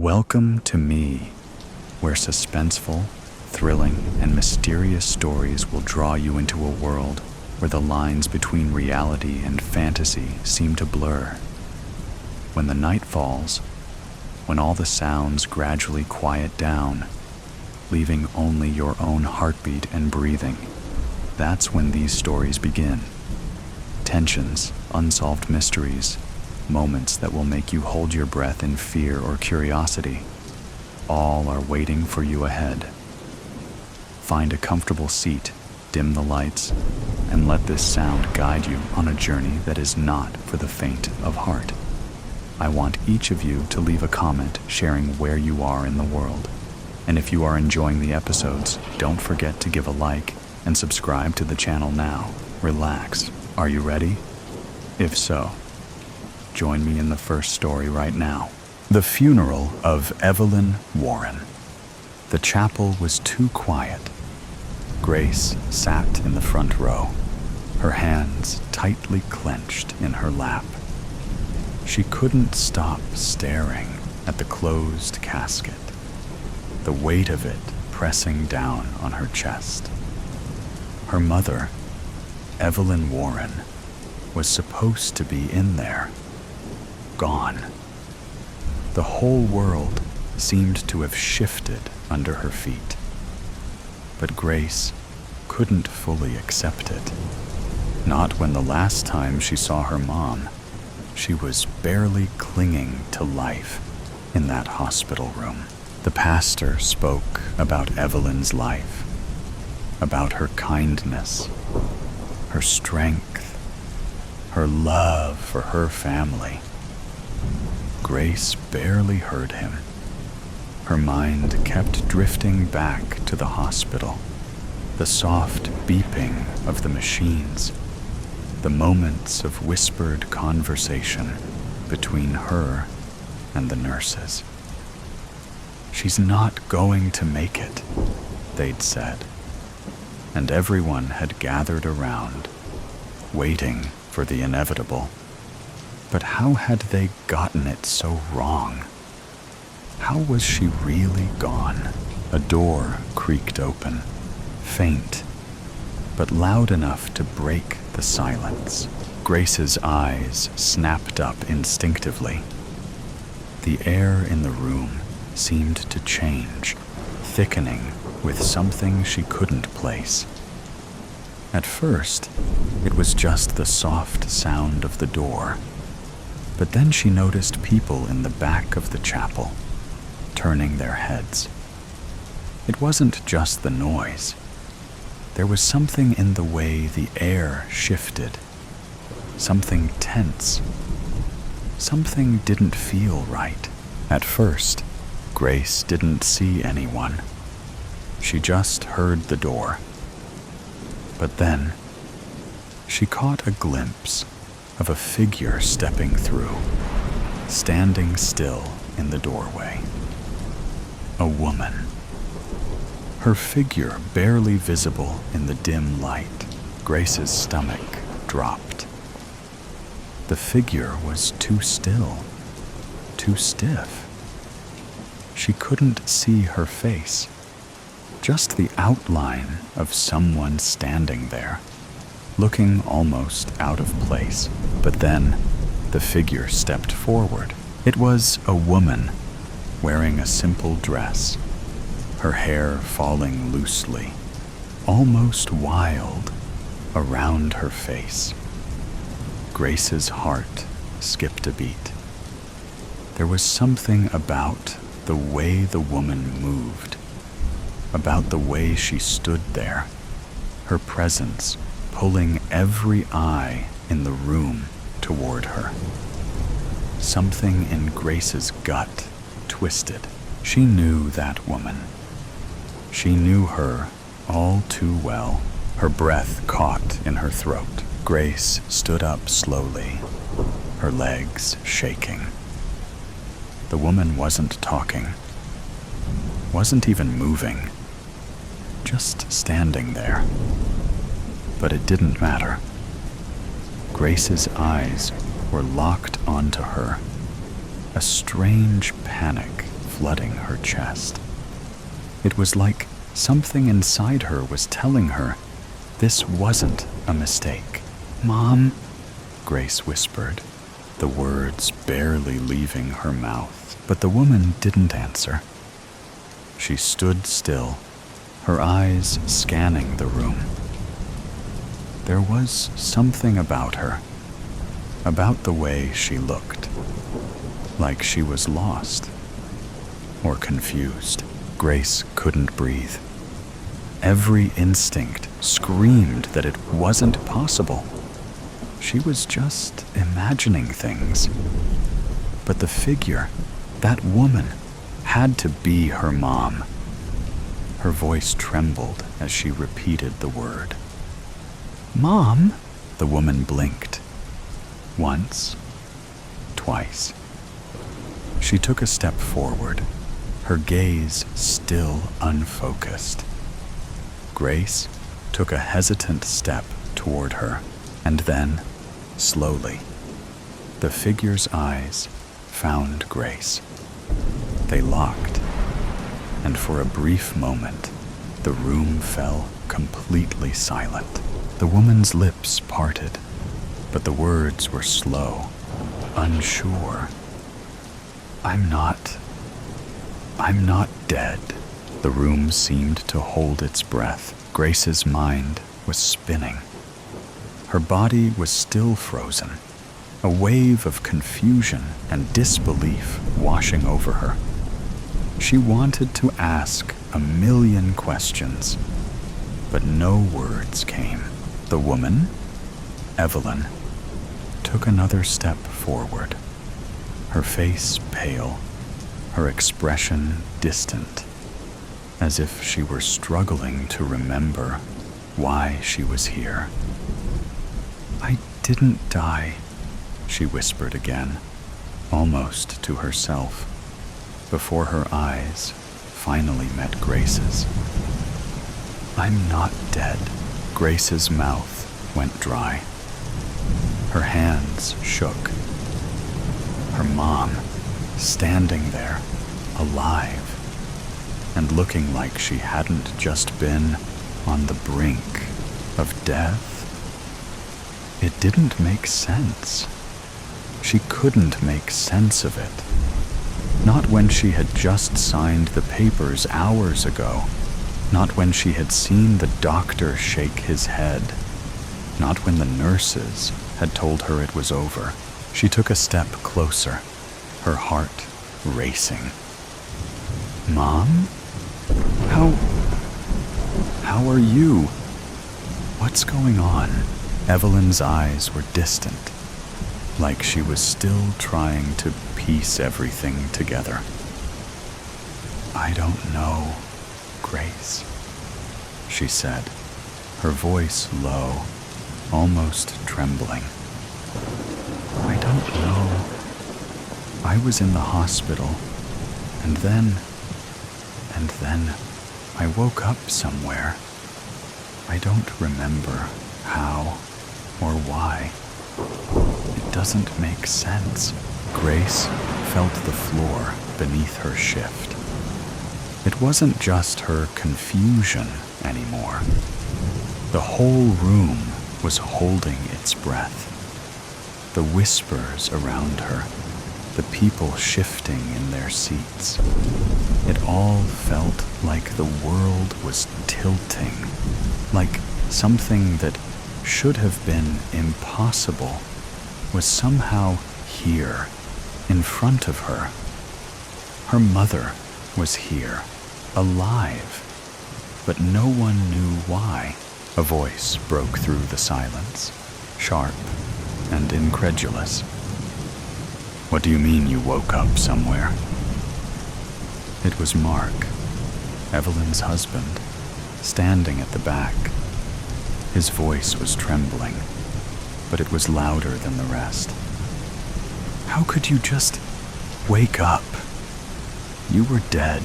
Welcome to me, where suspenseful, thrilling, and mysterious stories will draw you into a world where the lines between reality and fantasy seem to blur. When the night falls, when all the sounds gradually quiet down, leaving only your own heartbeat and breathing, that's when these stories begin. Tensions, unsolved mysteries, moments that will make you hold your breath in fear or curiosity, all are waiting for you ahead. Find a comfortable seat, dim the lights, and let this sound guide you on a journey that is not for the faint of heart. I want each of you to leave a comment sharing where you are in the world. And if you are enjoying the episodes, don't forget to give a like and subscribe to the channel now. Relax. Are you ready? If so, join me in the first story right now. The funeral of Evelyn Warren. The chapel was too quiet. Grace sat in the front row, her hands tightly clenched in her lap. She couldn't stop staring at the closed casket, the weight of it pressing down on her chest. Her mother, Evelyn Warren, was supposed to be in there. Gone. The whole world seemed to have shifted under her feet. But Grace couldn't fully accept it. Not when the last time she saw her mom, she was barely clinging to life in that hospital room. The pastor spoke about Evelyn's life, about her kindness, her strength, her love for her family. Grace barely heard him. Her mind kept drifting back to the hospital, the soft beeping of the machines, the moments of whispered conversation between her and the nurses. "She's not going to make it," they'd said, and everyone had gathered around, waiting for the inevitable. But how had they gotten it so wrong? How was she really gone? A door creaked open, faint, but loud enough to break the silence. Grace's eyes snapped up instinctively. The air in the room seemed to change, thickening with something she couldn't place. At first, it was just the soft sound of the door. But then she noticed people in the back of the chapel, turning their heads. It wasn't just the noise. There was something in the way the air shifted, something tense. Something didn't feel right. At first, Grace didn't see anyone. She just heard the door. But then, she caught a glimpse of a figure stepping through, standing still in the doorway. A woman. Her figure barely visible in the dim light. Grace's stomach dropped. The figure was too still, too stiff. She couldn't see her face, just the outline of someone standing there, looking almost out of place. But then, the figure stepped forward. It was a woman, wearing a simple dress, her hair falling loosely, almost wild, around her face. Grace's heart skipped a beat. There was something about the way the woman moved, about the way she stood there, her presence pulling every eye in the room toward her. Something in Grace's gut twisted. She knew that woman. She knew her all too well. Her breath caught in her throat. Grace stood up slowly, her legs shaking. The woman wasn't talking, wasn't even moving, just standing there. But it didn't matter. Grace's eyes were locked onto her. A strange panic flooding her chest. It was like something inside her was telling her this wasn't a mistake. "Mom," Grace whispered, the words barely leaving her mouth. But the woman didn't answer. She stood still, her eyes scanning the room. There was something about her, about the way she looked, like she was lost or confused. Grace couldn't breathe. Every instinct screamed that it wasn't possible. She was just imagining things. But the figure, that woman, had to be her mom. Her voice trembled as she repeated the word. "Mom?" The woman blinked. Once, twice. She took a step forward, her gaze still unfocused. Grace took a hesitant step toward her, and then, slowly, the figure's eyes found Grace. They locked, and for a brief moment, the room fell completely silent. The woman's lips parted, but the words were slow, unsure. I'm not dead." The room seemed to hold its breath. Grace's mind was spinning. Her body was still frozen, a wave of confusion and disbelief washing over her. She wanted to ask a million questions, but no words came. The woman, Evelyn, took another step forward, her face pale, her expression distant, as if she were struggling to remember why she was here. "I didn't die," she whispered again, almost to herself, before her eyes finally met Grace's. "I'm not dead." Grace's mouth went dry. Her hands shook. Her mom, standing there, alive, and looking like she hadn't just been on the brink of death. It didn't make sense. She couldn't make sense of it. Not when she had just signed the papers hours ago. Not when she had seen the doctor shake his head. Not when the nurses had told her it was over. She took a step closer, her heart racing. "Mom? How are you? What's going on?" Evelyn's eyes were distant, like she was still trying to piece everything together. "I don't know, Grace," she said, her voice low, almost trembling. "I don't know. I was in the hospital, and then I woke up somewhere. I don't remember how or why. It doesn't make sense." Grace felt the floor beneath her shift. It wasn't just her confusion anymore. The whole room was holding its breath. The whispers around her, the people shifting in their seats. It all felt like the world was tilting, like something that should have been impossible was somehow here, in front of her. Her mother was here, alive, but no one knew why. A voice broke through the silence, sharp and incredulous. "What do you mean you woke up somewhere?" It was Mark, Evelyn's husband, standing at the back. His voice was trembling, but it was louder than the rest. "How could you just wake up? You were dead,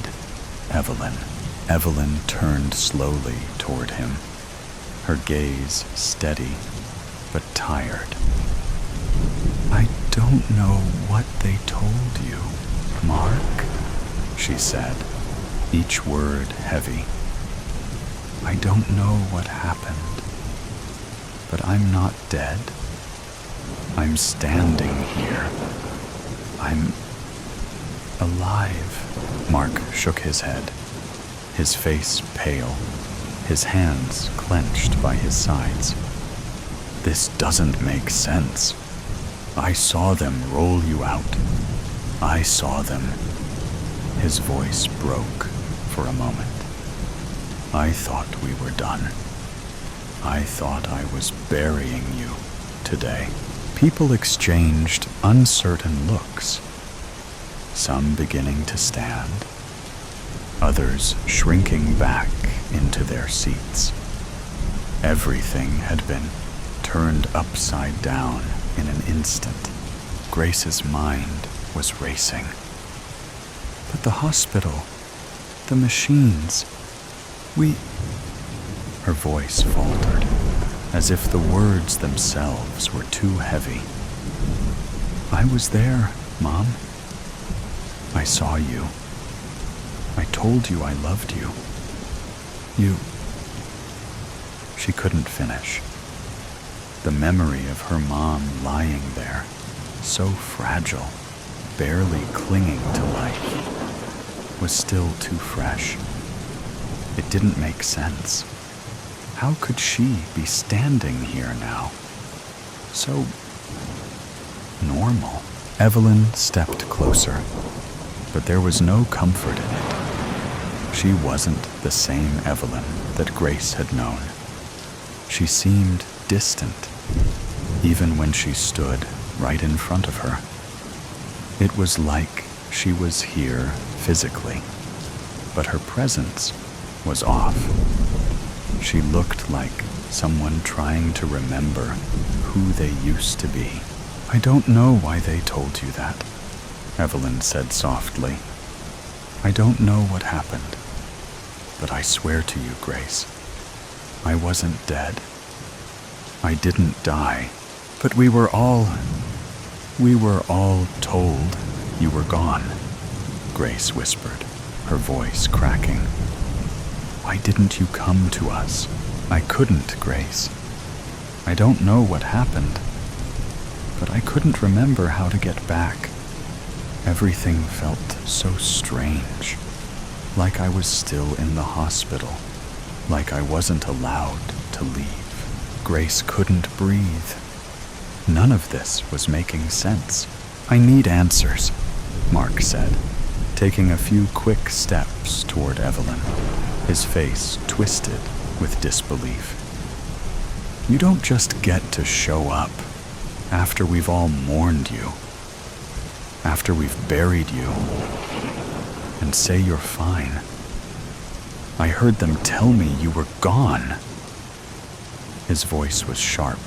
Evelyn." Evelyn turned slowly toward him, her gaze steady but tired. "I don't know what they told you, Mark." she said, each word heavy. I don't know what happened, but I'm not dead. I'm standing here. I'm alive. Mark shook his head, his face pale, his hands clenched by his sides. This doesn't make sense. I saw them roll you out. I saw them. His voice broke for a moment. I thought we were done. I thought I was burying you today. People exchanged uncertain looks, some beginning to stand, others shrinking back into their seats. Everything had been turned upside down in an instant. Grace's mind was racing. But the hospital, the machines, Her voice faltered, as if the words themselves were too heavy. I was there, Mom. I saw you. I told you I loved you. She couldn't finish. The memory of her mom lying there, so fragile, barely clinging to life, was still too fresh. It didn't make sense. How could she be standing here now? So normal. Evelyn stepped closer, but there was no comfort in it. She wasn't the same Evelyn that Grace had known. She seemed distant, even when she stood right in front of her. It was like she was here physically, but her presence was off. She looked like someone trying to remember who they used to be. I don't know why they told you that, Evelyn said softly. I don't know what happened, but I swear to you, Grace, I wasn't dead. I didn't die, but we were all told you were gone, Grace whispered, her voice cracking. Why didn't you come to us? I couldn't, Grace. I don't know what happened, but I couldn't remember how to get back. Everything felt so strange, like I was still in the hospital, like I wasn't allowed to leave. Grace couldn't breathe. None of this was making sense. I need answers, Mark said, taking a few quick steps toward Evelyn, his face twisted with disbelief. You don't just get to show up after we've all mourned you, after we've buried you, and say you're fine. I heard them tell me you were gone. His voice was sharp,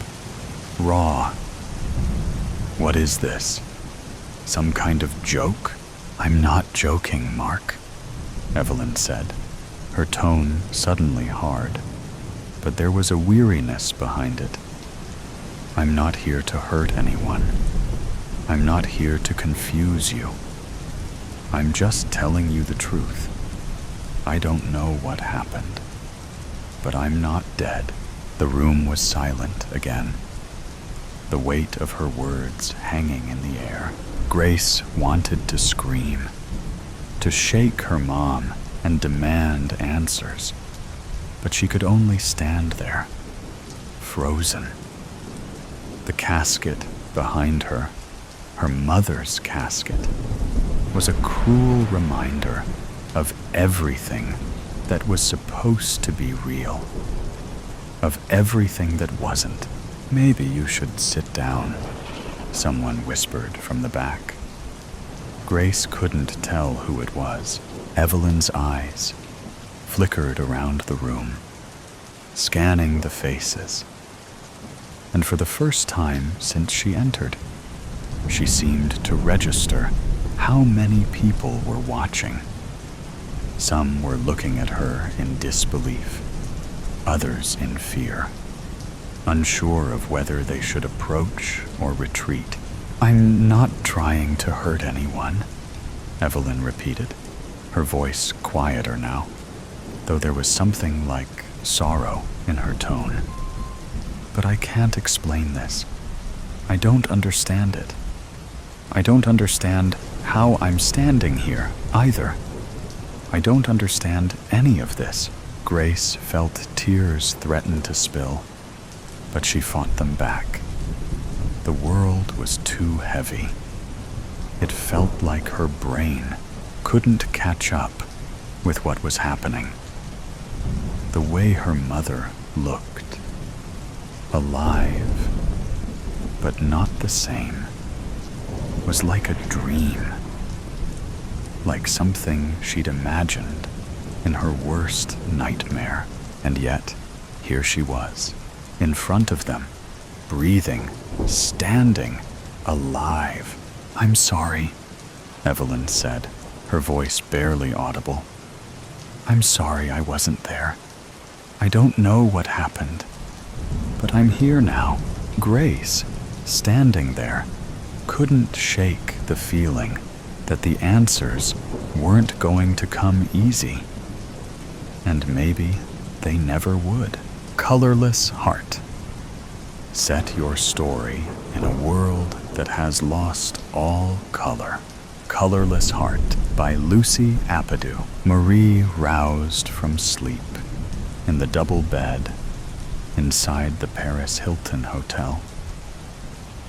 raw. What is this? Some kind of joke? I'm not joking, Mark, Evelyn said, her tone suddenly hard, but there was a weariness behind it. I'm not here to hurt anyone. I'm not here to confuse you. I'm just telling you the truth. I don't know what happened, but I'm not dead. The room was silent again, the weight of her words hanging in the air. Grace wanted to scream, to shake her mom and demand answers, but she could only stand there, frozen. The casket behind her, her mother's casket, was a cruel reminder of everything that was supposed to be real, of everything that wasn't. Maybe you should sit down, someone whispered from the back. Grace couldn't tell who it was. Evelyn's eyes flickered around the room, scanning the faces. And for the first time since she entered, she seemed to register how many people were watching. Some were looking at her in disbelief, others in fear, unsure of whether they should approach or retreat. I'm not trying to hurt anyone, Evelyn repeated, her voice quieter now, though there was something like sorrow in her tone. But I can't explain this. I don't understand it. I don't understand how I'm standing here, either. I don't understand any of this. Grace felt tears threaten to spill, but she fought them back. The world was too heavy. It felt like her brain couldn't catch up with what was happening. The way her mother looked, alive, but not the same, was like a dream, like something she'd imagined in her worst nightmare. And yet, here she was, in front of them, breathing, standing, alive. "I'm sorry," Evelyn said, her voice barely audible. "I'm sorry I wasn't there. I don't know what happened. But I'm here now." Grace, standing there, couldn't shake the feeling that the answers weren't going to come easy. And maybe they never would. Colorless Heart. Set your story in a world that has lost all color. Colorless Heart by Lucy Apatow. Marie roused from sleep in the double bed inside the Paris Hilton Hotel.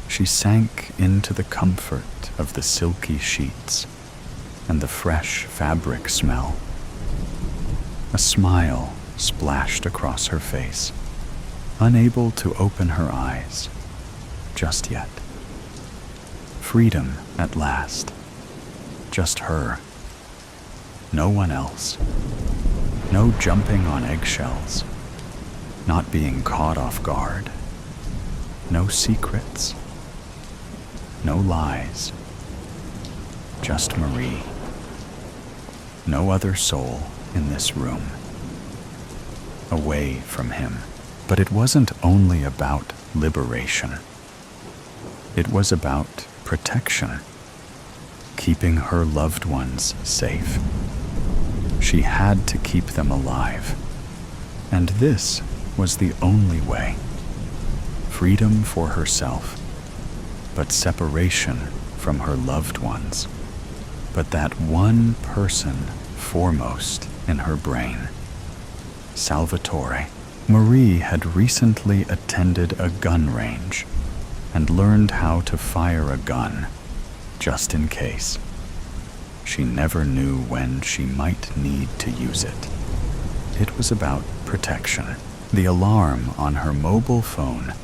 She sank into the comfort of the silky sheets and the fresh fabric smell. A smile splashed across her face, unable to open her eyes just yet. Freedom at last. Just her. No one else. No jumping on eggshells. Not being caught off guard. No secrets. No lies. Just Marie. No other soul in this room. Away from him. But it wasn't only about liberation. It was about protection. Keeping her loved ones safe. She had to keep them alive. And this was the only way. Freedom for herself, but separation from her loved ones. But that one person foremost in her brain. Salvatore. Marie had recently attended a gun range and learned how to fire a gun, just in case. She never knew when she might need to use it. It was about protection. The alarm on her mobile phone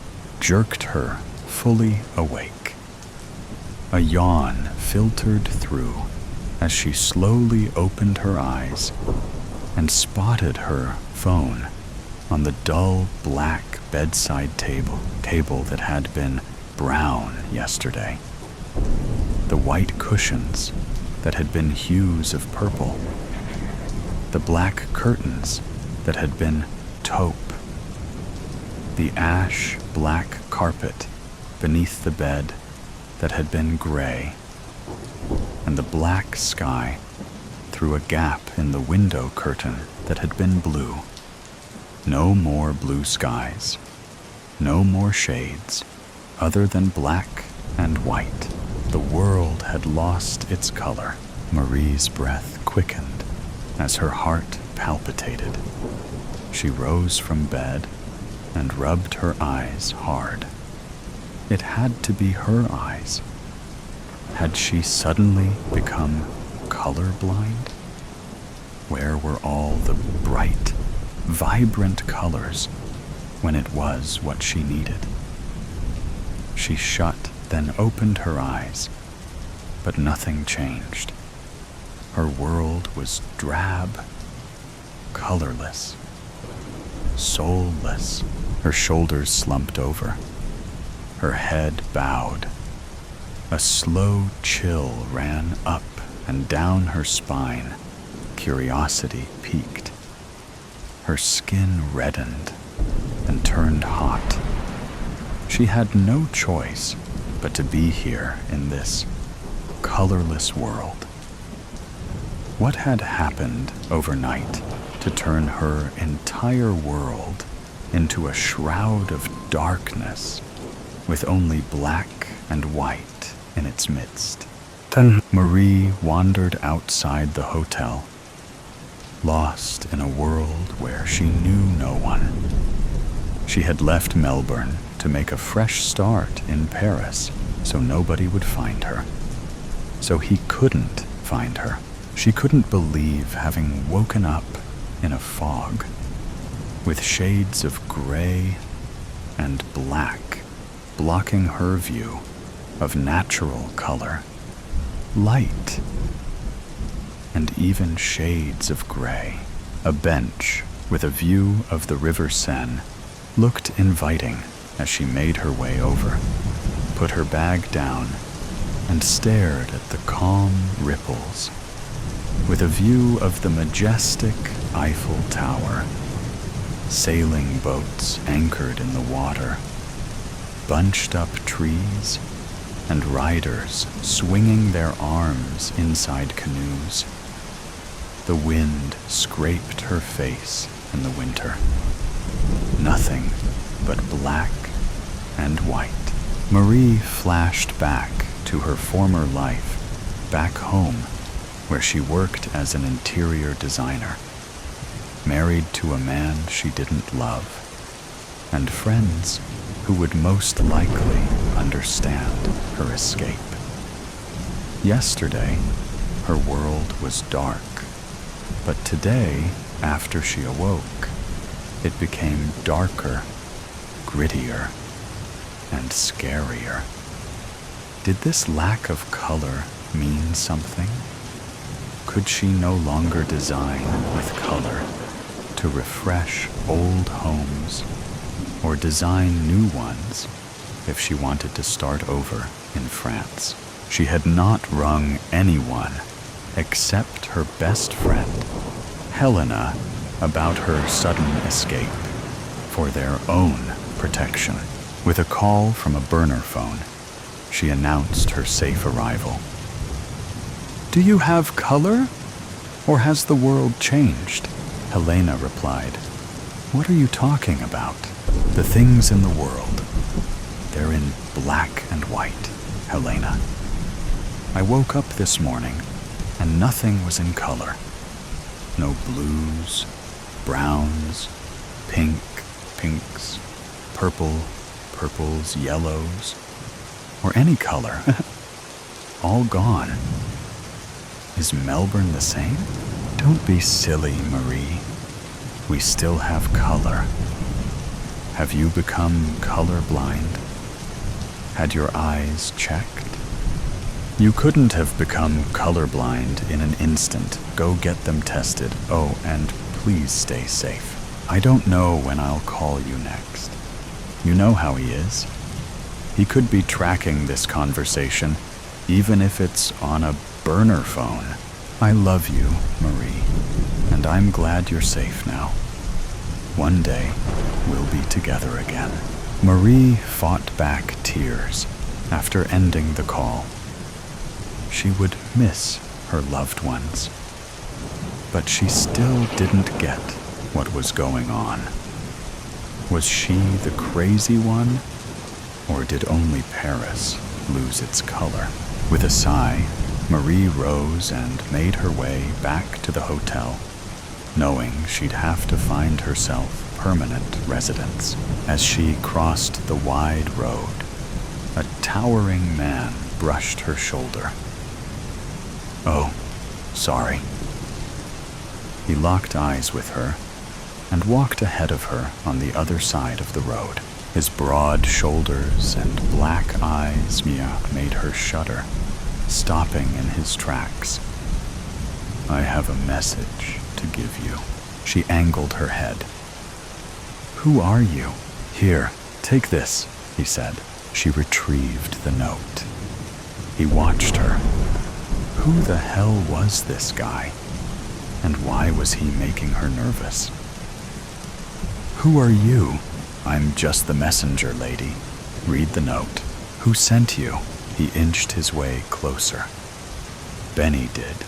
jerked her fully awake. A yawn filtered through as she slowly opened her eyes and spotted her phone on the dull black bedside table that had been brown yesterday. The white cushions that had been hues of purple. The black curtains that had been taupe. The ash black carpet beneath the bed that had been gray. And the black sky through a gap in the window curtain that had been blue. No more blue skies. No more shades other than black and white. The world had lost its color. Marie's breath quickened as her heart palpitated. She rose from bed and rubbed her eyes hard. It had to be her eyes. Had she suddenly become colorblind? Where were all the bright, vibrant colors when it was what she needed? She shut, then opened her eyes, but nothing changed. Her world was drab, colorless, soulless. Her shoulders slumped over, her head bowed. A slow chill ran up and down her spine. Curiosity peaked. Her skin reddened and turned hot. She had no choice but to be here in this colorless world. What had happened overnight to turn her entire world into a shroud of darkness with only black and white in its midst? Then Marie wandered outside the hotel, lost in a world where she knew no one. She had left Melbourne to make a fresh start in Paris so nobody would find her. So he couldn't find her. She couldn't believe having woken up in a fog with shades of gray and black blocking her view of natural color, light, and even shades of gray. A bench with a view of the River Seine looked inviting as she made her way over, put her bag down, and stared at the calm ripples with a view of the majestic Eiffel Tower, sailing boats anchored in the water, bunched up trees, and riders swinging their arms inside canoes. The wind scraped her face in the winter. Nothing but black and white. Marie flashed back to her former life, back home, where she worked as an interior designer, married to a man she didn't love, and friends who would most likely understand her escape. Yesterday, her world was dark, but today, after she awoke, it became darker, grittier, and scarier. Did this lack of color mean something? Could she no longer design with color to refresh old homes or design new ones if she wanted to start over in France? She had not wrung anyone except her best friend, Helena, about her sudden escape for their own protection. With a call from a burner phone, she announced her safe arrival. "Do you have color? Or has the world changed?" Helena replied. "What are you talking about? The things in the world. They're in black and white, Helena. I woke up this morning and nothing was in color. No blues, browns, pinks, purples, yellows, or any color. All gone. Is Melbourne the same? Don't be silly, Marie. We still have color. Have you become colorblind? Had your eyes checked? You couldn't have become colorblind in an instant. Go get them tested. Oh, and please stay safe. I don't know when I'll call you next. You know how he is. He could be tracking this conversation, even if it's on a burner phone. I love you, Marie, and I'm glad you're safe now. One day, we'll be together again." Marie fought back tears after ending the call. She would miss her loved ones, but she still didn't get what was going on. Was she the crazy one, or did only Paris lose its color? With a sigh, Marie rose and made her way back to the hotel, knowing she'd have to find herself permanent residence. As she crossed the wide road, a towering man brushed her shoulder. "Oh, sorry." He locked eyes with her and walked ahead of her on the other side of the road. His broad shoulders and black eyes made her shudder, stopping in his tracks. "I have a message to give you." She angled her head. "Who are you?" "Here, take this," he said. She retrieved the note. He watched her. Who the hell was this guy? And why was he making her nervous? "Who are you?" "I'm just the messenger, lady. Read the note." "Who sent you?" He inched his way closer. "Benny did.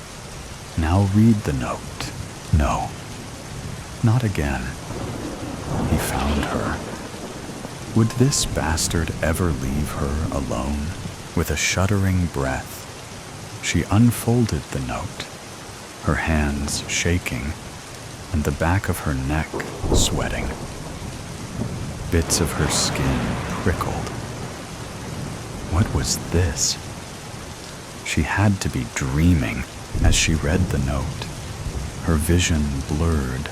Now read the note. No, not again. He found her. Would this bastard ever leave her alone? With a shuddering breath, she unfolded the note, her hands shaking and the back of her neck sweating. Bits of her skin prickled. What was this? She had to be dreaming as she read the note, her vision blurred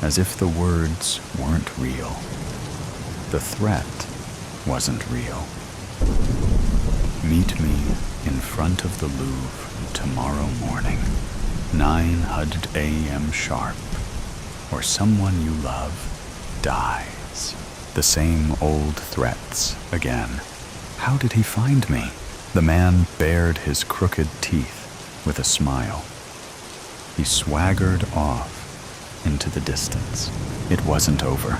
as if the words weren't real. The threat wasn't real. Meet me in front of the Louvre tomorrow morning, 9:00 a.m. sharp, or someone you love dies. The same old threats again. How did he find me? The man bared his crooked teeth with a smile. He swaggered off into the distance. It wasn't over.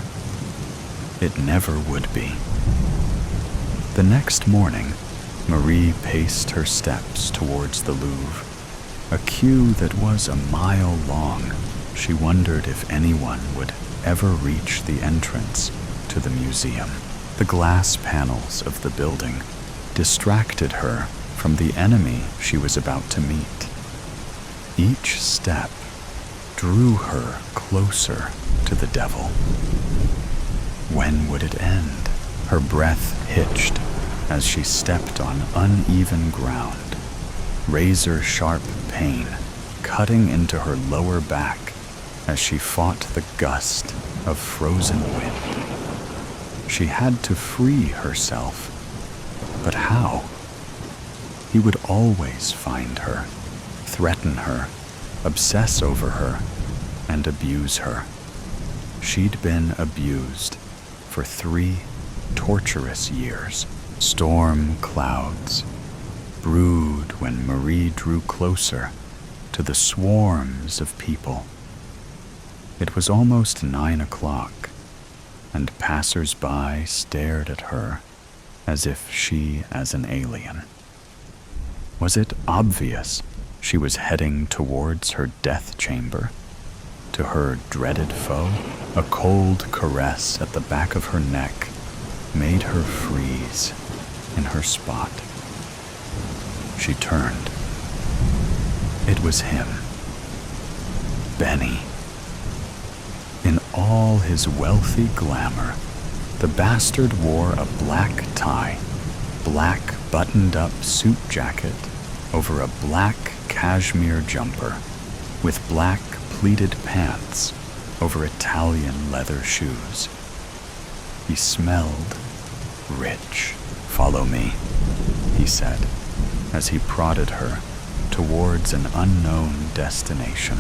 It never would be. The next morning, Marie paced her steps towards the Louvre, a queue that was a mile long. She wondered if anyone would ever reach the entrance to the museum. The glass panels of the building distracted her from the enemy she was about to meet. Each step drew her closer to the devil. When would it end? Her breath hitched as she stepped on uneven ground, razor-sharp pain cutting into her lower back as she fought the gust of frozen wind. She had to free herself, but how? He would always find her, threaten her, obsess over her, and abuse her. She'd been abused for 3 torturous years. Storm clouds brewed when Marie drew closer to the swarms of people. It was almost 9 o'clock, and passers-by stared at her as if she as an alien. Was it obvious she was heading towards her death chamber? To her dreaded foe, a cold caress at the back of her neck made her freeze in her spot. She turned. It was him, Benny. In all his wealthy glamour, the bastard wore a black tie, black buttoned-up suit jacket over a black cashmere jumper, with black pleated pants over Italian leather shoes. He smelled rich. "Follow me," he said, as he prodded her towards an unknown destination.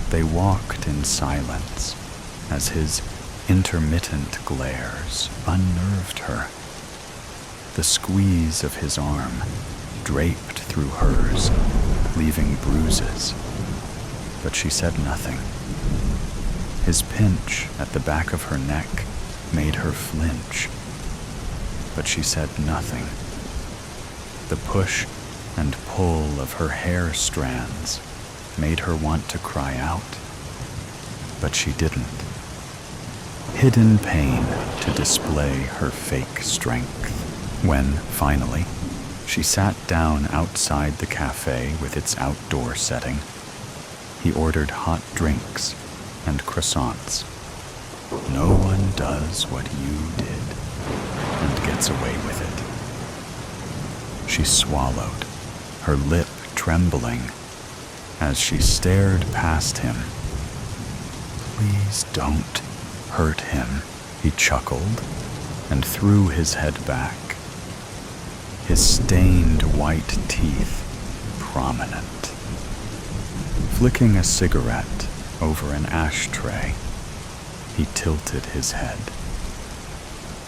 They walked in silence as his intermittent glares unnerved her. The squeeze of his arm draped through hers, leaving bruises, but she said nothing. His pinch at the back of her neck made her flinch, but she said nothing. The push and pull of her hair strands made her want to cry out, but she didn't. Hidden pain to display her fake strength. When, finally, she sat down outside the cafe with its outdoor setting, he ordered hot drinks and croissants. No one does what you did and gets away with it. She swallowed, her lip trembling, as she stared past him. "Please don't hurt him," he chuckled and threw his head back, his stained white teeth prominent. Flicking a cigarette over an ashtray, he tilted his head.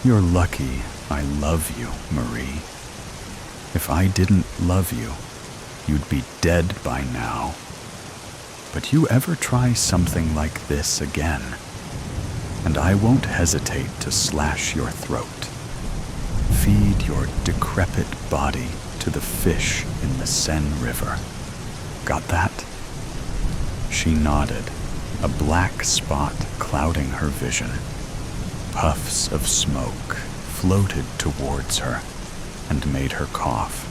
"You're lucky I love you, Marie. If I didn't love you, you'd be dead by now. But you ever try something like this again, and I won't hesitate to slash your throat. Feed your decrepit body to the fish in the Seine River. Got that?" She nodded, a black spot clouding her vision. Puffs of smoke floated towards her and made her cough.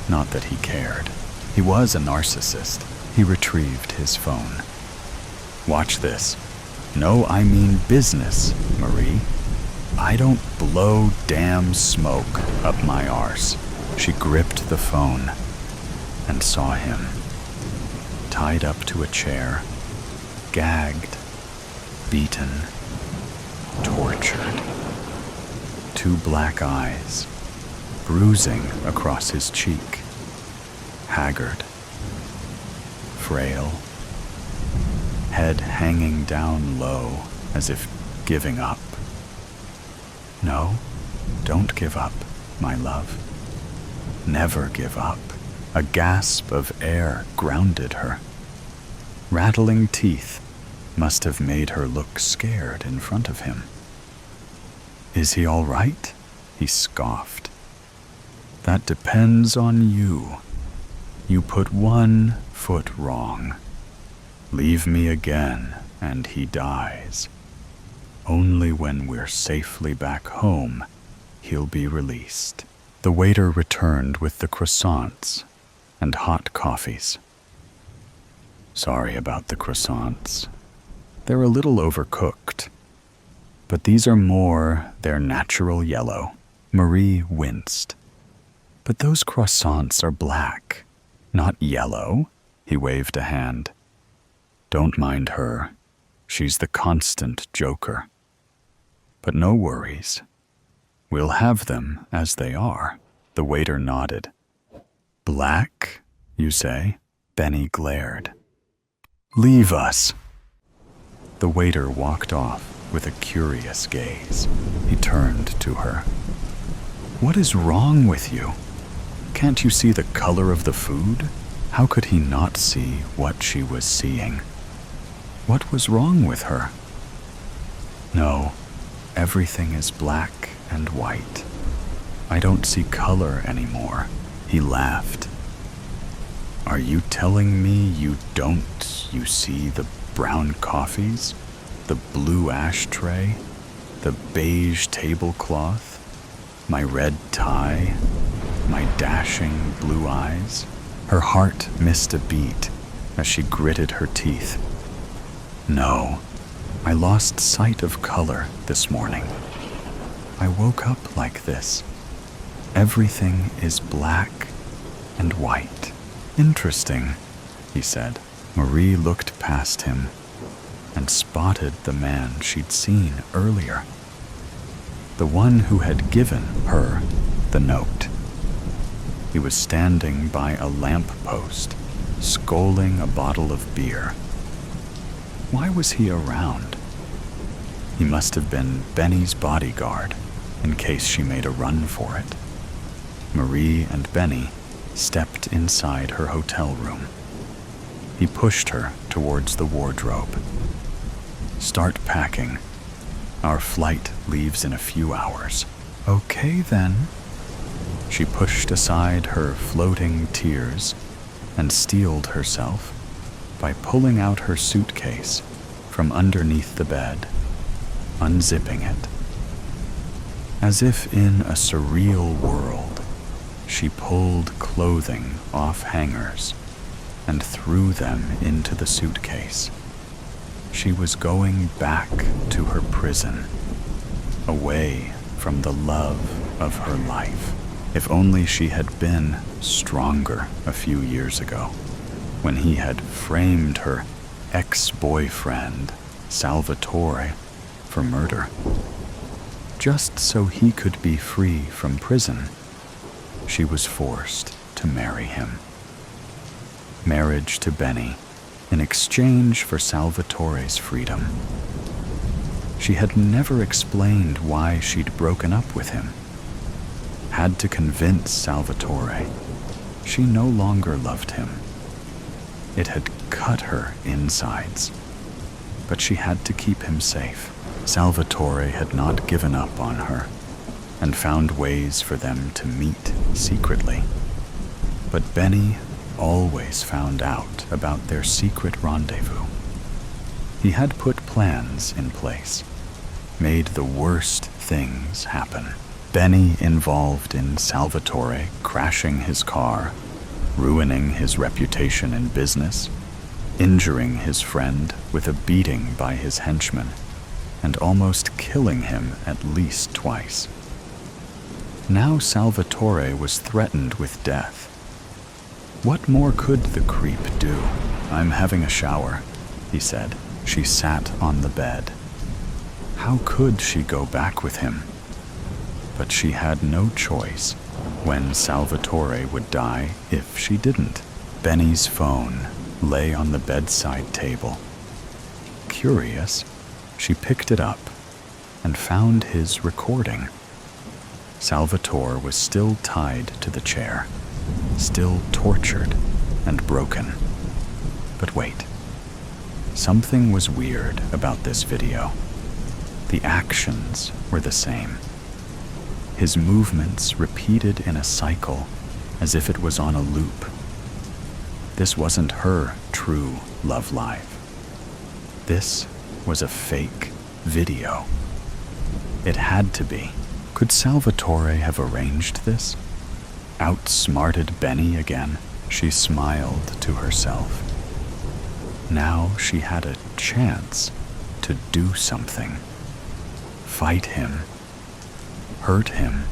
Not that he cared. He was a narcissist. He retrieved his phone. Watch this. No, I mean business, Marie. I don't blow damn smoke up my arse. She gripped the phone and saw him, tied up to a chair, gagged, beaten, tortured. Two black eyes, bruising across his cheek, haggard, frail, head hanging down low as if giving up. No, don't give up, my love. Never give up. A gasp of air grounded her. Rattling teeth must have made her look scared in front of him. Is he all right? He scoffed. That depends on you. You put one foot wrong. Leave me again, and he dies. Only when we're safely back home, he'll be released. The waiter returned with the croissants and hot coffees. Sorry about the croissants. They're a little overcooked, but these are more their natural yellow. Marie winced. But those croissants are black, not yellow. He waved a hand. Don't mind her. She's the constant joker. But no worries. We'll have them as they are. The waiter nodded. Black, you say? Benny glared. Leave us. The waiter walked off with a curious gaze. He turned to her. What is wrong with you? Can't you see the color of the food? How could he not see what she was seeing? What was wrong with her? No, everything is black and white. I don't see color anymore. He laughed. Are you telling me you see the brown coffees, the blue ashtray, the beige tablecloth, my red tie, my dashing blue eyes? Her heart missed a beat as she gritted her teeth. No, I lost sight of color this morning. I woke up like this. Everything is black and white. Interesting, he said. Marie looked past him and spotted the man she'd seen earlier. The one who had given her the note. He was standing by a lamppost, sculling a bottle of beer. Why was he around? He must have been Benny's bodyguard, in case she made a run for it. Marie and Benny stepped inside her hotel room. He pushed her towards the wardrobe. Start packing. Our flight leaves in a few hours. Okay then. She pushed aside her floating tears and steeled herself by pulling out her suitcase from underneath the bed, unzipping it. As if in a surreal world, she pulled clothing off hangers and threw them into the suitcase. She was going back to her prison, away from the love of her life. If only she had been stronger a few years ago, when he had framed her ex-boyfriend, Salvatore, for murder. Just so he could be free from prison, she was forced to marry him. Marriage to Benny in exchange for Salvatore's freedom. She had never explained why she'd broken up with him. Had to convince Salvatore she no longer loved him. It had cut her insides, but she had to keep him safe. Salvatore had not given up on her and found ways for them to meet secretly. But Benny always found out about their secret rendezvous. He had put plans in place, made the worst things happen. Benny involved in Salvatore crashing his car, ruining his reputation in business, injuring his friend with a beating by his henchmen, and almost killing him at least twice. Now Salvatore was threatened with death. What more could the creep do? "I'm having a shower," he said. She sat on the bed. How could she go back with him? But she had no choice when Salvatore would die if she didn't. Benny's phone lay on the bedside table. Curious, she picked it up and found his recording. Salvatore was still tied to the chair, still tortured and broken. But wait, something was weird about this video. The actions were the same. His movements repeated in a cycle as if it was on a loop. This wasn't her true love life. This was a fake video. It had to be. Could Salvatore have arranged this? Outsmarted Benny again, she smiled to herself. Now she had a chance to do something. Fight him. Hurt him.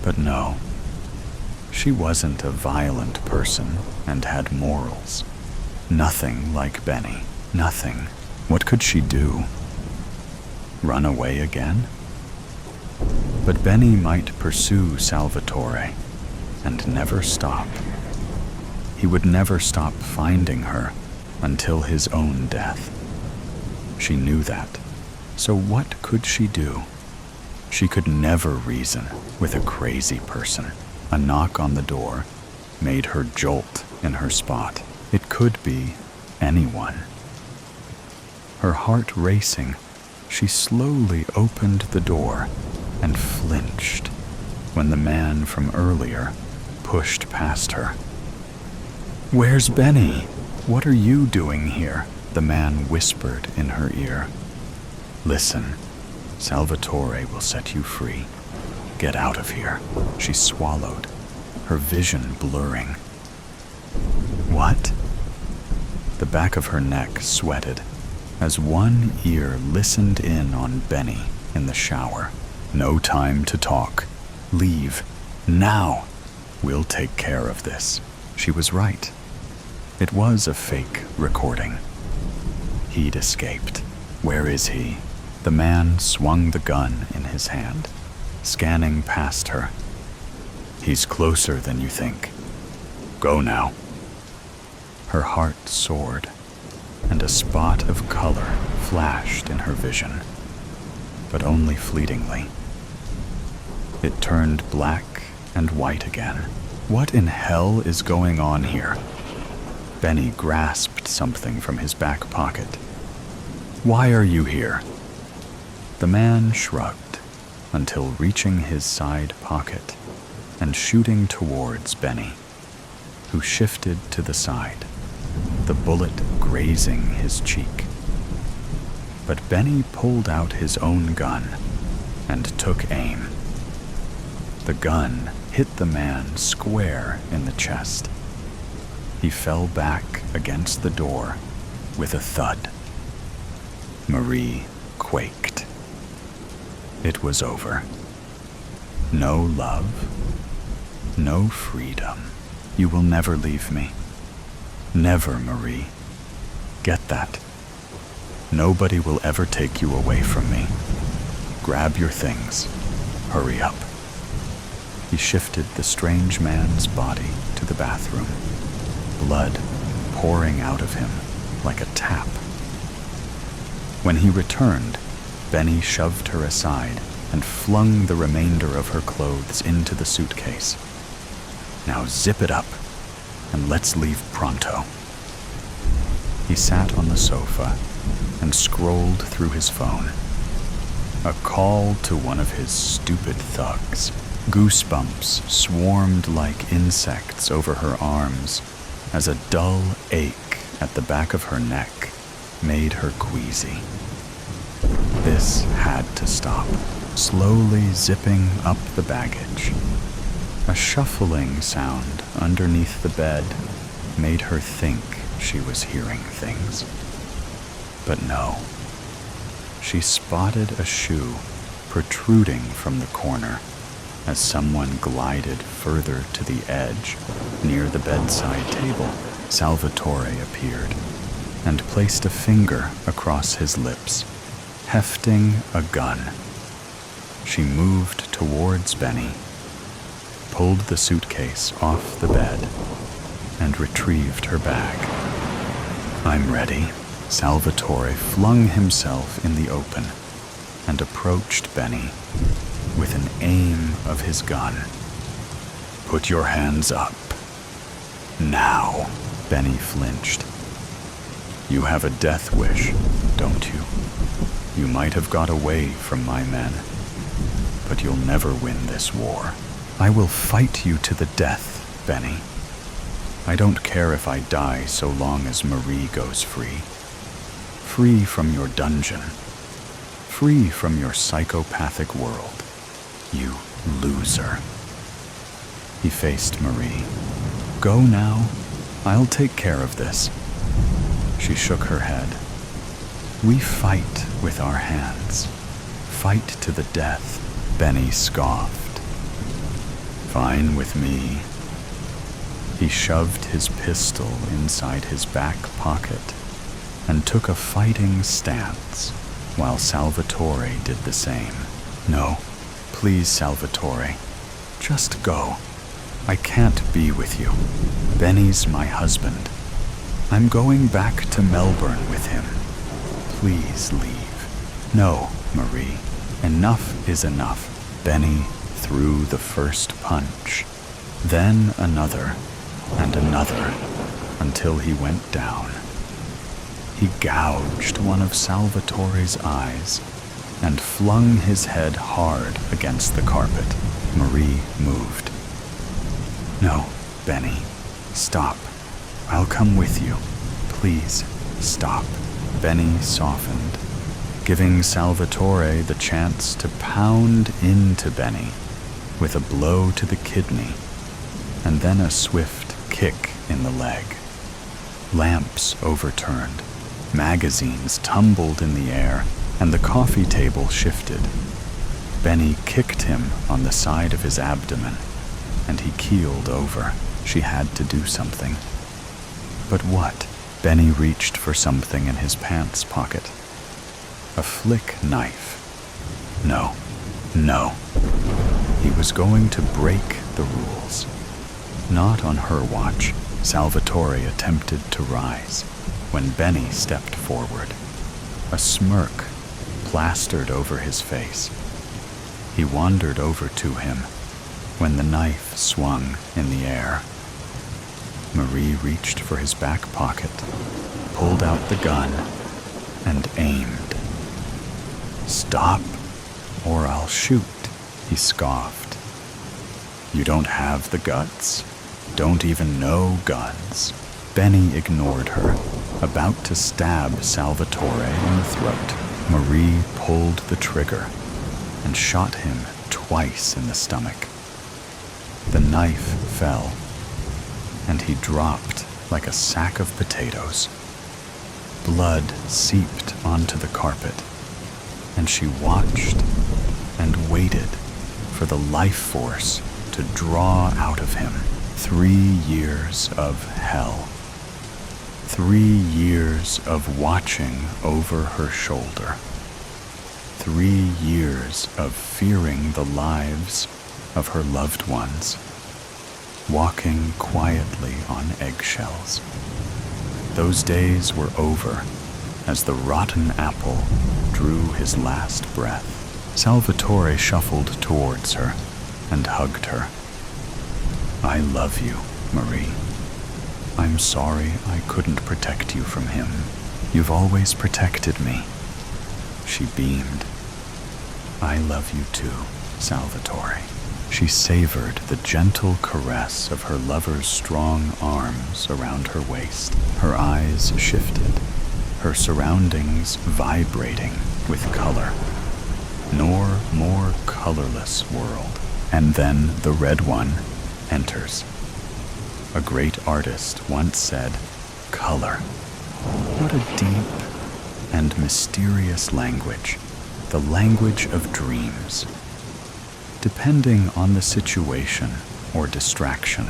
But no, she wasn't a violent person and had morals. Nothing like Benny. Nothing. What could she do? Run away again? But Benny might pursue Salvatore and never stop. He would never stop finding her until his own death. She knew that. So what could she do? She could never reason with a crazy person. A knock on the door made her jolt in her spot. It could be anyone. Her heart racing, she slowly opened the door and flinched when the man from earlier pushed past her. "Where's Benny? What are you doing here?" the man whispered in her ear. "Listen, Salvatore will set you free. Get out of here." She swallowed, her vision blurring. What? The back of her neck sweated as one ear listened in on Benny in the shower. "No time to talk. Leave. Now. We'll take care of this." She was right. It was a fake recording. He'd escaped. Where is he? The man swung the gun in his hand, scanning past her. "He's closer than you think. Go now." Her heart soared, and a spot of color flashed in her vision, but only fleetingly. It turned black and white again. What in hell is going on here? Benny grasped something from his back pocket. "Why are you here?" The man shrugged until reaching his side pocket and shooting towards Benny, who shifted to the side, the bullet grazing his cheek. But Benny pulled out his own gun and took aim. The gun hit the man square in the chest. He fell back against the door with a thud. Marie quaked. It was over. No love, no freedom. You will never leave me. Never, Marie. Get that. Nobody will ever take you away from me. Grab your things. Hurry up. He shifted the strange man's body to the bathroom, blood pouring out of him like a tap. When he returned, Benny shoved her aside and flung the remainder of her clothes into the suitcase. "Now zip it up, and let's leave pronto." He sat on the sofa and scrolled through his phone. A call to one of his stupid thugs. Goosebumps swarmed like insects over her arms as a dull ache at the back of her neck made her queasy. This had to stop, slowly zipping up the baggage. A shuffling sound underneath the bed made her think she was hearing things. But no. She spotted a shoe protruding from the corner as someone glided further to the edge. Near the bedside table, Salvatore appeared and placed a finger across his lips, hefting a gun. She moved towards Benny, pulled the suitcase off the bed, and retrieved her bag. "I'm ready." Salvatore flung himself in the open and approached Benny with an aim of his gun. "Put your hands up. Now." Benny flinched. "You have a death wish, don't you? You might have got away from my men, but you'll never win this war. I will fight you to the death, Benny. I don't care if I die so long as Marie goes free. Free from your dungeon. Free from your psychopathic world. You loser." He faced Marie. "Go now. I'll take care of this." She shook her head. "We fight with our hands. Fight to the death," Benny scoffed. "Fine with me." He shoved his pistol inside his back pocket and took a fighting stance while Salvatore did the same. "No, please, Salvatore. Just go. I can't be with you. Benny's my husband. I'm going back to Melbourne with him. Please leave." "No, Marie. Enough is enough." Benny threw the first punch, then another and another until he went down. He gouged one of Salvatore's eyes and flung his head hard against the carpet. Marie moved. "No, Benny, stop. I'll come with you. Please, stop." Benny softened, giving Salvatore the chance to pound into Benny with a blow to the kidney and then a swift kick in the leg. Lamps overturned, magazines tumbled in the air, and the coffee table shifted. Benny kicked him on the side of his abdomen, and he keeled over. She had to do something. But what? Benny reached for something in his pants pocket. A flick knife. No. He was going to break the rules. Not on her watch. Salvatore attempted to rise when Benny stepped forward. A smirk plastered over his face. He wandered over to him when the knife swung in the air. Marie reached for his back pocket, pulled out the gun, and aimed. "Stop, or I'll shoot," he scoffed. "You don't have the guts? Don't even know guns?" Benny ignored her, about to stab Salvatore in the throat. Marie pulled the trigger and shot him twice in the stomach. The knife fell, and he dropped like a sack of potatoes. Blood seeped onto the carpet, and she watched and waited for the life force to draw out of him. 3 years of hell. 3 years of watching over her shoulder. 3 years of fearing the lives of her loved ones, walking quietly on eggshells. Those days were over as the rotten apple drew his last breath. Salvatore shuffled towards her and hugged her. "I love you, Marie. I'm sorry I couldn't protect you from him. You've always protected me." She beamed. "I love you too, Salvatore." She savored the gentle caress of her lover's strong arms around her waist. Her eyes shifted, her surroundings vibrating with color. Nor more colorless world. And then the red one enters. A great artist once said, "Color. What a deep and mysterious language, the language of dreams." Depending on the situation or distraction,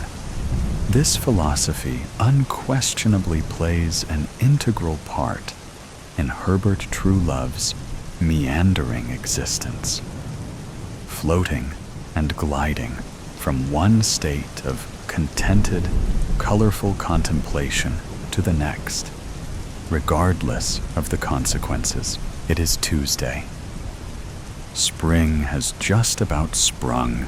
this philosophy unquestionably plays an integral part in Herbert Truelove's meandering existence, floating and gliding from one state of contented, colorful contemplation to the next, regardless of the consequences. It is Tuesday. Spring has just about sprung,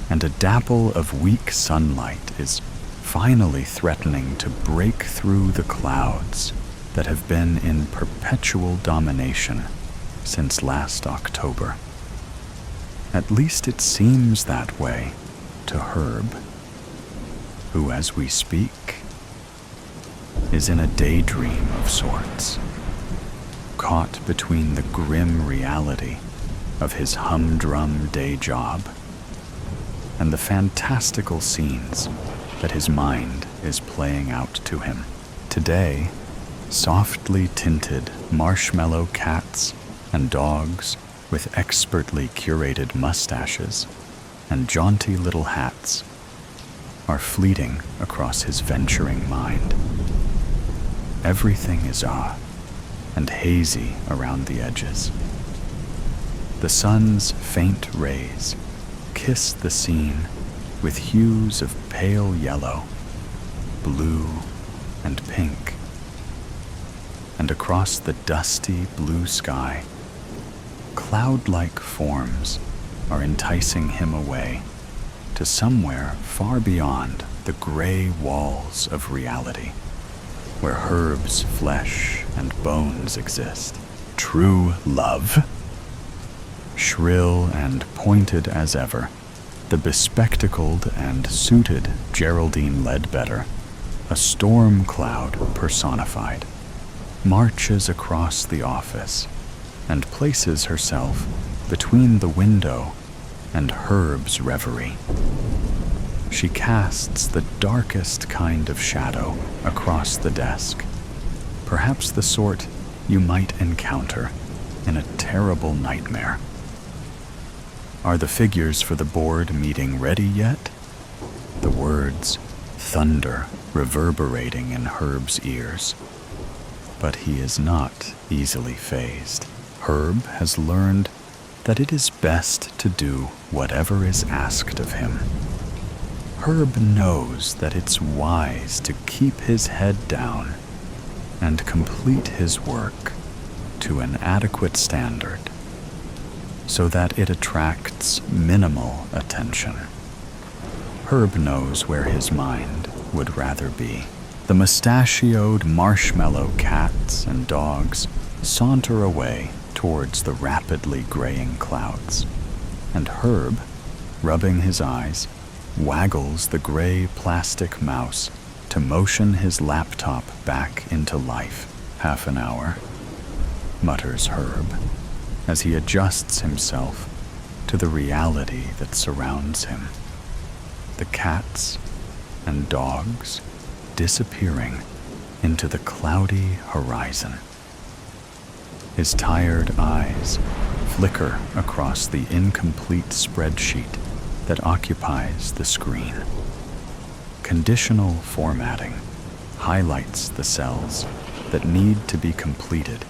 and a dapple of weak sunlight is finally threatening to break through the clouds that have been in perpetual domination since last October. At least it seems that way to Herb, who, as we speak, is in a daydream of sorts, caught between the grim reality of his humdrum day job and the fantastical scenes that his mind is playing out to him. Today, softly tinted marshmallow cats and dogs with expertly curated mustaches and jaunty little hats are fleeting across his venturing mind. Everything is odd and hazy around the edges. The sun's faint rays kiss the scene with hues of pale yellow, blue, and pink. And across the dusty blue sky, cloud-like forms are enticing him away to somewhere far beyond the gray walls of reality, where Herb's flesh and bones exist. True love. Shrill and pointed as ever, the bespectacled and suited Geraldine Ledbetter, a storm cloud personified, marches across the office and places herself between the window and Herb's reverie. She casts the darkest kind of shadow across the desk, perhaps the sort you might encounter in a terrible nightmare. Are the figures for the board meeting ready yet? The words thunder reverberating in Herb's ears. But he is not easily fazed. Herb has learned that it is best to do whatever is asked of him. Herb knows that it's wise to keep his head down and complete his work to an adequate standard, so that it attracts minimal attention. Herb knows where his mind would rather be. The mustachioed marshmallow cats and dogs saunter away towards the rapidly graying clouds, and Herb, rubbing his eyes, waggles the gray plastic mouse to motion his laptop back into life. "Half an hour," mutters Herb, as he adjusts himself to the reality that surrounds him. The cats and dogs disappearing into the cloudy horizon. His tired eyes flicker across the incomplete spreadsheet that occupies the screen. Conditional formatting highlights the cells that need to be completed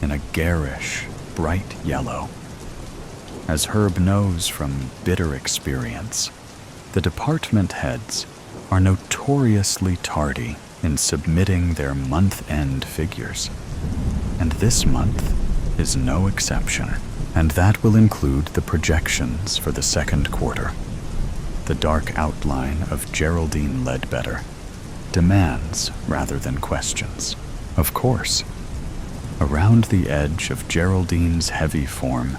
in a garish, bright yellow. As Herb knows from bitter experience, the department heads are notoriously tardy in submitting their month-end figures, and this month is no exception, and that will include the projections for the second quarter. The dark outline of Geraldine Ledbetter demands rather than questions. Of course, around the edge of Geraldine's heavy form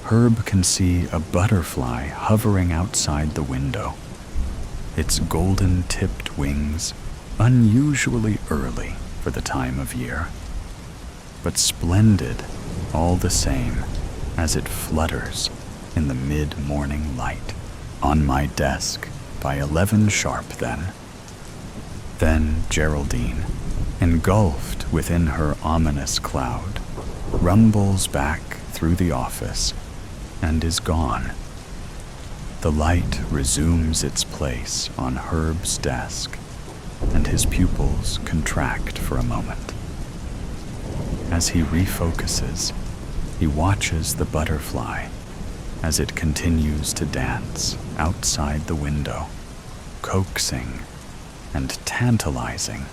Herb can see a butterfly hovering outside the window, its golden-tipped wings unusually early for the time of year, but splendid all the same as it flutters in the mid-morning light on my desk by 11 sharp then. Then Geraldine, engulfed within her ominous cloud, rumbles back through the office and is gone. The light resumes its place on Herb's desk, and his pupils contract for a moment. As he refocuses, he watches the butterfly as it continues to dance outside the window, coaxing and tantalizing,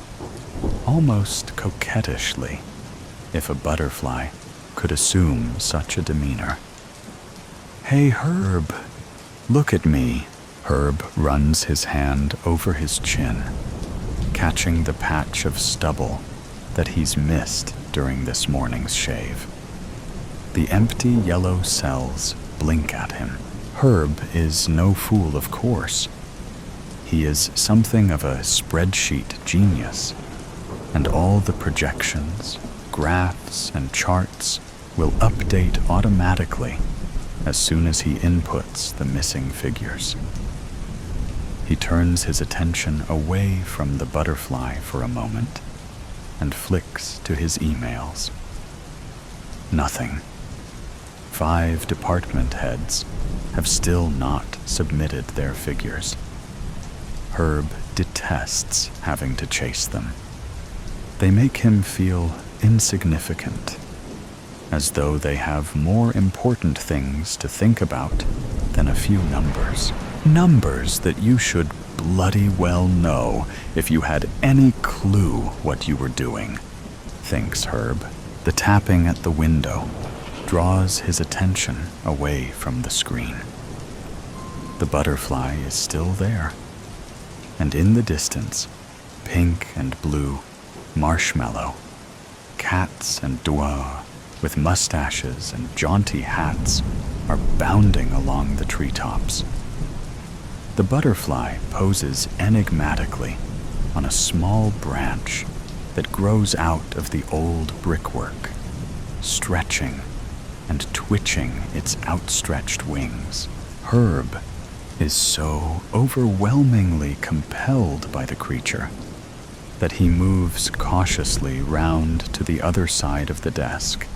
almost coquettishly, if a butterfly could assume such a demeanor. "Hey, Herb, look at me." Herb runs his hand over his chin, catching the patch of stubble that he's missed during this morning's shave. The empty yellow cells blink at him. Herb is no fool, of course. He is something of a spreadsheet genius, and all the projections, graphs, and charts will update automatically as soon as he inputs the missing figures. He turns his attention away from the butterfly for a moment and flicks to his emails. Nothing. 5 department heads have still not submitted their figures. Herb detests having to chase them. They make him feel insignificant, as though they have more important things to think about than a few numbers. Numbers that you should bloody well know if you had any clue what you were doing, thinks Herb. The tapping at the window draws his attention away from the screen. The butterfly is still there, and in the distance, pink and blue, marshmallow, cats and dwarfs with mustaches and jaunty hats are bounding along the treetops. The butterfly poses enigmatically on a small branch that grows out of the old brickwork, stretching and twitching its outstretched wings. Herb is so overwhelmingly compelled by the creature that he moves cautiously round to the other side of the desk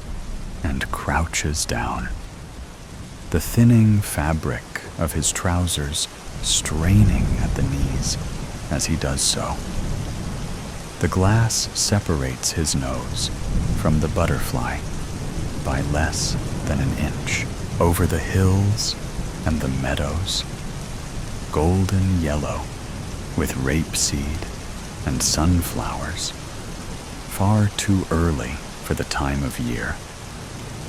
and crouches down, the thinning fabric of his trousers straining at the knees as he does so. The glass separates his nose from the butterfly by less than an inch. Over the hills and the meadows, golden yellow with rapeseed and sunflowers, far too early for the time of year,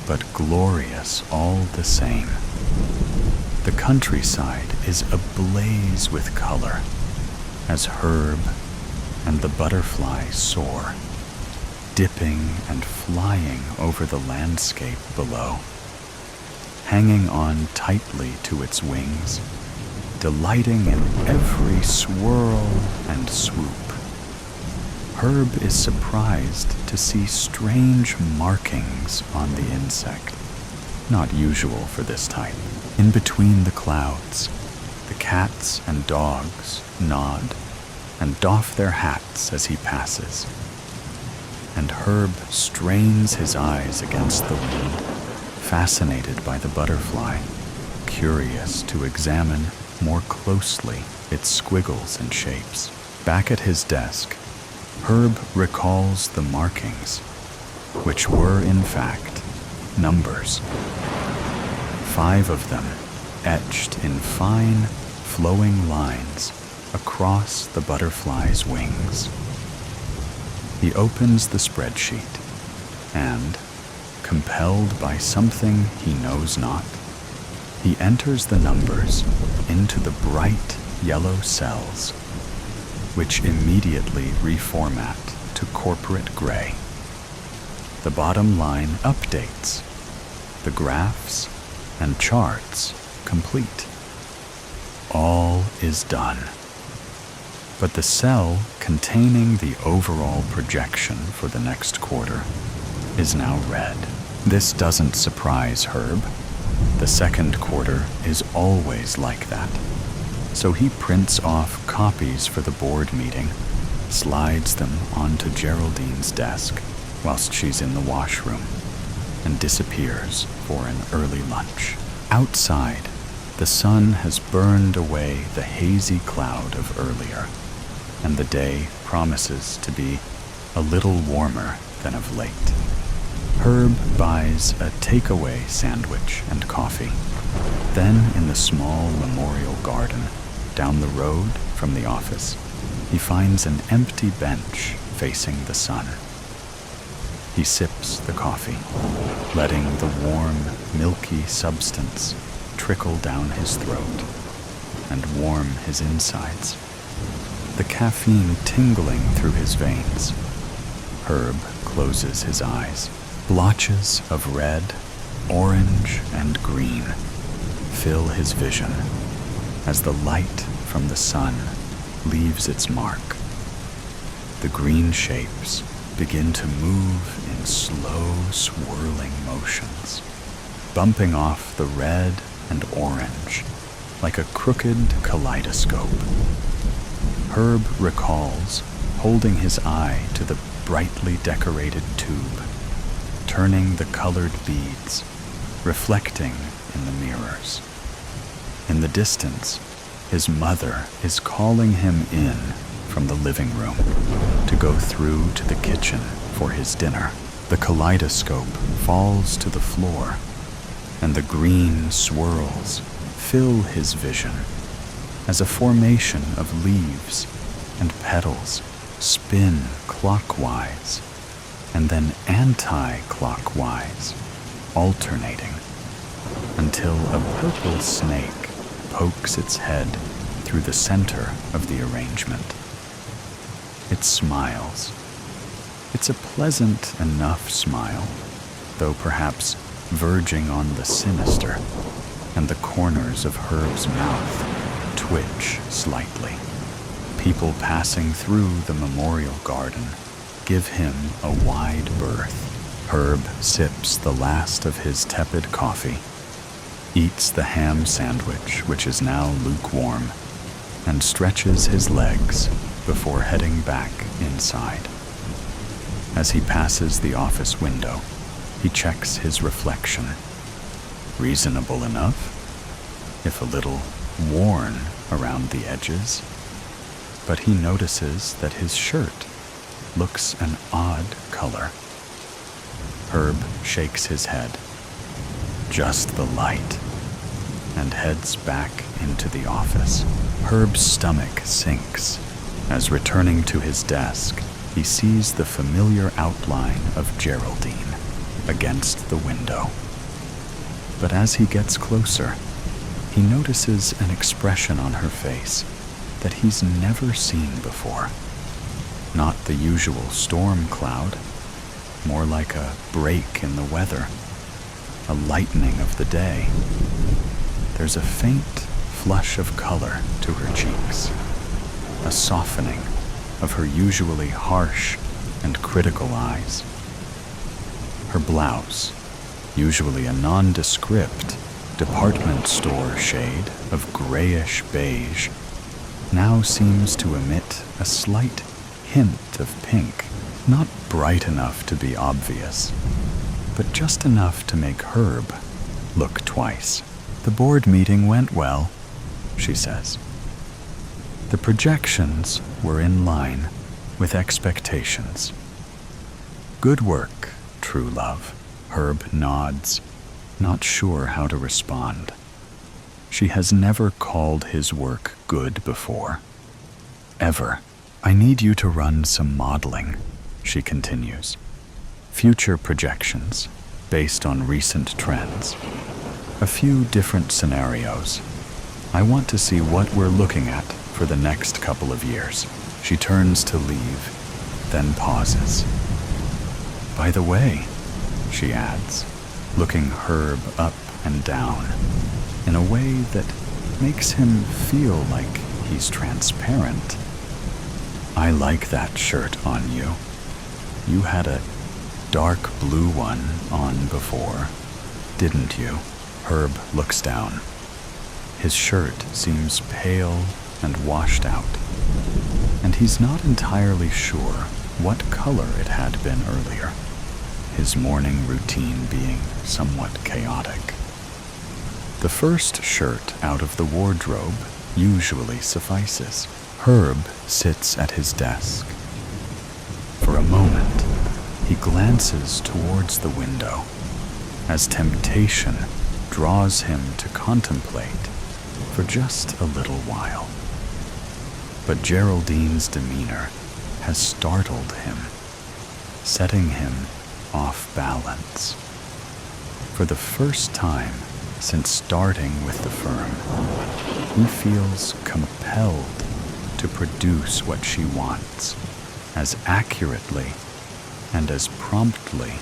but glorious all the same. The countryside is ablaze with color as Herb and the butterfly soar, dipping and flying over the landscape below, hanging on tightly to its wings, delighting in every swirl and swoop. Herb is surprised to see strange markings on the insect, not usual for this type. In between the clouds, the cats and dogs nod and doff their hats as he passes, and Herb strains his eyes against the wind, fascinated by the butterfly, curious to examine more closely its squiggles and shapes. Back at his desk, Herb recalls the markings, which were in fact numbers. 5 of them etched in fine, flowing lines across the butterfly's wings. He opens the spreadsheet and, compelled by something he knows not, he enters the numbers into the bright yellow cells, which immediately reformat to corporate gray. The bottom line updates. The graphs and charts complete. All is done. But the cell containing the overall projection for the next quarter is now red. This doesn't surprise Herb. The second quarter is always like that. So he prints off copies for the board meeting, slides them onto Geraldine's desk whilst she's in the washroom, and disappears for an early lunch. Outside, the sun has burned away the hazy cloud of earlier, and the day promises to be a little warmer than of late. Herb buys a takeaway sandwich and coffee. Then, in the small memorial garden down the road from the office, he finds an empty bench facing the sun. He sips the coffee, letting the warm, milky substance trickle down his throat and warm his insides, the caffeine tingling through his veins. Herb closes his eyes. Blotches of red, orange, and green fill his vision as the light from the sun leaves its mark. The green shapes begin to move in slow, swirling motions, bumping off the red and orange like a crooked kaleidoscope. Herb recalls holding his eye to the brightly decorated tube, turning the colored beads, reflecting in the mirrors. In the distance, his mother is calling him in from the living room to go through to the kitchen for his dinner. The kaleidoscope falls to the floor, and the green swirls fill his vision as a formation of leaves and petals spin clockwise and then anti-clockwise, alternating, until a purple snake pokes its head through the center of the arrangement. It smiles. It's a pleasant enough smile, though perhaps verging on the sinister, and the corners of Herb's mouth twitch slightly. People passing through the memorial garden give him a wide berth. Herb sips the last of his tepid coffee, eats the ham sandwich, which is now lukewarm, and stretches his legs before heading back inside. As he passes the office window, he checks his reflection. Reasonable enough, if a little worn around the edges, but he notices that his shirt looks an odd color. Herb shakes his head. Just the light, and heads back into the office. Herb's stomach sinks as, returning to his desk, he sees the familiar outline of Geraldine against the window. But as he gets closer, he notices an expression on her face that he's never seen before. Not the usual storm cloud, more like a break in the weather, a lightening of the day. There's a faint flush of color to her cheeks, a softening of her usually harsh and critical eyes. Her blouse, usually a nondescript department store shade of grayish beige, now seems to emit a slight hint of pink, not bright enough to be obvious, but just enough to make Herb look twice. The board meeting went well, she says. The projections were in line with expectations. Good work, true love. Herb nods, not sure how to respond. She has never called his work good before. Ever. I need you to run some modeling, she continues. Future projections, based on recent trends. A few different scenarios. I want to see what we're looking at for the next couple of years. She turns to leave, then pauses. By the way, she adds, looking Herb up and down in a way that makes him feel like he's transparent. "I like that shirt on you. You had a dark blue one on before, didn't you?" Herb looks down. His shirt seems pale and washed out, and he's not entirely sure what color it had been earlier, his morning routine being somewhat chaotic. The first shirt out of the wardrobe usually suffices. Herb sits at his desk. For a moment, he glances towards the window as temptation draws him to contemplate for just a little while. But Geraldine's demeanor has startled him, setting him off balance. For the first time since starting with the firm, he feels compelled to produce what she wants as accurately and as promptly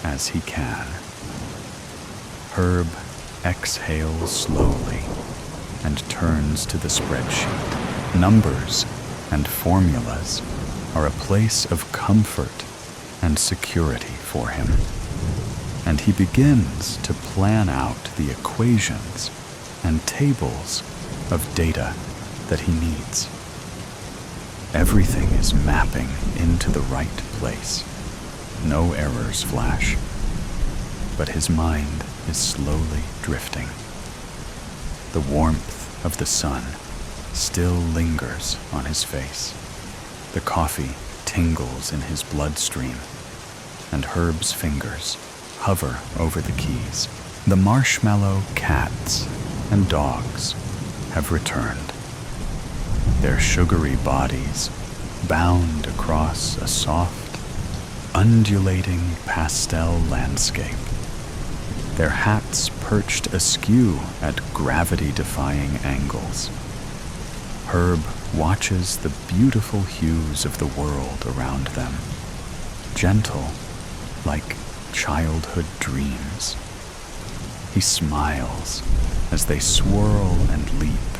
as he can. Herb exhales slowly and turns to the spreadsheet. Numbers and formulas are a place of comfort and security for him, and he begins to plan out the equations and tables of data that he needs. Everything is mapping into the right place. No errors flash, but his mind is slowly drifting. The warmth of the sun still lingers on his face. The coffee tingles in his bloodstream, and Herb's fingers hover over the keys. The marshmallow cats and dogs have returned, their sugary bodies bound across a soft, undulating pastel landscape, their hats perched askew at gravity-defying angles. Herb watches the beautiful hues of the world around them, gentle like childhood dreams. He smiles as they swirl and leap,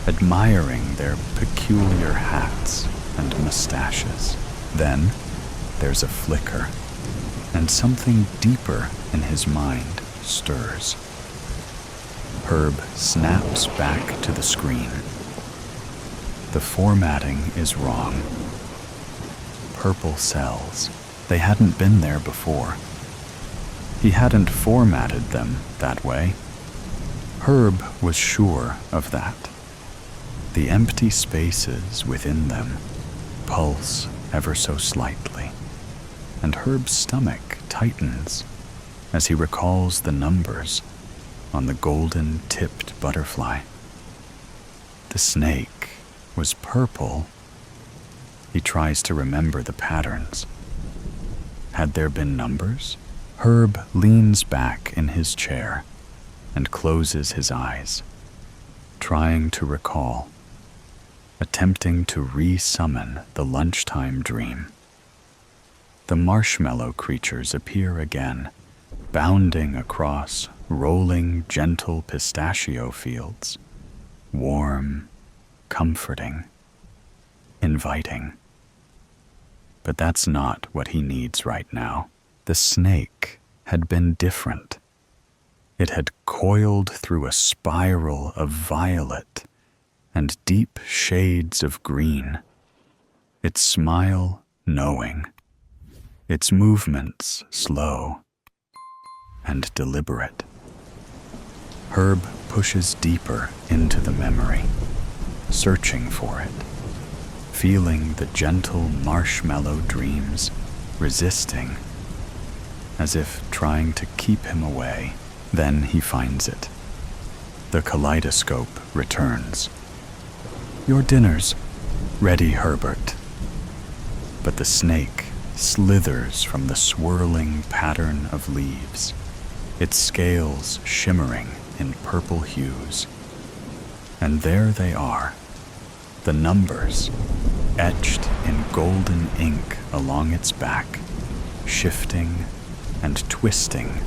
admiring their peculiar hats and mustaches. Then there's a flicker, and something deeper in his mind stirs. Herb snaps back to the screen. The formatting is wrong. Purple cells. They hadn't been there before. He hadn't formatted them that way. Herb was sure of that. The empty spaces within them pulse ever so slightly, and Herb's stomach tightens as he recalls the numbers on the golden-tipped butterfly. The snake was purple. He tries to remember the patterns. Had there been numbers? Herb leans back in his chair and closes his eyes, trying to recall, attempting to re-summon the lunchtime dream. The marshmallow creatures appear again, bounding across rolling, gentle pistachio fields, warm, comforting, inviting. But that's not what he needs right now. The snake had been different. It had coiled through a spiral of violet and deep shades of green, its smile knowing, its movements slow and deliberate. Herb pushes deeper into the memory, searching for it, feeling the gentle marshmallow dreams resisting, as if trying to keep him away. Then he finds it. The kaleidoscope returns. "Your dinner's ready, Herbert." But the snake slithers from the swirling pattern of leaves, its scales shimmering in purple hues. And there they are, the numbers, etched in golden ink along its back, shifting and twisting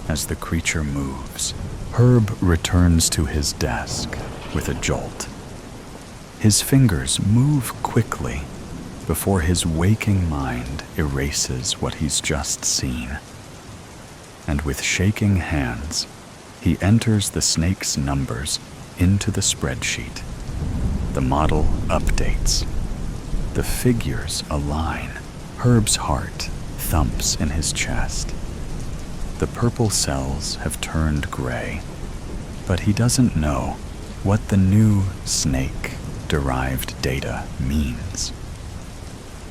as the creature moves. Herb returns to his desk with a jolt. His fingers move quickly before his waking mind erases what he's just seen. And with shaking hands, he enters the snake's numbers into the spreadsheet. The model updates. The figures align. Herb's heart thumps in his chest. The purple cells have turned gray, but he doesn't know what the new snake-derived data means.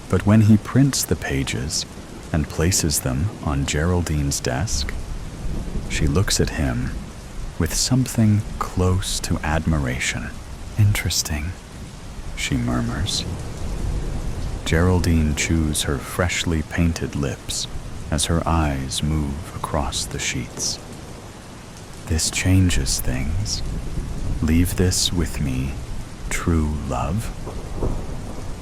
But when he prints the pages and places them on Geraldine's desk, she looks at him with something close to admiration. "Interesting," she murmurs. Geraldine chews her freshly painted lips as her eyes move across the sheets. "This changes things. Leave this with me, true love."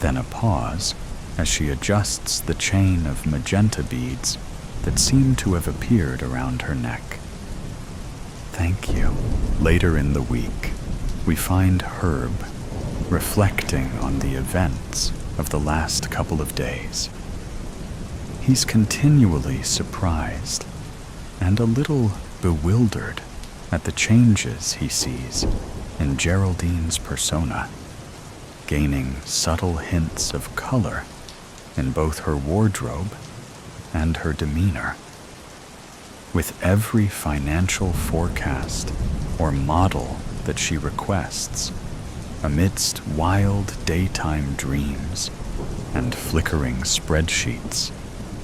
Then a pause as she adjusts the chain of magenta beads that seem to have appeared around her neck. "Thank you." Later in the week, we find Herb reflecting on the events of the last couple of days. He's continually surprised and a little bewildered at the changes he sees in Geraldine's persona, gaining subtle hints of color in both her wardrobe and her demeanor. With every financial forecast or model that she requests, amidst wild daytime dreams and flickering spreadsheets,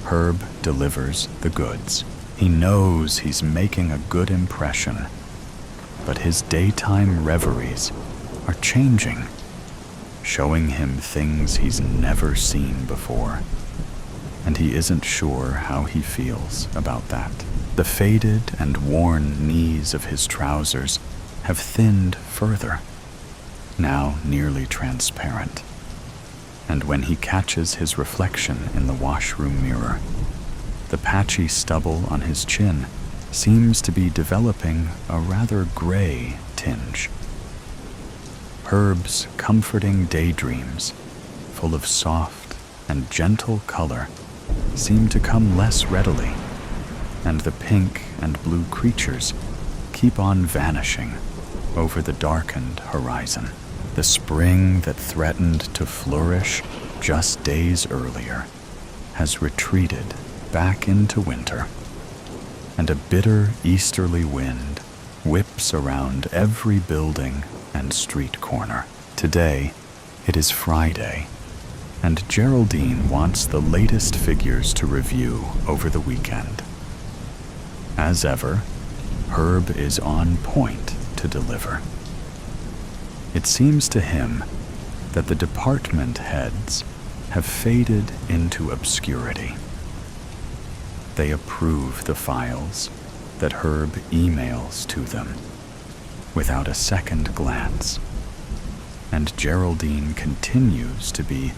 Herb delivers the goods. He knows he's making a good impression, but his daytime reveries are changing, showing him things he's never seen before, and he isn't sure how he feels about that. The faded and worn knees of his trousers have thinned further, now nearly transparent, and when he catches his reflection in the washroom mirror, the patchy stubble on his chin seems to be developing a rather gray tinge. Herb's comforting daydreams, full of soft and gentle color, seem to come less readily, and the pink and blue creatures keep on vanishing over the darkened horizon. The spring that threatened to flourish just days earlier has retreated back into winter, and a bitter easterly wind whips around every building and street corner. Today, it is Friday, and Geraldine wants the latest figures to review over the weekend. As ever, Herb is on point to deliver. It seems to him that the department heads have faded into obscurity. They approve the files that Herb emails to them without a second glance, and Geraldine continues to be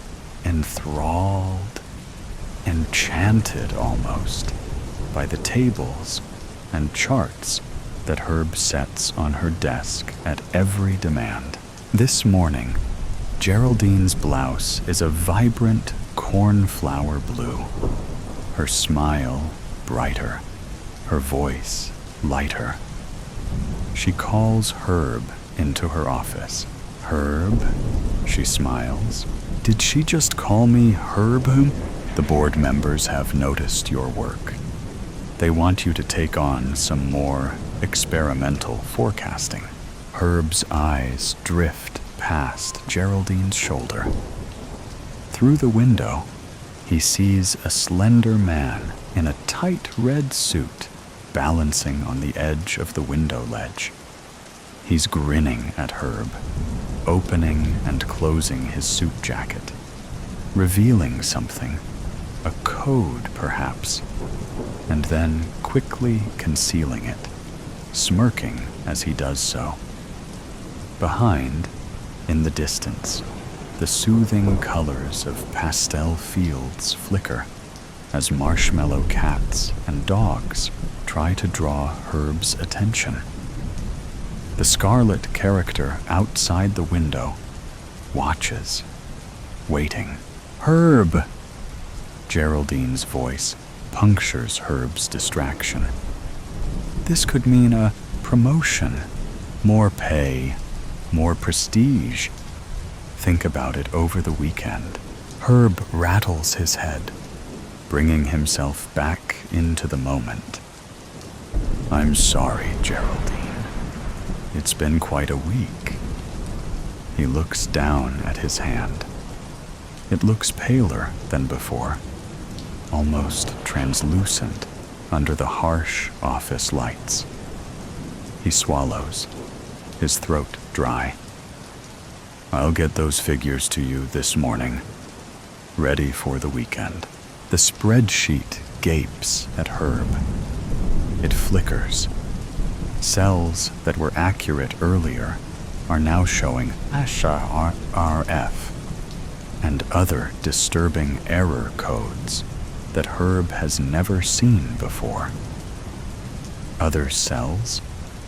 enthralled, enchanted almost, by the tables and charts that Herb sets on her desk at every demand. This morning, Geraldine's blouse is a vibrant cornflower blue, her smile brighter, her voice lighter. She calls Herb into her office. "Herb?" she smiles. "Did she just call me Herb? The board members have noticed your work. They want you to take on some more experimental forecasting." Herb's eyes drift past Geraldine's shoulder. Through the window, he sees a slender man in a tight red suit balancing on the edge of the window ledge. He's grinning at Herb, opening and closing his suit jacket, revealing something, a code perhaps, and then quickly concealing it, smirking as he does so. Behind, in the distance, the soothing colors of pastel fields flicker, as marshmallow cats and dogs try to draw Herb's attention. The scarlet character outside the window watches, waiting. "Herb!" Geraldine's voice punctures Herb's distraction. This could mean a promotion, more pay, more prestige. Think about it over the weekend. Herb rattles his head, bringing himself back into the moment. "I'm sorry, Geraldine. It's been quite a week." He looks down at his hand. It looks paler than before, almost translucent under the harsh office lights. He swallows, his throat dry. "I'll get those figures to you this morning, ready for the weekend." The spreadsheet gapes at Herb. It flickers. Cells that were accurate earlier are now showing ASHA-RF and other disturbing error codes that Herb has never seen before. Other cells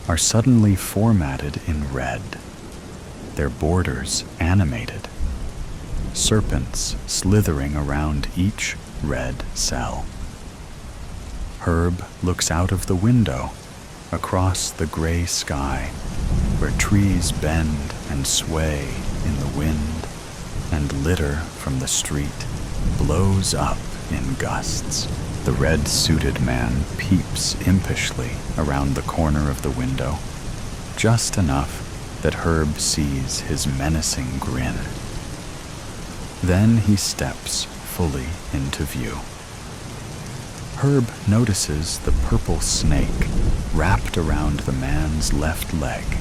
are suddenly formatted in red, their borders animated, serpents slithering around each red cell. Herb looks out of the window across the gray sky, where trees bend and sway in the wind, and litter from the street blows up in gusts. The red-suited man peeps impishly around the corner of the window, just enough that Herb sees his menacing grin. Then he steps fully into view. Herb notices the purple snake wrapped around the man's left leg,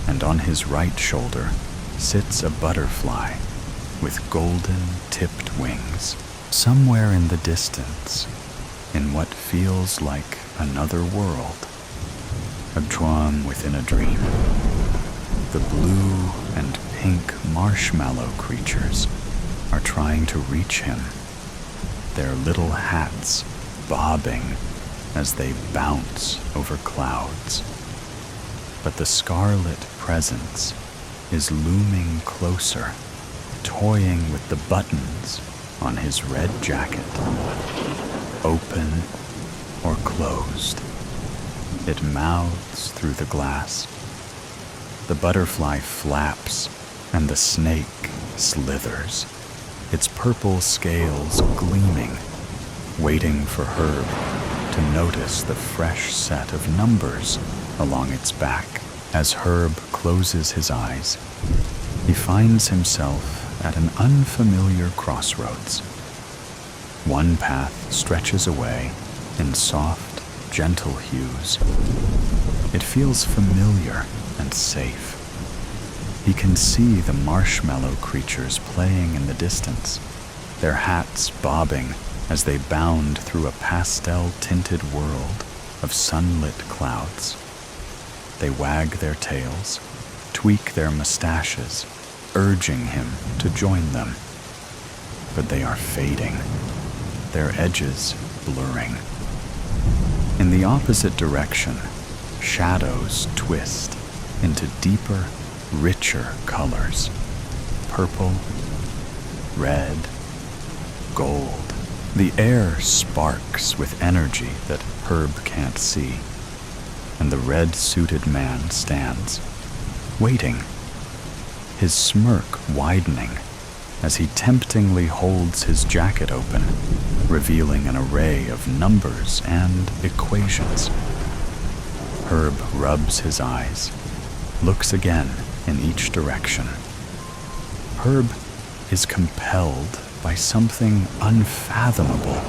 and on his right shoulder sits a butterfly with golden-tipped wings. Somewhere in the distance, in what feels like another world, a drum within a dream, the blue and pink marshmallow creatures are trying to reach him, their little hats bobbing as they bounce over clouds. But the scarlet presence is looming closer, toying with the buttons on his red jacket, open or closed. It mouths through the glass. The butterfly flaps and the snake slithers, its purple scales gleaming, waiting for Herb to notice the fresh set of numbers along its back. As Herb closes his eyes, he finds himself at an unfamiliar crossroads. One path stretches away in soft, gentle hues. It feels familiar and safe. He can see the marshmallow creatures playing in the distance, their hats bobbing as they bound through a pastel-tinted world of sunlit clouds. They wag their tails, tweak their mustaches, urging him to join them. But they are fading, their edges blurring. In the opposite direction, shadows twist into deeper, richer colors: purple, red, gold. The air sparks with energy that Herb can't see, and the red-suited man stands, waiting, his smirk widening as he temptingly holds his jacket open, revealing an array of numbers and equations. Herb rubs his eyes, looks again in each direction. Herb is compelled by something unfathomable,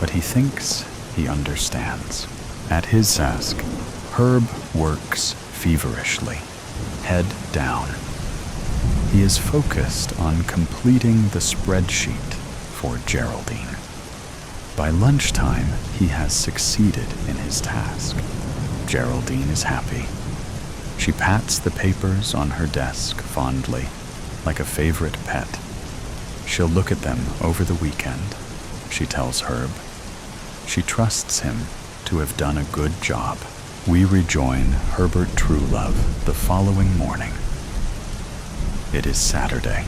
but he thinks he understands. At his task, Herb works feverishly, head down. He is focused on completing the spreadsheet for Geraldine. By lunchtime, he has succeeded in his task. Geraldine is happy. She pats the papers on her desk fondly, like a favorite pet. She'll look at them over the weekend, she tells Herb. She trusts him to have done a good job. We rejoin Herbert Truelove the following morning. It is Saturday.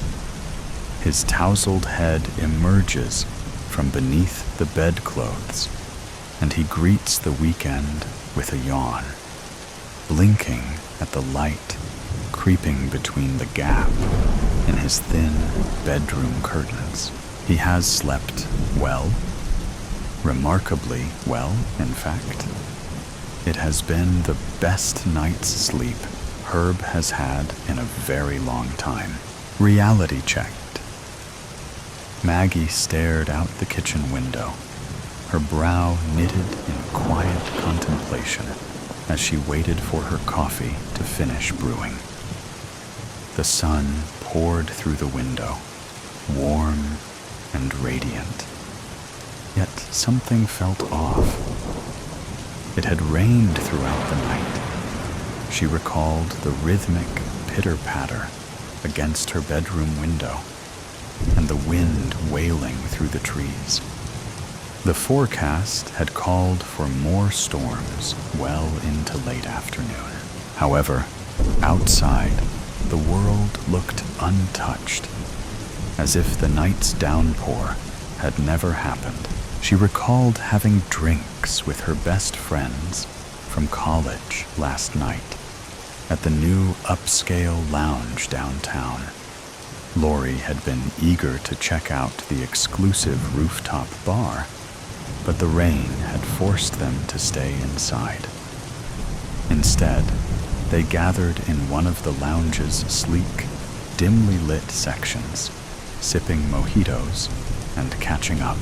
His tousled head emerges from beneath the bedclothes, and he greets the weekend with a yawn, blinking at the light creeping between the gap in his thin bedroom curtains. He has slept well, remarkably well, in fact. It has been the best night's sleep Herb has had in a very long time. Reality checked. Maggie stared out the kitchen window, her brow knitted in quiet contemplation as she waited for her coffee to finish brewing. The sun poured through the window, warm and radiant. Yet something felt off. It had rained throughout the night. She recalled the rhythmic pitter-patter against her bedroom window and the wind wailing through the trees. The forecast had called for more storms well into late afternoon. However, outside, the world looked untouched, as if the night's downpour had never happened. She recalled having drinks with her best friends from college last night at the new upscale lounge downtown. Lori had been eager to check out the exclusive rooftop bar, but the rain had forced them to stay inside. Instead, they gathered in one of the lounge's sleek, dimly lit sections, sipping mojitos and catching up.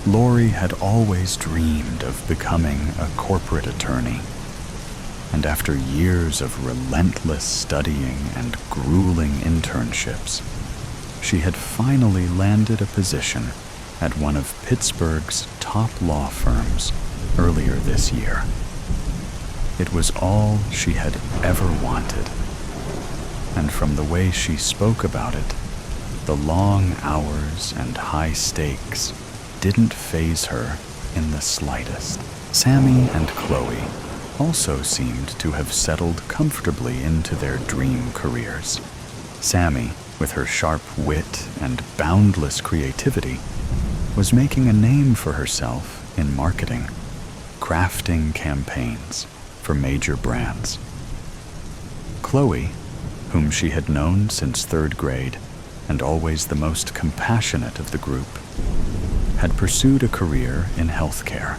Lori had always dreamed of becoming a corporate attorney, and after years of relentless studying and grueling internships, she had finally landed a position at one of Pittsburgh's top law firms earlier this year. It was all she had ever wanted, and from the way she spoke about it, the long hours and high stakes didn't faze her in the slightest. Sammy and Chloe also seemed to have settled comfortably into their dream careers. Sammy, with her sharp wit and boundless creativity, was making a name for herself in marketing, crafting campaigns for major brands. Chloe, whom she had known since third grade and always the most compassionate of the group, had pursued a career in healthcare,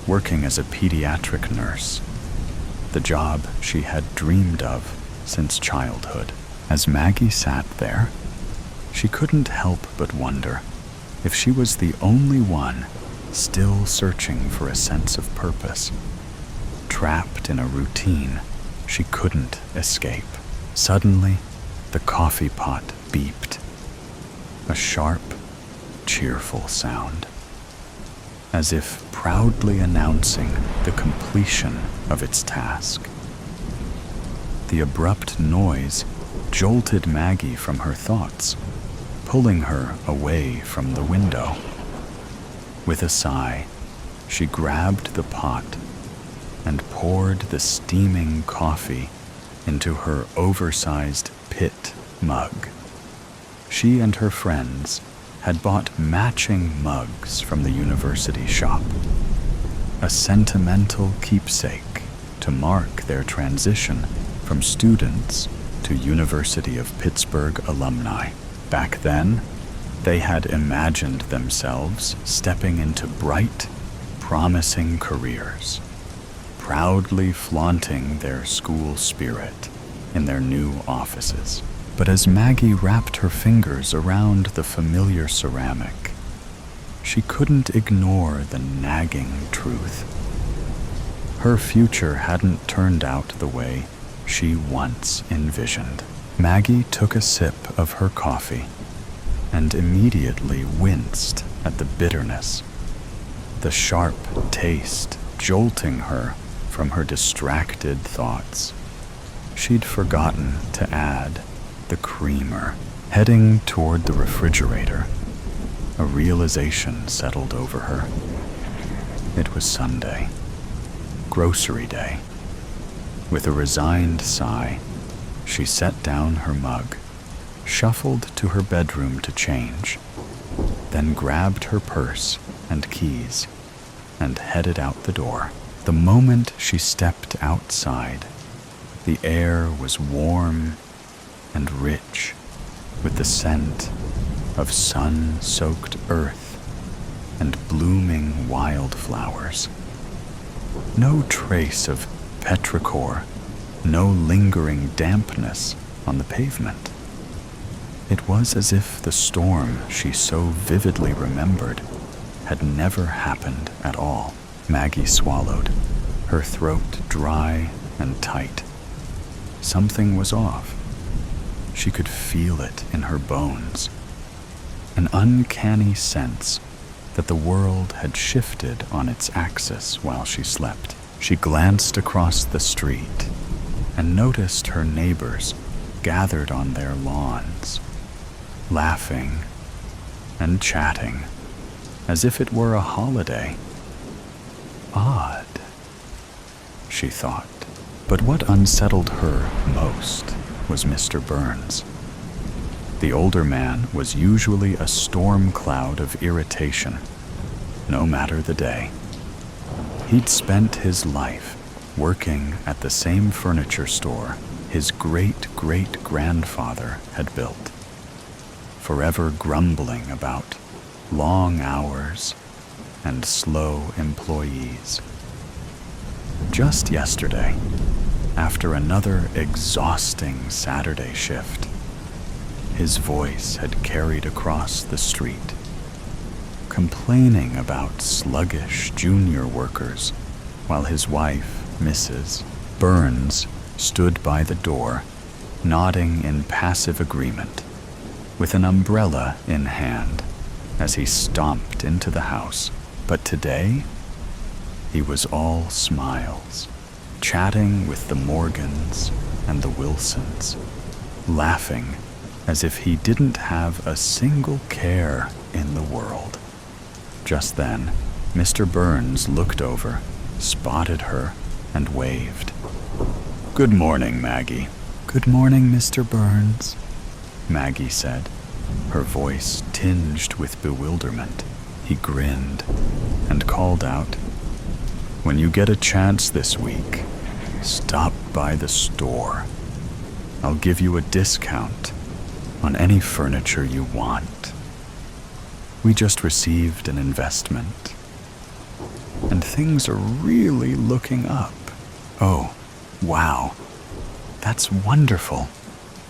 working as a pediatric nurse, the job she had dreamed of since childhood. As Maggie sat there, she couldn't help but wonder if she was the only one still searching for a sense of purpose, trapped in a routine she couldn't escape. Suddenly, the coffee pot beeped, a sharp, cheerful sound, as if proudly announcing the completion of its task. The abrupt noise jolted Maggie from her thoughts, pulling her away from the window. With a sigh, she grabbed the pot and poured the steaming coffee into her oversized pit mug. She and her friends had bought matching mugs from the university shop, a sentimental keepsake to mark their transition from students to University of Pittsburgh alumni. Back then, they had imagined themselves stepping into bright, promising careers, proudly flaunting their school spirit in their new offices. But as Maggie wrapped her fingers around the familiar ceramic, she couldn't ignore the nagging truth. Her future hadn't turned out the way she once envisioned. Maggie took a sip of her coffee and immediately winced at the bitterness, the sharp taste jolting her from her distracted thoughts. She'd forgotten to add the creamer. Heading toward the refrigerator, A realization settled over her. It was Sunday, grocery day. With a resigned sigh, she set down her mug, shuffled to her bedroom to change, then grabbed her purse and keys and headed out the door. The moment she stepped outside, the air was warm and rich with the scent of sun-soaked earth and blooming wildflowers. No trace of petrichor, no lingering dampness on the pavement. It was as if the storm she so vividly remembered had never happened at all. Maggie swallowed, her throat dry and tight. Something was off. She could feel it in her bones. An uncanny sense that the world had shifted on its axis while she slept. She glanced across the street and noticed her neighbors gathered on their lawns, laughing and chatting as if it were a holiday. Odd, she thought. But what unsettled her most was Mr. Burns. The older man was usually a storm cloud of irritation, no matter the day. He'd spent his life working at the same furniture store his great-great-grandfather had built, forever grumbling about long hours and slow employees. Just yesterday, after another exhausting Saturday shift, his voice had carried across the street, complaining about sluggish junior workers, while his wife, Mrs. Burns, stood by the door, nodding in passive agreement, with an umbrella in hand, as he stomped into the house. But today, he was all smiles, chatting with the Morgans and the Wilsons, laughing as if he didn't have a single care in the world. Just then, Mr. Burns looked over, spotted her, and waved. "Good morning, Maggie." "Good morning, Mr. Burns," Maggie said, her voice tinged with bewilderment. He grinned and called out, "When you get a chance this week, stop by the store. I'll give you a discount on any furniture you want. We just received an investment, and things are really looking up." "Oh, wow, that's wonderful,"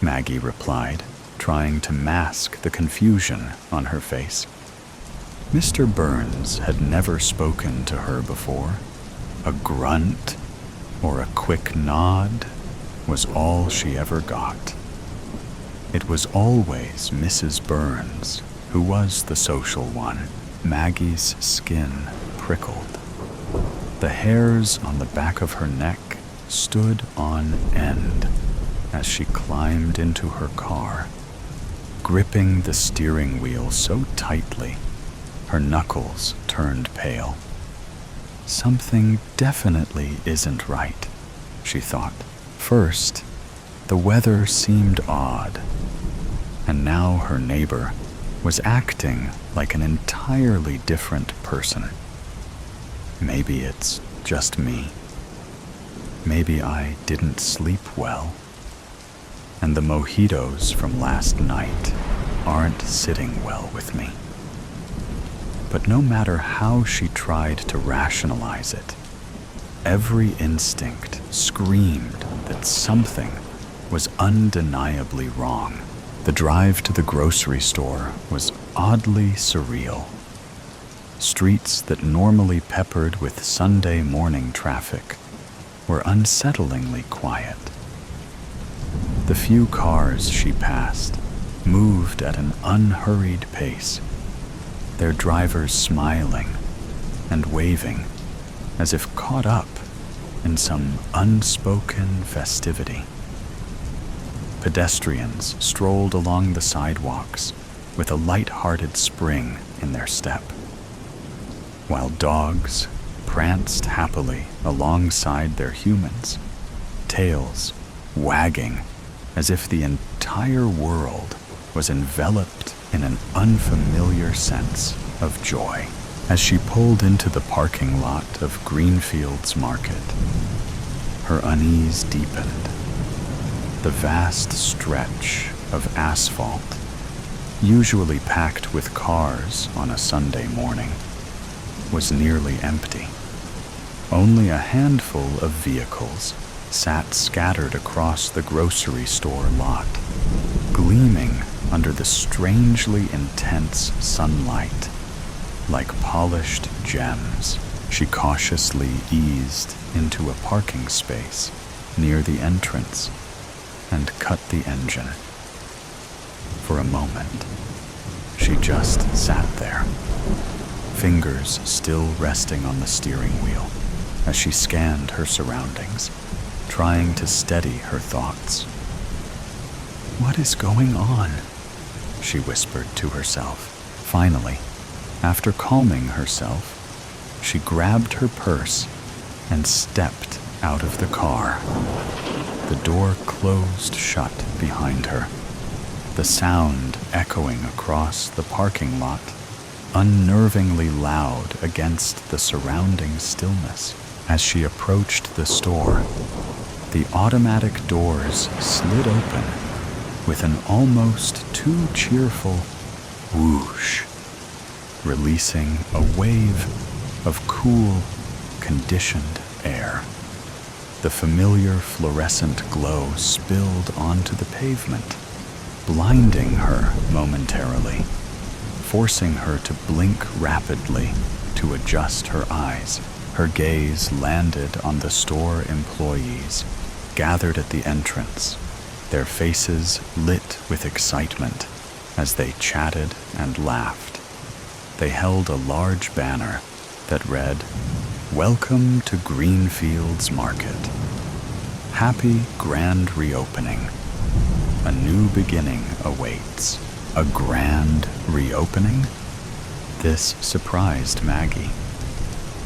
Maggie replied, trying to mask the confusion on her face. Mr. Burns had never spoken to her before. A grunt or a quick nod was all she ever got. It was always Mrs. Burns who was the social one. Maggie's skin prickled. The hairs on the back of her neck stood on end as she climbed into her car, gripping the steering wheel so tightly her knuckles turned pale. Something definitely isn't right, she thought. First, the weather seemed odd, and now her neighbor was acting like an entirely different person. Maybe it's just me. Maybe I didn't sleep well, and the mojitos from last night aren't sitting well with me. But no matter how she tried to rationalize it, every instinct screamed that something was undeniably wrong. The drive to the grocery store was oddly surreal. Streets that normally peppered with Sunday morning traffic were unsettlingly quiet. The few cars she passed moved at an unhurried pace, their drivers smiling and waving as if caught up in some unspoken festivity. Pedestrians strolled along the sidewalks with a light-hearted spring in their step, while dogs pranced happily alongside their humans, tails wagging as if the entire world was enveloped in an unfamiliar sense of joy. As she pulled into the parking lot of Greenfields Market, her unease deepened. The vast stretch of asphalt, usually packed with cars on a Sunday morning, was nearly empty. Only a handful of vehicles sat scattered across the grocery store lot, gleaming under the strangely intense sunlight like polished gems. She cautiously eased into a parking space near the entrance and cut the engine. For a moment, she just sat there, fingers still resting on the steering wheel as she scanned her surroundings, trying to steady her thoughts. "What is going on?" she whispered to herself. Finally, after calming herself, she grabbed her purse and stepped out of the car. The door closed shut behind her, the sound echoing across the parking lot, unnervingly loud against the surrounding stillness. As she approached the store, the automatic doors slid open with an almost too cheerful whoosh, releasing a wave of cool, conditioned air. The familiar fluorescent glow spilled onto the pavement, blinding her momentarily, forcing her to blink rapidly to adjust her eyes. Her gaze landed on the store employees gathered at the entrance, their faces lit with excitement as they chatted and laughed. They held a large banner that read, "Welcome to Greenfields Market. Happy grand reopening. A new beginning awaits." A grand reopening? This surprised Maggie.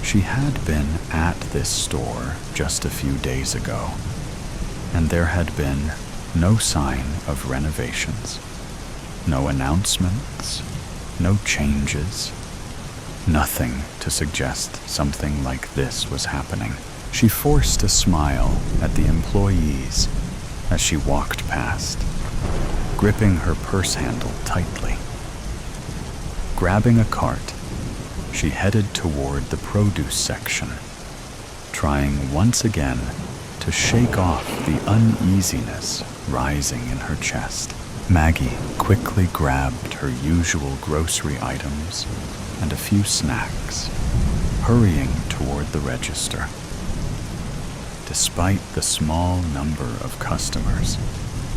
She had been at this store just a few days ago, and there had been no sign of renovations, no announcements, no changes, nothing to suggest something like this was happening. She forced a smile at the employees as she walked past, gripping her purse handle tightly. Grabbing a cart, she headed toward the produce section, trying once again to shake off the uneasiness rising in her chest. Maggie quickly grabbed her usual grocery items and a few snacks, hurrying toward the register. Despite the small number of customers,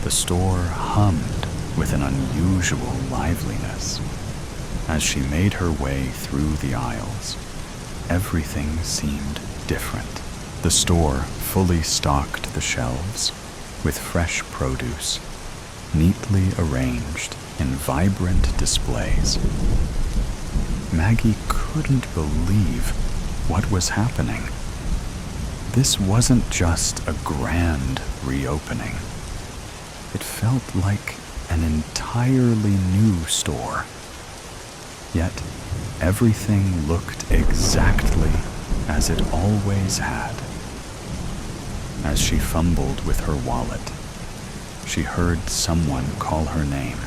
the store hummed with an unusual liveliness. As she made her way through the aisles, everything seemed different. The store fully stocked the shelves with fresh produce, neatly arranged in vibrant displays. Maggie couldn't believe what was happening. This wasn't just a grand reopening. It felt like an entirely new store. Yet everything looked exactly as it always had. As she fumbled with her wallet, she heard someone call her name.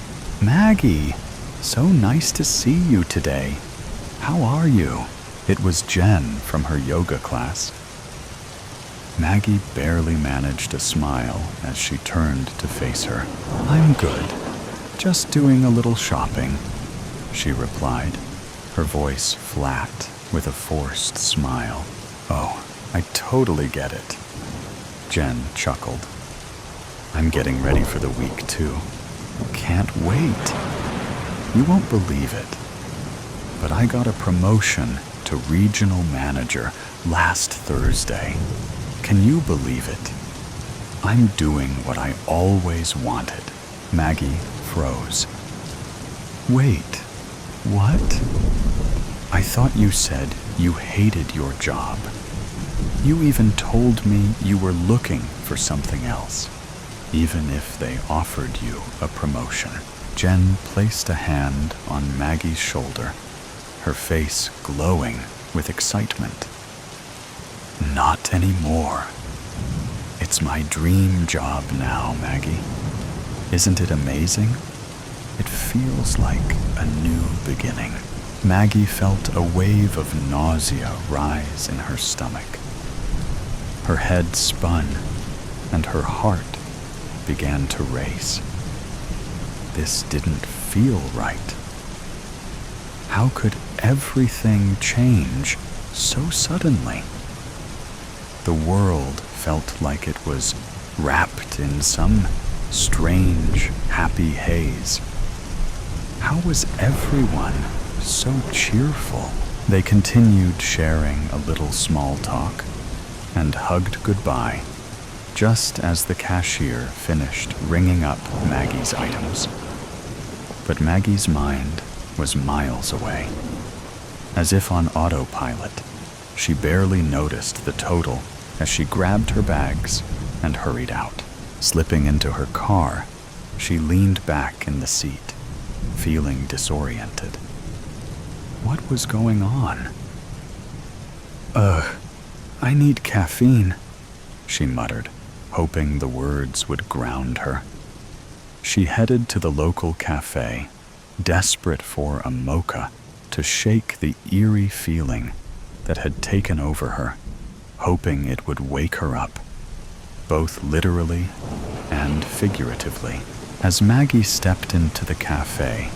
"Maggie, so nice to see you today. How are you?" It was Jen from her yoga class. Maggie barely managed a smile as she turned to face her. "I'm good. Just doing a little shopping," she replied, her voice flat with a forced smile. "Oh, I totally get it." Jen chuckled. "I'm getting ready for the week too. Can't wait. You won't believe it, but I got a promotion to regional manager last Thursday. Can you believe it? I'm doing what I always wanted." Maggie froze. "Wait, What? I thought you said you hated your job. You even told me you were looking for something else, even if they offered you a promotion. Jen placed a hand on Maggie's shoulder, her face glowing with excitement. Not anymore. It's my dream job now, Maggie. Isn't it amazing? It feels like a new beginning. Maggie felt a wave of nausea rise in her stomach. Her head spun, and her heart began to race. This didn't feel right. How could everything change so suddenly? The world felt like it was wrapped in some strange, happy haze. How was everyone so cheerful? They continued sharing a little small talk and hugged goodbye just as the cashier finished ringing up Maggie's items. But Maggie's mind was miles away. As if on autopilot, she barely noticed the total as she grabbed her bags and hurried out. Slipping into her car, she leaned back in the seat, feeling disoriented. What was going on? I need caffeine, she muttered, hoping the words would ground her. She headed to the local cafe, desperate for a mocha to shake the eerie feeling that had taken over her, hoping it would wake her up, both literally and figuratively. As Maggie stepped into the cafe,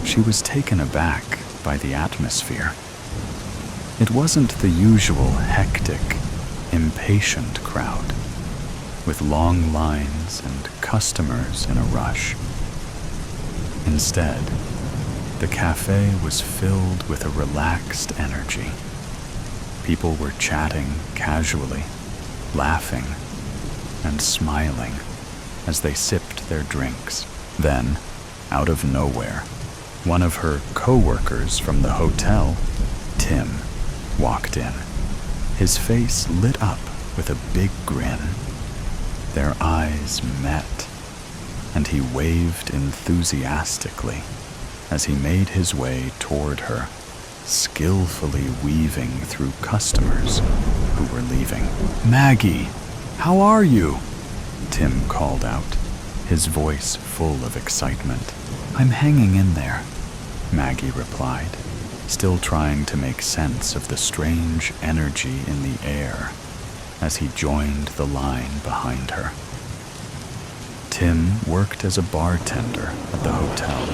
she was taken aback by the atmosphere. It wasn't the usual hectic, impatient crowd, with long lines and customers in a rush. Instead, the cafe was filled with a relaxed energy. People were chatting casually, laughing, and smiling as they sipped their drinks. Then, out of nowhere, one of her co-workers from the hotel, Tim, walked in. His face lit up with a big grin. Their eyes met, and he waved enthusiastically as he made his way toward her, skillfully weaving through customers who were leaving. "Maggie, how are you?" Tim called out, his voice full of excitement. "I'm hanging in there," Maggie replied, still trying to make sense of the strange energy in the air as he joined the line behind her. Tim worked as a bartender at the hotel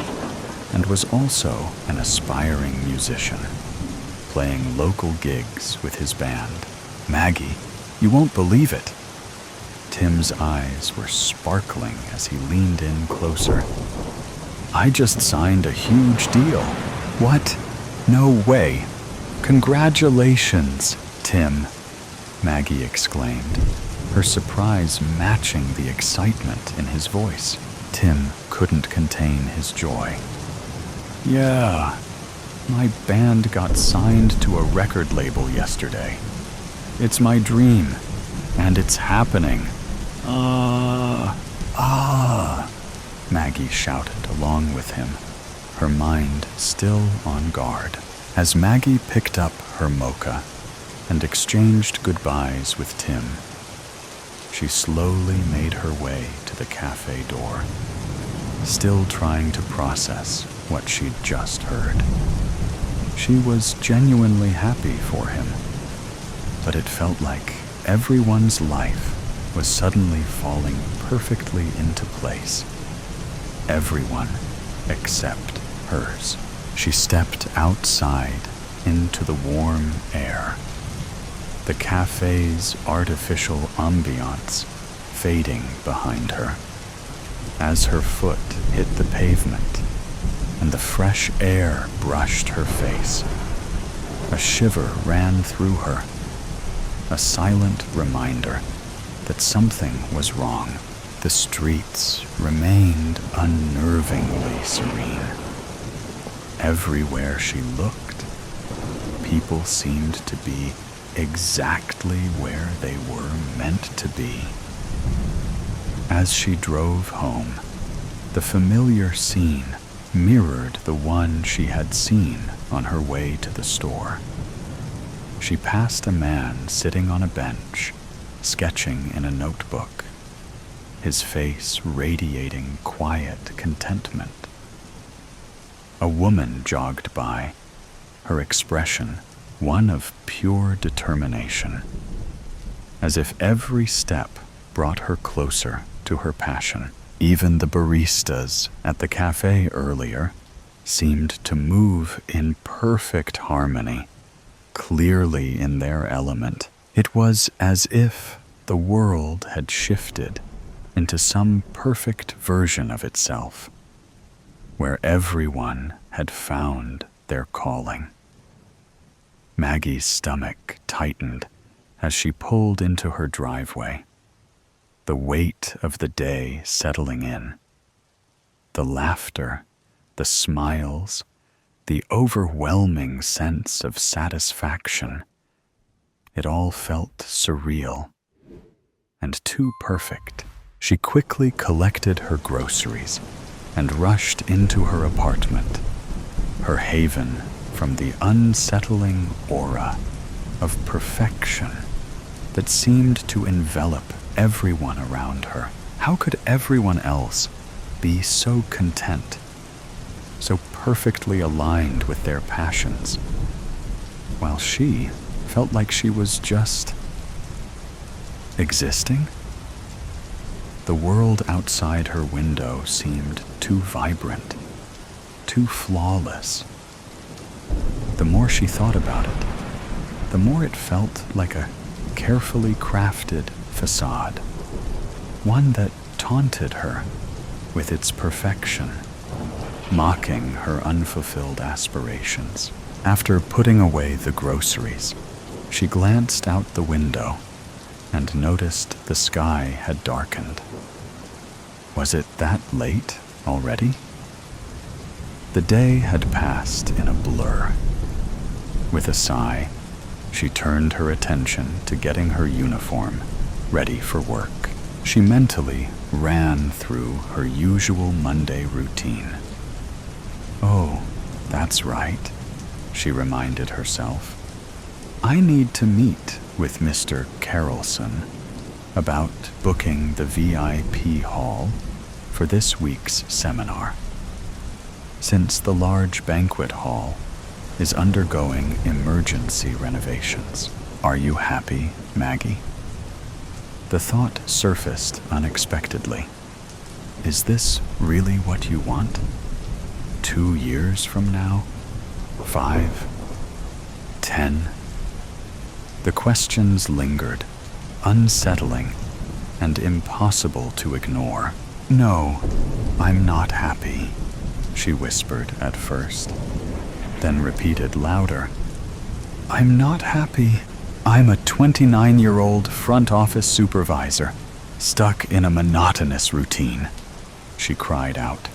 and was also an aspiring musician, playing local gigs with his band. "Maggie, you won't believe it." Tim's eyes were sparkling as he leaned in closer. "I just signed a huge deal." "What? No way. Congratulations, Tim," Maggie exclaimed, her surprise matching the excitement in his voice. Tim couldn't contain his joy. "Yeah, my band got signed to a record label yesterday. It's my dream, and it's happening." Maggie shouted along with him, her mind still on guard. As Maggie picked up her mocha and exchanged goodbyes with Tim, she slowly made her way to the cafe door, still trying to process what she'd just heard. She was genuinely happy for him, but it felt like everyone's life was suddenly falling perfectly into place. Everyone except hers. She stepped outside into the warm air, the cafe's artificial ambiance fading behind her. As her foot hit the pavement and the fresh air brushed her face, a shiver ran through her, a silent reminder that something was wrong. The streets remained unnervingly serene. Everywhere she looked, people seemed to be exactly where they were meant to be. As she drove home, the familiar scene mirrored the one she had seen on her way to the store. She passed a man sitting on a bench, sketching in a notebook, his face radiating quiet contentment. A woman jogged by, her expression one of pure determination, as if every step brought her closer to her passion. Even the baristas at the cafe earlier seemed to move in perfect harmony, clearly in their element. It was as if the world had shifted into some perfect version of itself, where everyone had found their calling. Maggie's stomach tightened as she pulled into her driveway, the weight of the day settling in. The laughter, the smiles, the overwhelming sense of satisfaction. It all felt surreal and too perfect. She quickly collected her groceries and rushed into her apartment, her haven from the unsettling aura of perfection that seemed to envelop everyone around her. How could everyone else be so content, so perfectly aligned with their passions, while she felt like she was just existing? The world outside her window seemed too vibrant, too flawless. The more she thought about it, the more it felt like a carefully crafted facade, one that taunted her with its perfection, mocking her unfulfilled aspirations. After putting away the groceries, she glanced out the window and noticed the sky had darkened. Was it that late already? The day had passed in a blur. With a sigh, she turned her attention to getting her uniform ready for work. She mentally ran through her usual Monday routine. Oh, that's right, she reminded herself. I need to meet with Mr. Carrollson about booking the VIP hall for this week's seminar. Since the large banquet hall is undergoing emergency renovations. Are you happy, Maggie? The thought surfaced unexpectedly. Is this really what you want? 2 years from now? 5? 10? The questions lingered, unsettling and impossible to ignore. No, I'm not happy, she whispered at first, then repeated louder. I'm not happy. I'm a 29-year-old front office supervisor, stuck in a monotonous routine, she cried out,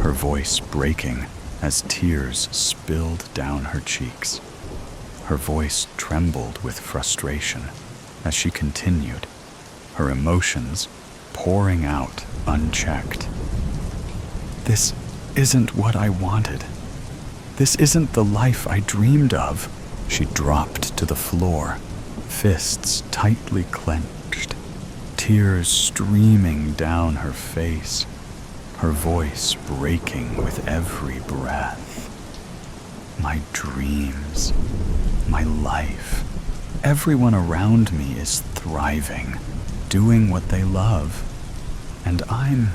her voice breaking as tears spilled down her cheeks. Her voice trembled with frustration as she continued, her emotions pouring out unchecked. This isn't what I wanted. This isn't the life I dreamed of. She dropped to the floor, fists tightly clenched, tears streaming down her face, her voice breaking with every breath. My dreams, my life, everyone around me is thriving, doing what they love, and I'm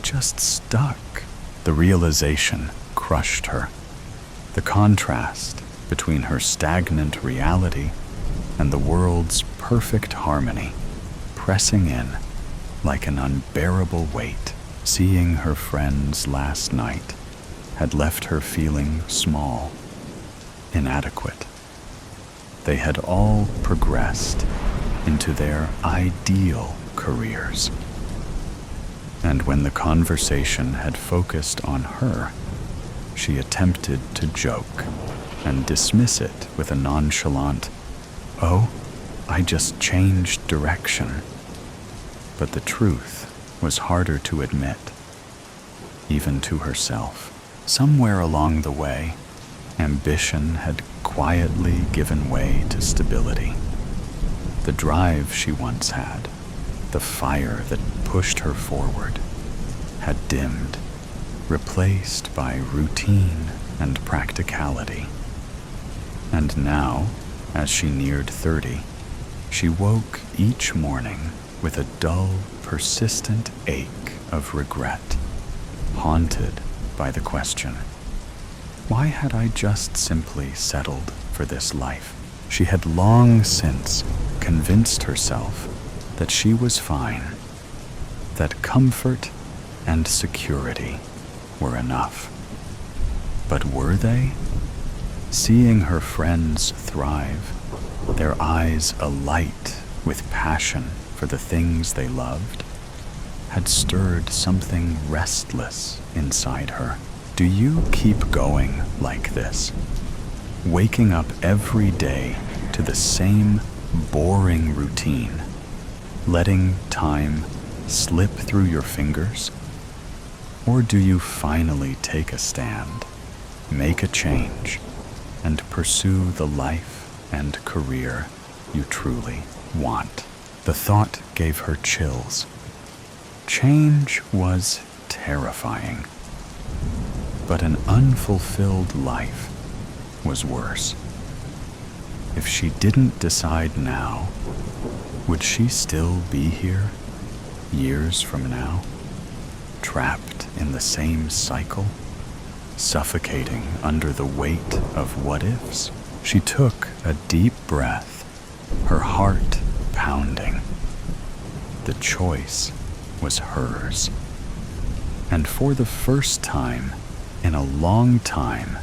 just stuck. The realization crushed her. The contrast between her stagnant reality and the world's perfect harmony pressing in like an unbearable weight. Seeing her friends last night had left her feeling small, inadequate. They had all progressed into their ideal careers. And when the conversation had focused on her, She attempted to joke and dismiss it with a nonchalant, "Oh, I just changed direction." But the truth was harder to admit, even to herself. Somewhere along the way, ambition had quietly given way to stability. The drive she once had, the fire that pushed her forward, had dimmed, replaced by routine and practicality. And now, as she neared 30, she woke each morning with a dull, persistent ache of regret, haunted by the question, why had I just simply settled for this life? She had long since convinced herself that she was fine, that comfort and security were enough. But were they? Seeing her friends thrive, their eyes alight with passion for the things they loved, had stirred something restless inside her. Do you keep going like this? Waking up every day to the same boring routine, letting time slip through your fingers? Or do you finally take a stand, make a change, and pursue the life and career you truly want? The thought gave her chills. Change was terrifying, but an unfulfilled life was worse. If she didn't decide now, would she still be here years from now, trapped in the same cycle, suffocating under the weight of what-ifs? She took a deep breath, her heart pounding. The choice was hers. And for the first time in a long time,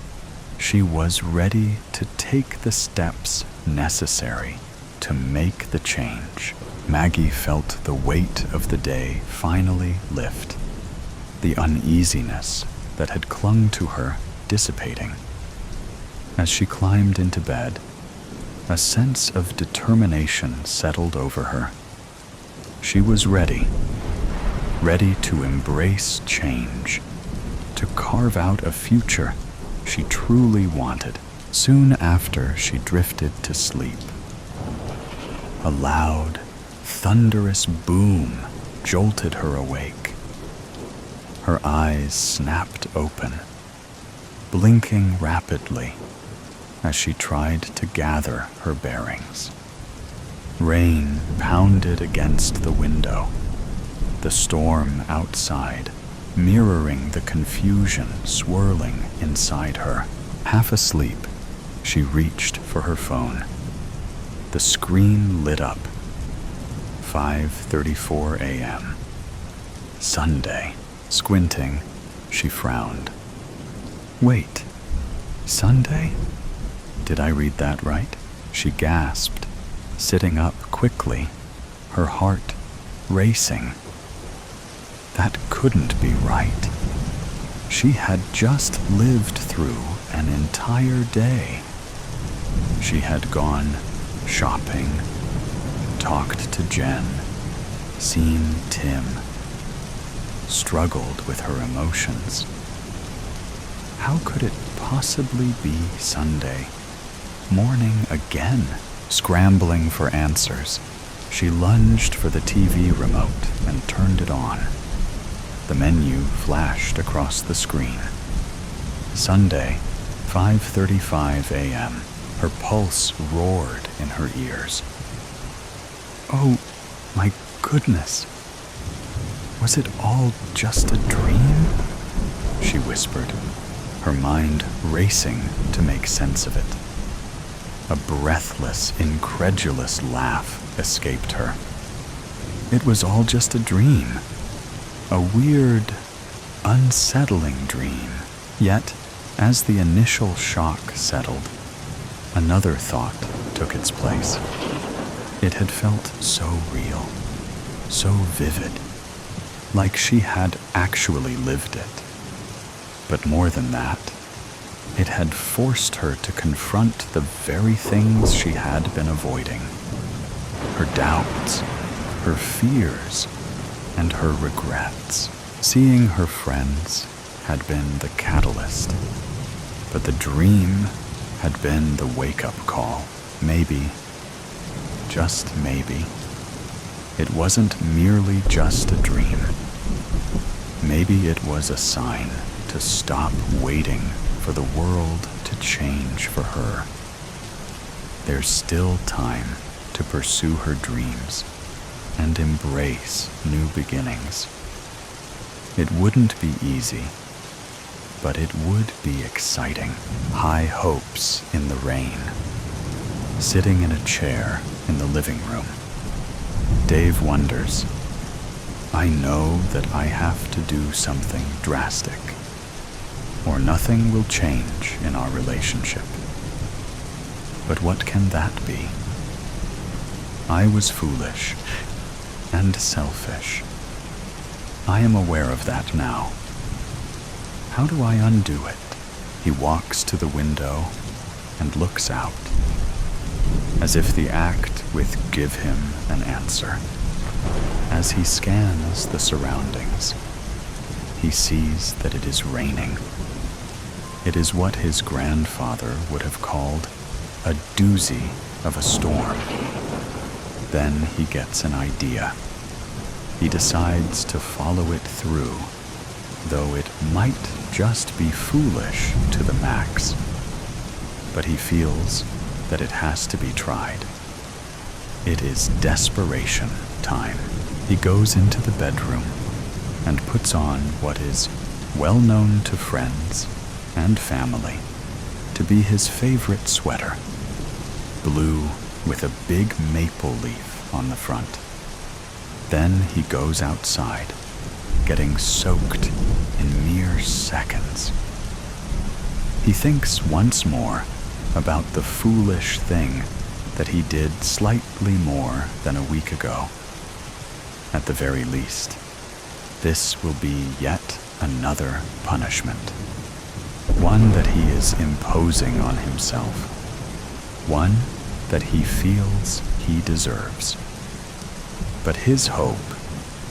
she was ready to take the steps necessary to make the change. Maggie felt the weight of the day finally lift, the uneasiness that had clung to her dissipating. As she climbed into bed, a sense of determination settled over her. She was ready to embrace change, to carve out a future she truly wanted. Soon after she drifted to sleep, a loud, thunderous boom jolted her awake. Her eyes snapped open, blinking rapidly as she tried to gather her bearings. Rain pounded against the window, the storm outside mirroring the confusion swirling inside her. Half asleep, she reached for her phone. The screen lit up. 5:34 a.m. Sunday. Squinting, she frowned. Wait, Sunday? Did I read that right? She gasped, sitting up quickly, her heart racing. That couldn't be right. She had just lived through an entire day. She had gone shopping, talked to Jen, seen Tim, struggled with her emotions. How could it possibly be Sunday morning again? Scrambling for answers, she lunged for the TV remote and turned it on. The menu flashed across the screen. Sunday, 5:35 a.m. Her pulse roared in her ears. Oh, my goodness. Was it all just a dream? She whispered, her mind racing to make sense of it. A breathless, incredulous laugh escaped her. It was all just a dream. A weird, unsettling dream. Yet, as the initial shock settled, another thought took its place. It had felt so real, so vivid, like she had actually lived it. But more than that, It had forced her to confront the very things she had been avoiding. Her doubts, her fears, and her regrets. Seeing her friends had been the catalyst, but the dream had been the wake-up call. Maybe, just maybe, it wasn't merely just a dream. Maybe it was a sign to stop waiting for the world to change for her. There's still time to pursue her dreams and embrace new beginnings. It wouldn't be easy, but it would be exciting. High hopes in the rain. Sitting in a chair in the living room, Dave wonders, I know that I have to do something drastic, or nothing will change in our relationship. But what can that be? I was foolish and selfish. I am aware of that now. How do I undo it? He walks to the window and looks out, as if the act would give him an answer. As he scans the surroundings, he sees that it is raining. It is what his grandfather would have called a doozy of a storm. Then he gets an idea. He decides to follow it through, though it might just be foolish to the max. But he feels that it has to be tried. It is desperation time. He goes into the bedroom and puts on what is well known to friends and family to be his favorite sweater, blue with a big maple leaf on the front. Then he goes outside, getting soaked in mere seconds. He thinks once more about the foolish thing that he did slightly more than a week ago. At the very least, this will be yet another punishment, one that he is imposing on himself, one that he feels he deserves. But his hope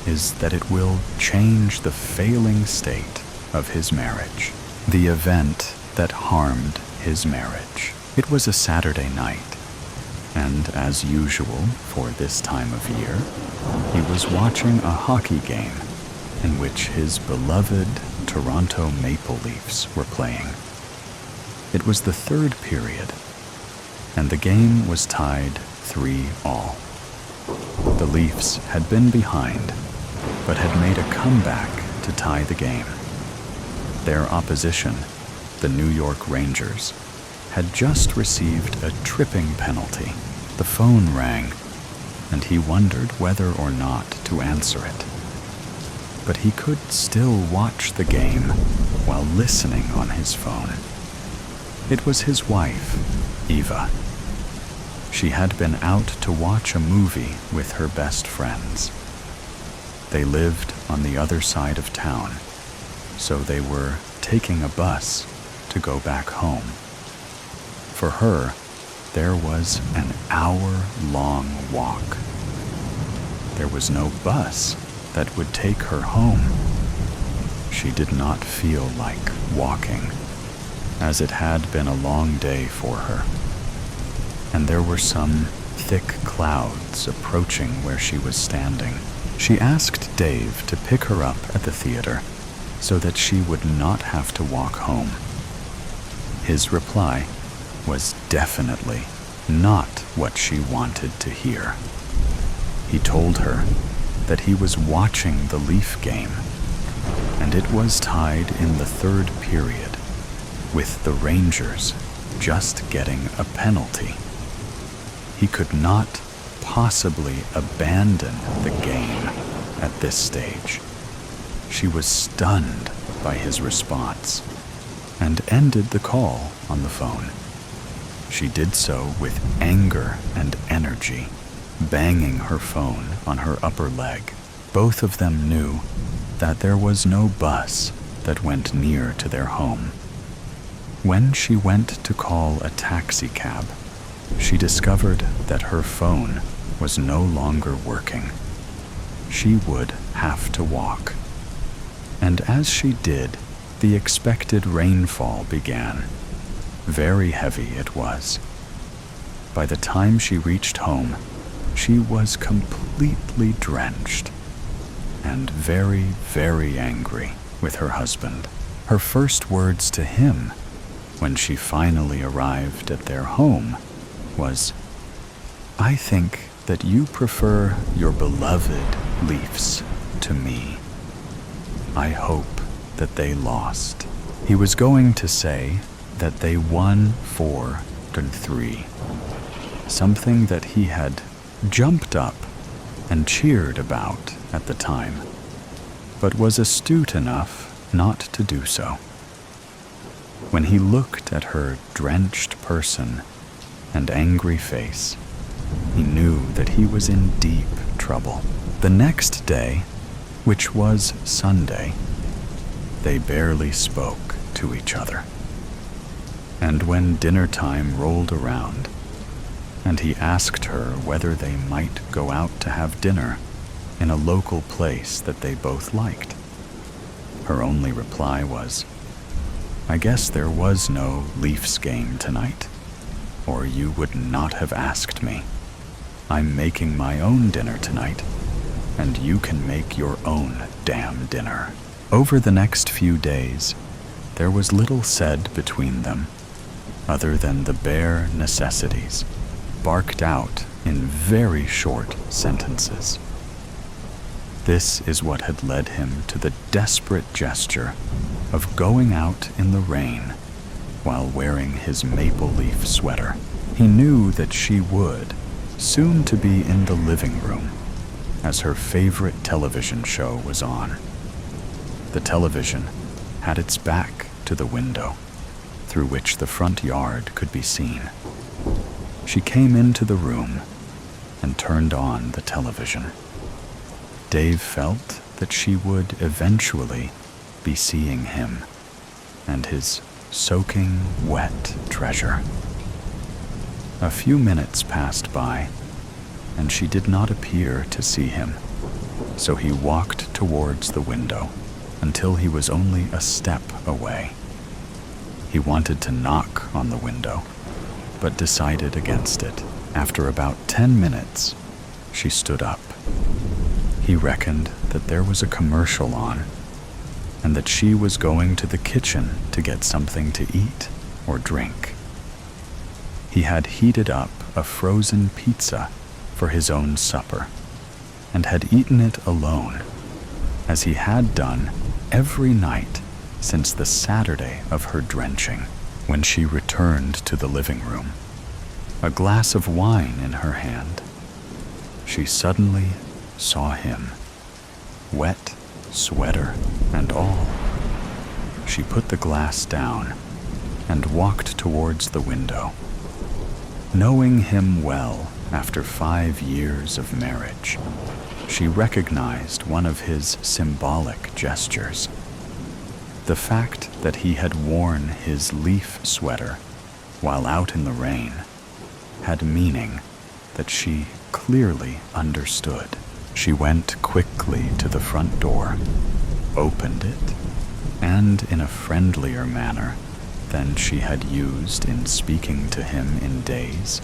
is that it will change the failing state of his marriage, the event that harmed his marriage. It was a Saturday night, and as usual for this time of year, he was watching a hockey game in which his beloved Toronto Maple Leafs were playing. It was the third period, and the game was tied 3-3. The Leafs had been behind, but had made a comeback to tie the game. Their opposition, the New York Rangers, had just received a tripping penalty. The phone rang, and he wondered whether or not to answer it. But he could still watch the game while listening on his phone. It was his wife, Eva. She had been out to watch a movie with her best friends. They lived on the other side of town, so they were taking a bus to go back home. For her, there was an hour-long walk. There was no bus that would take her home. She did not feel like walking, as it had been a long day for her. And there were some thick clouds approaching where she was standing. She asked Dave to pick her up at the theater so that she would not have to walk home. His reply was definitely not what she wanted to hear. He told her that he was watching the Leaf game, and it was tied in the third period, with the Rangers just getting a penalty. He could not possibly abandon the game at this stage. She was stunned by his response and ended the call on the phone. She did so with anger and energy, banging her phone on her upper leg. Both of them knew that there was no bus that went near to their home. When she went to call a taxi cab, she discovered that her phone was no longer working. She would have to walk. And as she did, the expected rainfall began. Very heavy it was. By the time she reached home, she was completely drenched and very, very angry with her husband. Her first words to him, when she finally arrived at their home, was, "I think that you prefer your beloved Leafs to me. I hope that they lost." He was going to say that they won 4-3, something that he had jumped up and cheered about at the time, but was astute enough not to do so. When he looked at her drenched person and angry face, he knew that he was in deep trouble. The next day, which was Sunday, they barely spoke to each other. And when dinner time rolled around, and he asked her whether they might go out to have dinner in a local place that they both liked, her only reply was, "I guess there was no Leafs game tonight, or you would not have asked me. I'm making my own dinner tonight, and you can make your own damn dinner." Over the next few days, there was little said between them, other than the bare necessities, barked out in very short sentences. This is what had led him to the desperate gesture of going out in the rain while wearing his maple leaf sweater. He knew that she would soon to be in the living room, as her favorite television show was on. The television had its back to the window, through which the front yard could be seen. She came into the room and turned on the television. Dave felt that she would eventually be seeing him and his soaking wet treasure. A few minutes passed by, and she did not appear to see him, so he walked towards the window until he was only a step away. He wanted to knock on the window, but decided against it. After about 10 minutes, she stood up. He reckoned that there was a commercial on, and that she was going to the kitchen to get something to eat or drink. He had heated up a frozen pizza for his own supper, and had eaten it alone, as he had done every night since the Saturday of her drenching. When she returned to the living room, a glass of wine in her hand, she suddenly saw him, wet sweater and all. She put the glass down and walked towards the window. Knowing him well after 5 years of marriage, she recognized one of his symbolic gestures. The fact that he had worn his leaf sweater while out in the rain had meaning that she clearly understood. She went quickly to the front door, opened it, and in a friendlier manner than she had used in speaking to him in days,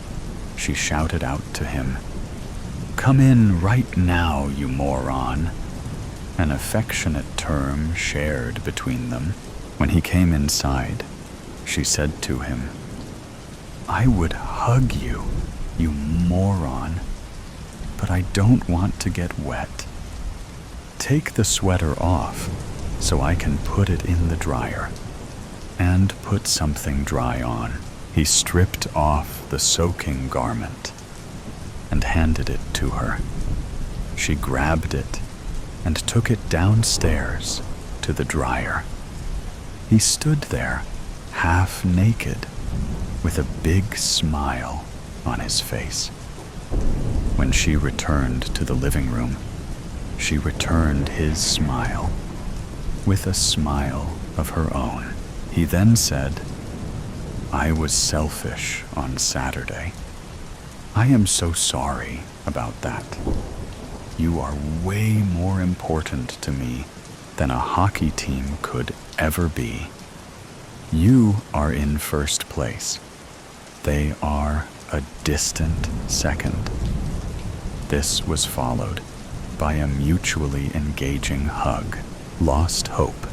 she shouted out to him, "Come in right now, you moron," an affectionate term shared between them. When he came inside, she said to him, "I would hug you, you moron, but I don't want to get wet. Take the sweater off so I can put it in the dryer, and put something dry on." He stripped off the soaking garment and handed it to her. She grabbed it and took it downstairs to the dryer. He stood there, half naked, with a big smile on his face. When she returned to the living room, she returned his smile with a smile of her own. He then said, I was selfish on Saturday. I am so sorry about that. You are way more important to me than a hockey team could ever be. You are in first place. They are a distant second. This was followed by a mutually engaging hug. Lost hope.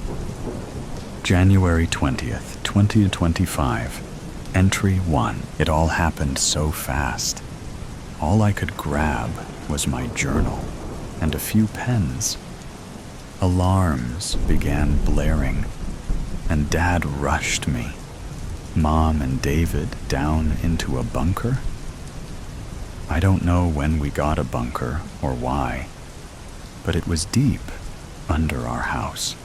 January 20th, 2025. Entry 1. It all happened so fast. All I could grab was my journal and a few pens. Alarms began blaring, and Dad rushed me. Mom and David down into a bunker? I don't know when we got a bunker or why, but it was deep under our house.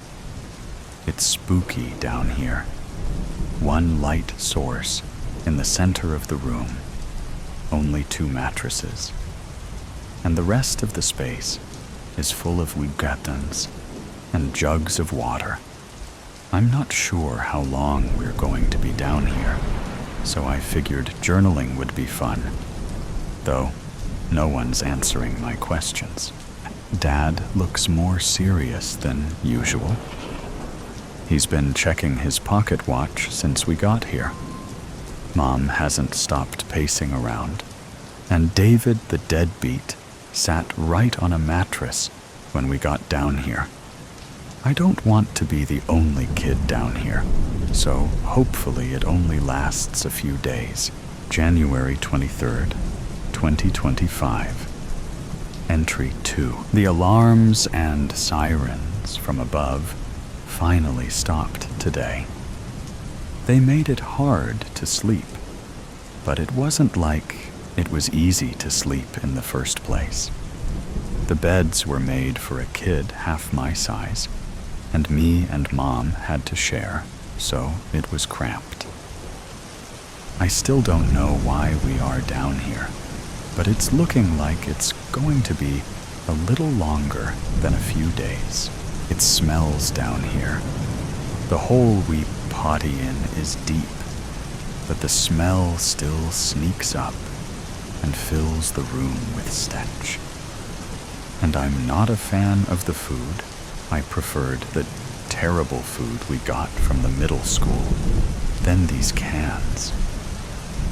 It's spooky down here. One light source in the center of the room. Only 2 mattresses. And the rest of the space is full of wiggatons and jugs of water. I'm not sure how long we're going to be down here, so I figured journaling would be fun. Though, no one's answering my questions. Dad looks more serious than usual. He's been checking his pocket watch since we got here. Mom hasn't stopped pacing around. And David the deadbeat sat right on a mattress when we got down here. I don't want to be the only kid down here, so hopefully it only lasts a few days. January 23rd, 2025. Entry 2. The alarms and sirens from above finally stopped today. They made it hard to sleep, but it wasn't like it was easy to sleep in the first place. The beds were made for a kid half my size, and me and Mom had to share, so it was cramped. I still don't know why we are down here, but it's looking like it's going to be a little longer than a few days. It smells down here. The hole we potty in is deep, but the smell still sneaks up and fills the room with stench. And I'm not a fan of the food. I preferred the terrible food we got from the middle school. Then these cans.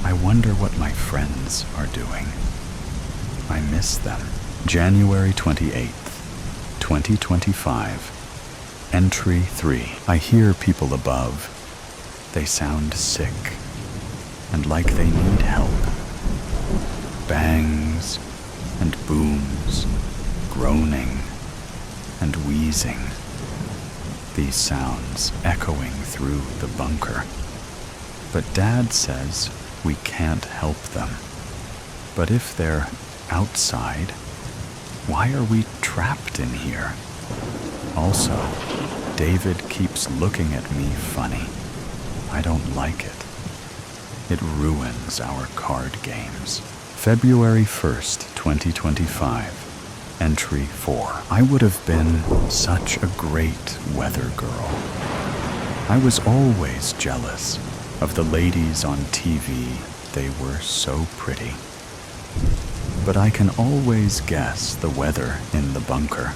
I wonder what my friends are doing. I miss them. January 28th, 2025. Entry 3. I hear people above. They sound sick and like they need help. Bangs and booms, groaning and wheezing. These sounds echoing through the bunker. But Dad says we can't help them. But if they're outside, why are we trapped in here? Also, David keeps looking at me funny. I don't like it. It ruins our card games. February 1st, 2025. Entry 4. I would have been such a great weather girl. I was always jealous of the ladies on TV. They were so pretty. But I can always guess the weather in the bunker.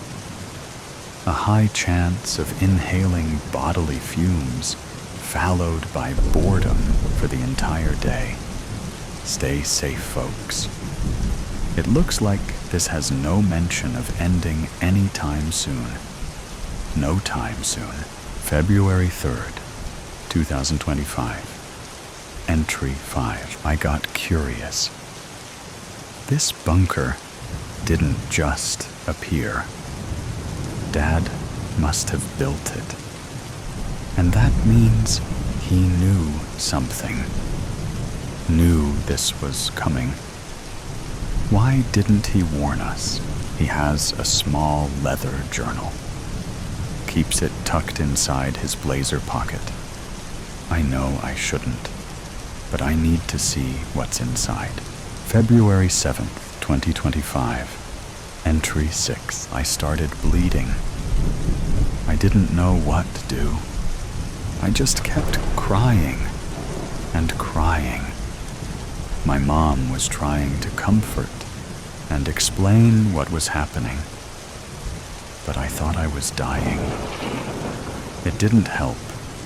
A high chance of inhaling bodily fumes, followed by boredom for the entire day. Stay safe, folks. It looks like this has no mention of ending anytime soon. No time soon. February 3rd, 2025. Entry 5. I got curious. This bunker didn't just appear. Dad must have built it. And that means he knew something. Knew this was coming. Why didn't he warn us? He has a small leather journal. Keeps it tucked inside his blazer pocket. I know I shouldn't, but I need to see what's inside. February 7th, 2025. Entry 6. I started bleeding. I didn't know what to do. I just kept crying. and crying. My mom was trying to comfort and explain what was happening, but I thought I was dying. It didn't help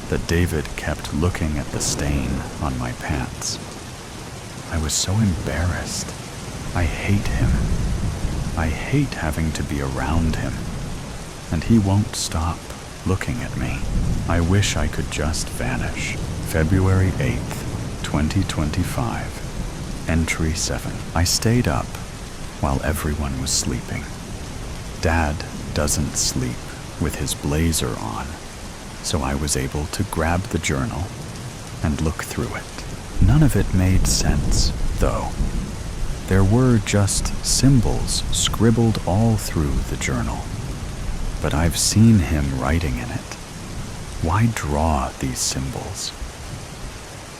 that David kept looking at the stain on my pants. I was so embarrassed. I hate him. I hate having to be around him, and he won't stop looking at me. I wish I could just vanish. February 8th, 2025. Entry 7. I stayed up while everyone was sleeping. Dad doesn't sleep with his blazer on, so I was able to grab the journal and look through it. None of it made sense, though. There were just symbols scribbled all through the journal, but I've seen him writing in it. Why draw these symbols?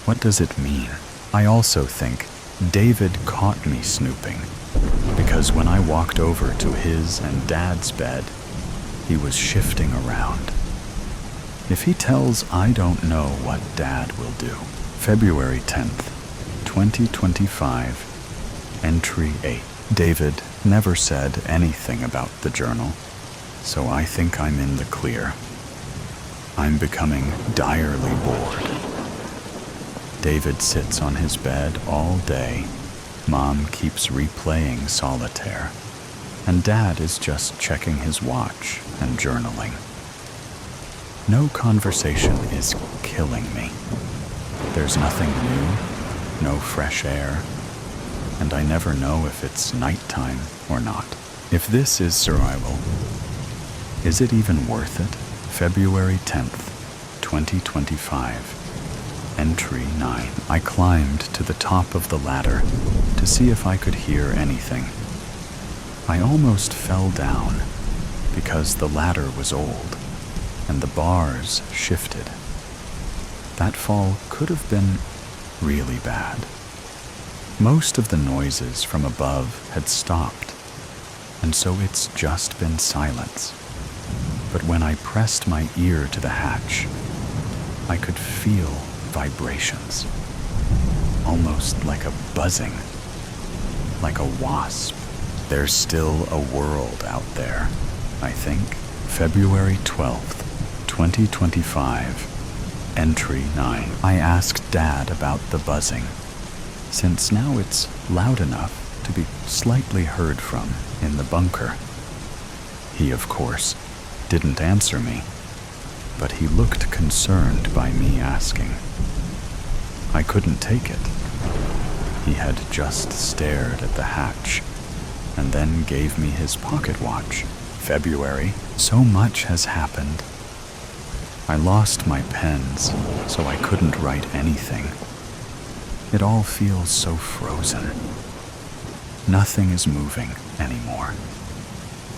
What does it mean? I also think David caught me snooping, because when I walked over to his and Dad's bed, he was shifting around. If he tells I don't know what Dad will do. February 10th, 2025, Entry 8. David never said anything about the journal, so I think I'm in the clear. I'm becoming direly bored. David sits on his bed all day. Mom keeps replaying solitaire, and Dad is just checking his watch and journaling. No conversation is killing me. There's nothing new, no fresh air, and I never know if it's nighttime or not. If this is survival, is it even worth it? February 10th, 2025. Entry 9. I climbed to the top of the ladder to see if I could hear anything. I almost fell down because the ladder was old and the bars shifted. That fall could have been really bad. Most of the noises from above had stopped, and so it's just been silence. But when I pressed my ear to the hatch, I could feel vibrations, almost like a buzzing, like a wasp. There's still a world out there, I think. February 12th, 2025, Entry 9. I asked Dad about the buzzing, since now it's loud enough to be slightly heard from in the bunker. He, of course, didn't answer me, but he looked concerned by me asking. I couldn't take it. He had just stared at the hatch and then gave me his pocket watch. February. So much has happened. I lost my pens, so I couldn't write anything. It all feels so frozen. Nothing is moving anymore.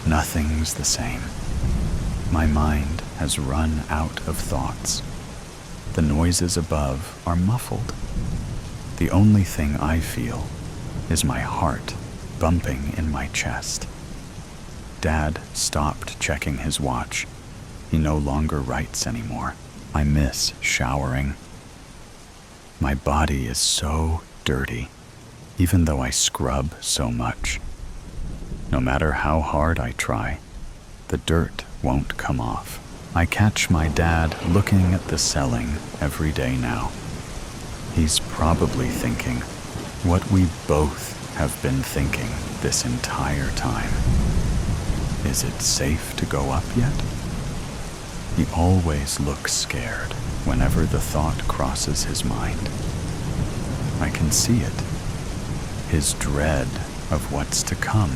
Nothing's the same. My mind has run out of thoughts. The noises above are muffled. The only thing I feel is my heart bumping in my chest. Dad stopped checking his watch. He no longer writes anymore. I miss showering. My body is so dirty, even though I scrub so much. No matter how hard I try, the dirt won't come off. I catch my dad looking at the ceiling every day now. He's probably thinking what we both have been thinking this entire time. Is it safe to go up yet? He always looks scared whenever the thought crosses his mind. I can see it. His dread of what's to come.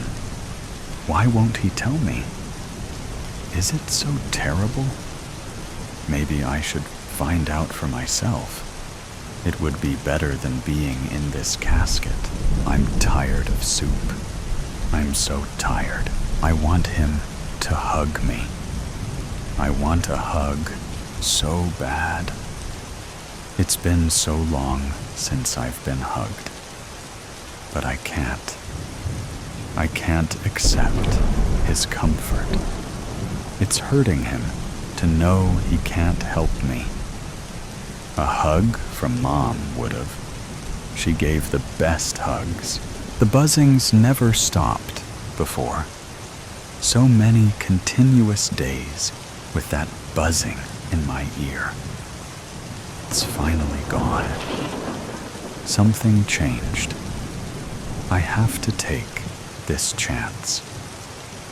Why won't he tell me? Is it so terrible? Maybe I should find out for myself. It would be better than being in this casket. I'm tired of soup. I'm so tired. I want him to hug me. I want a hug so bad. It's been so long since I've been hugged. But I can't. I can't accept his comfort. It's hurting him to know he can't help me. A hug from Mom would've. She gave the best hugs. The buzzings never stopped before. So many continuous days with that buzzing in my ear. It's finally gone. Something changed. I have to take this chance.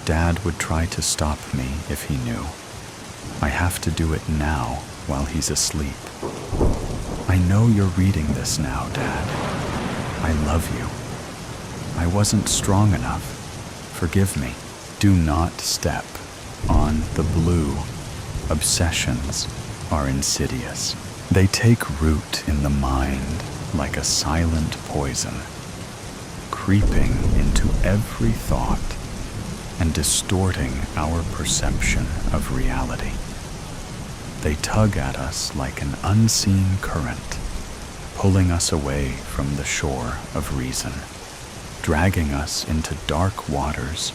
Dad would try to stop me if he knew. I have to do it now while he's asleep. I know you're reading this now, Dad. I love you. I wasn't strong enough. Forgive me. Do not step on the blue. Obsessions are insidious. They take root in the mind like a silent poison, creeping into every thought and distorting our perception of reality. They tug at us like an unseen current, pulling us away from the shore of reason, dragging us into dark waters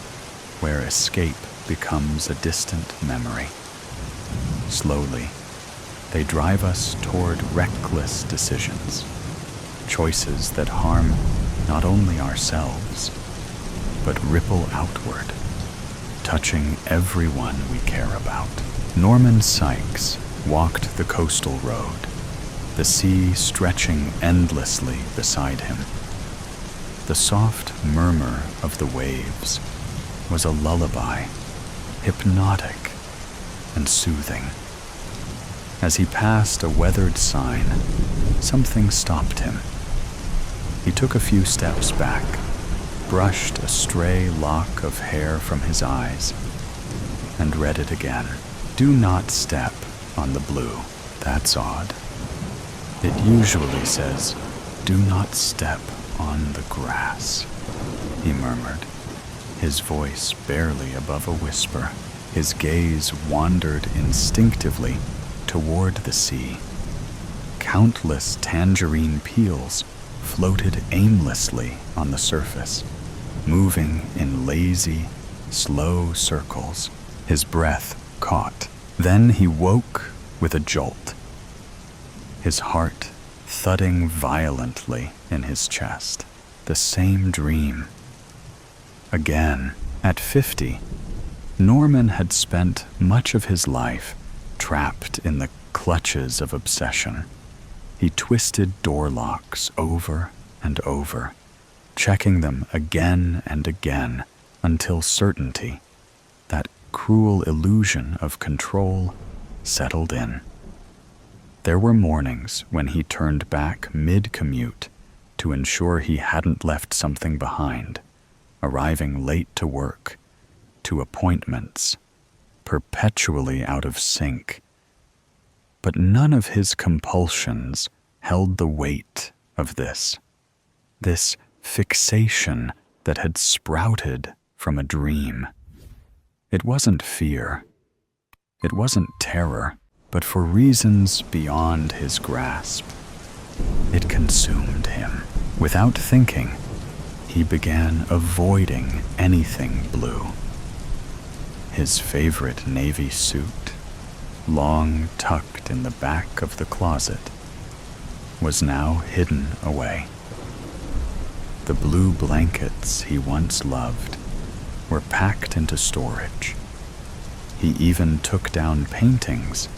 where escape becomes a distant memory. Slowly, they drive us toward reckless decisions, choices that harm not only ourselves, but ripple outward, touching everyone we care about. Norman Sykes walked the coastal road, the sea stretching endlessly beside him. The soft murmur of the waves was a lullaby, hypnotic and soothing. As he passed a weathered sign, something stopped him. He took a few steps back, brushed a stray lock of hair from his eyes, and read it again. Do not step on the blue. That's odd. It usually says, do not step on the grass, he murmured, his voice barely above a whisper. His gaze wandered instinctively toward the sea. Countless tangerine peels floated aimlessly on the surface, moving in lazy, slow circles. His breath caught. Then he woke with a jolt, his heart thudding violently in his chest. The same dream. Again, at 50, Norman had spent much of his life trapped in the clutches of obsession. He twisted door locks over and over, checking them again and again until certainty, that cruel illusion of control, settled in. There were mornings when he turned back mid-commute to ensure he hadn't left something behind, arriving late to work, to appointments, perpetually out of sync. But none of his compulsions held the weight of this fixation that had sprouted from a dream. It wasn't fear. It wasn't terror, but for reasons beyond his grasp. It consumed him. Without thinking, he began avoiding anything blue. His favorite navy suit, long tucked in the back of the closet, was now hidden away. The blue blankets he once loved were packed into storage. He even took down paintings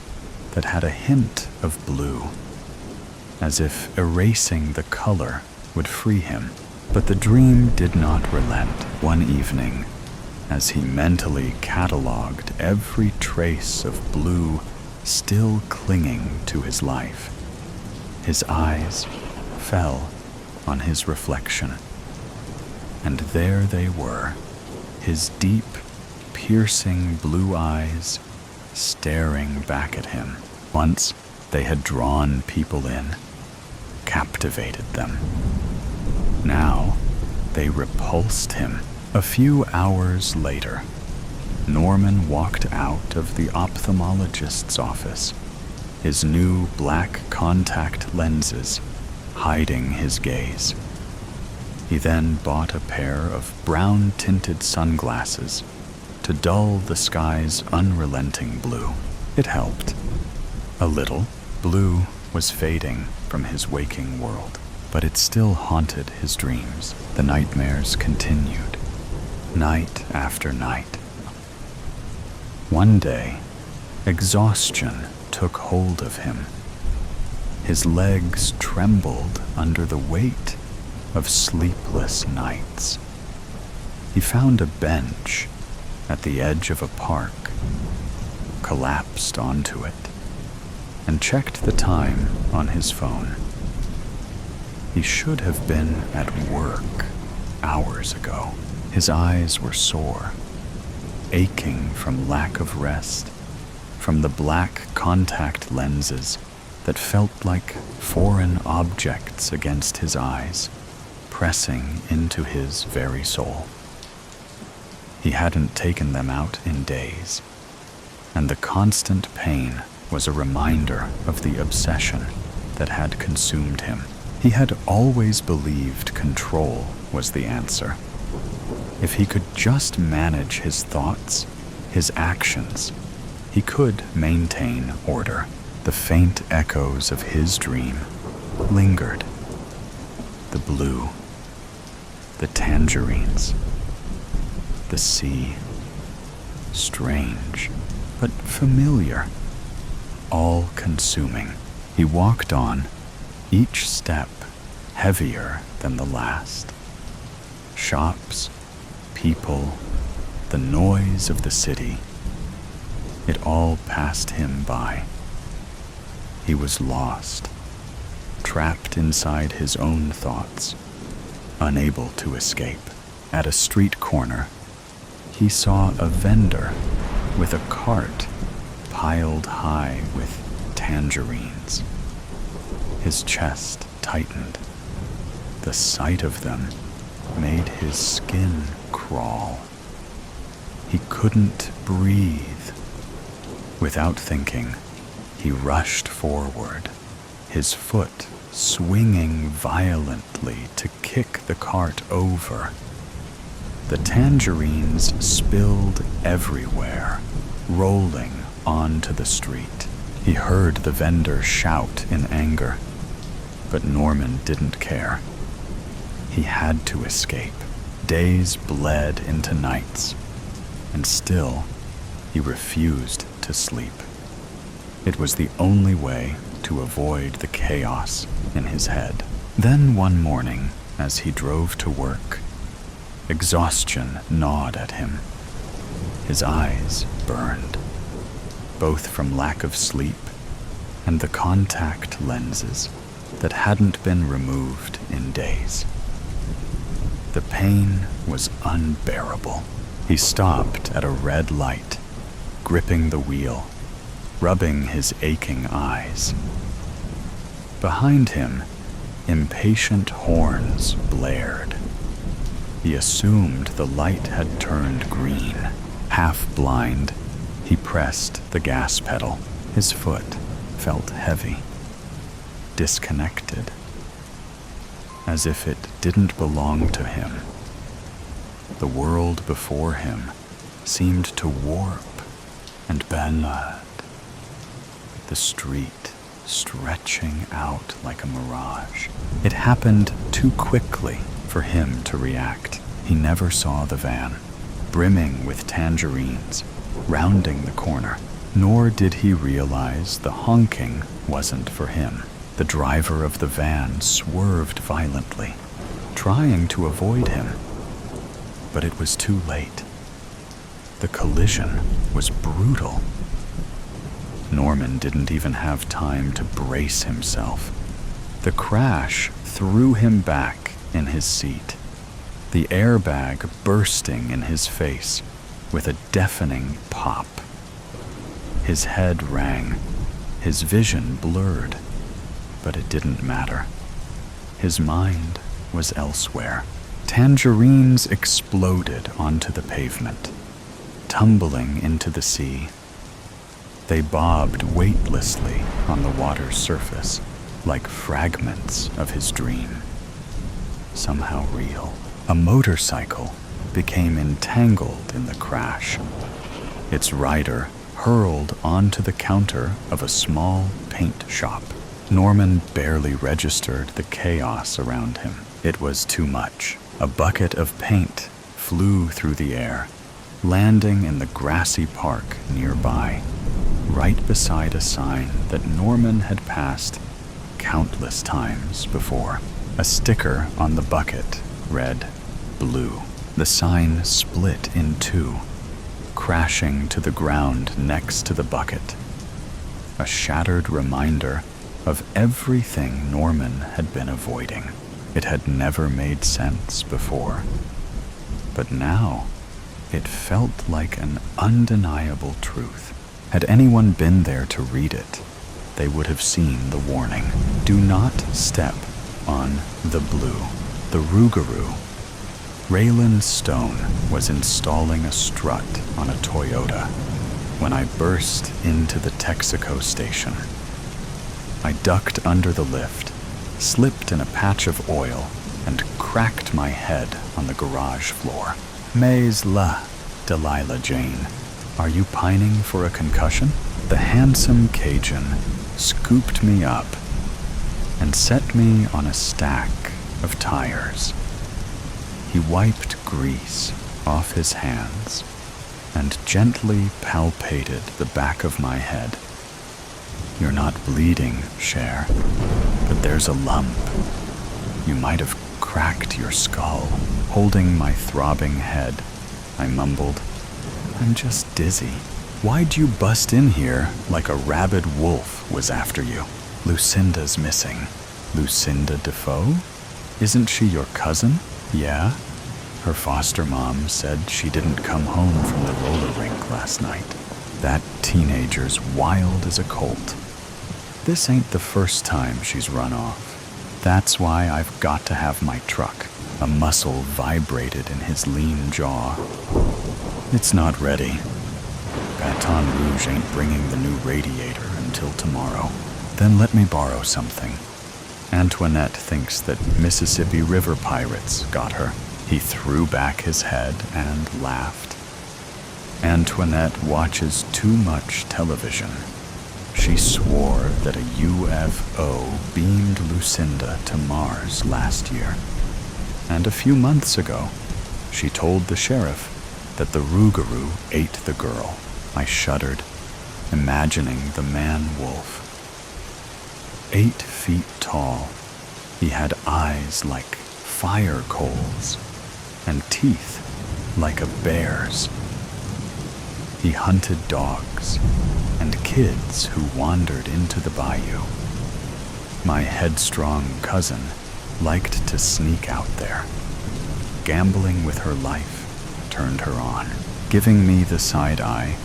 that had a hint of blue, as if erasing the color would free him. But the dream did not relent. One evening, as he mentally catalogued every trace of blue still clinging to his life, his eyes fell on his reflection. And there they were, his deep, piercing blue eyes staring back at him. Once they had drawn people in, captivated them. Now they repulsed him. A few hours later, Norman walked out of the ophthalmologist's office, his new black contact lenses hiding his gaze. He then bought a pair of brown-tinted sunglasses to dull the sky's unrelenting blue. It helped. A little. Blue was fading from his waking world, but it still haunted his dreams. The nightmares continued, night after night. One day, exhaustion took hold of him. His legs trembled under the weight of sleepless nights. He found a bench at the edge of a park, collapsed onto it, and checked the time on his phone. He should have been at work hours ago. His eyes were sore, aching from lack of rest, from the black contact lenses that felt like foreign objects against his eyes, pressing into his very soul. He hadn't taken them out in days, and the constant pain was a reminder of the obsession that had consumed him. He had always believed control was the answer. If he could just manage his thoughts, his actions, he could maintain order. The faint echoes of his dream lingered. The blue, the tangerines, the sea, strange but familiar, all consuming. He walked on, each step heavier than the last. Shops, people, the noise of the city, it all passed him by. He was lost, trapped inside his own thoughts, unable to escape. At a street corner, he saw a vendor with a cart piled high with tangerines. His chest tightened. The sight of them made his skin crawl. He couldn't breathe. Without thinking, he rushed forward, his foot swinging violently to kick the cart over. The tangerines spilled everywhere, rolling onto the street. He heard the vendor shout in anger, but Norman didn't care. He had to escape. Days bled into nights, and still he refused to sleep. It was the only way to avoid the chaos in his head. Then one morning, as he drove to work, exhaustion gnawed at him. His eyes burned, both from lack of sleep and the contact lenses that hadn't been removed in days. The pain was unbearable. He stopped at a red light, gripping the wheel, rubbing his aching eyes. Behind him, impatient horns blared. He assumed the light had turned green. Half blind, he pressed the gas pedal. His foot felt heavy, disconnected, as if it didn't belong to him. The world before him seemed to warp and bend, the street stretching out like a mirage. It happened too quickly for him to react. He never saw the van, brimming with tangerines, rounding the corner, nor did he realize the honking wasn't for him. The driver of the van swerved violently, trying to avoid him, but it was too late. The collision was brutal. Norman didn't even have time to brace himself. The crash threw him back in his seat, the airbag bursting in his face with a deafening pop. His head rang, his vision blurred, but it didn't matter. His mind was elsewhere. Tangerines exploded onto the pavement, tumbling into the sea. They bobbed weightlessly on the water's surface, like fragments of his dream, somehow real. A motorcycle became entangled in the crash. Its rider hurled onto the counter of a small paint shop. Norman barely registered the chaos around him. It was too much. A bucket of paint flew through the air, landing in the grassy park nearby, right beside a sign that Norman had passed countless times before. A sticker on the bucket read, "Blue." The sign split in two, crashing to the ground next to the bucket. A shattered reminder of everything Norman had been avoiding. It had never made sense before. But now, it felt like an undeniable truth. Had anyone been there to read it, they would have seen the warning. Do not step on the blue. The Rougarou. Raylan Stone was installing a strut on a Toyota when I burst into the Texaco station. I ducked under the lift, slipped in a patch of oil, and cracked my head on the garage floor. Mais la, Delilah Jane. Are you pining for a concussion? The handsome Cajun scooped me up and set me on a stack of tires. He wiped grease off his hands and gently palpated the back of my head. You're not bleeding, Cher, but there's a lump. You might have cracked your skull. Holding my throbbing head, I mumbled, I'm just dizzy. Why'd you bust in here like a rabid wolf was after you? Lucinda's missing. Lucinda Defoe? Isn't she your cousin? Yeah? Her foster mom said she didn't come home from the roller rink last night. That teenager's wild as a colt. This ain't the first time she's run off. That's why I've got to have my truck. A muscle vibrated in his lean jaw. It's not ready. Baton Rouge ain't bringing the new radiator until tomorrow. Then let me borrow something. Antoinette thinks that Mississippi River pirates got her. He threw back his head and laughed. Antoinette watches too much television. She swore that a UFO beamed Lucinda to Mars last year. And a few months ago, she told the sheriff that the Rougarou ate the girl. I shuddered, imagining the man-wolf. 8 feet tall, he had eyes like fire coals and teeth like a bear's. He hunted dogs and kids who wandered into the bayou. My headstrong cousin liked to sneak out there. Gambling with her life turned her on. Giving me the side eye,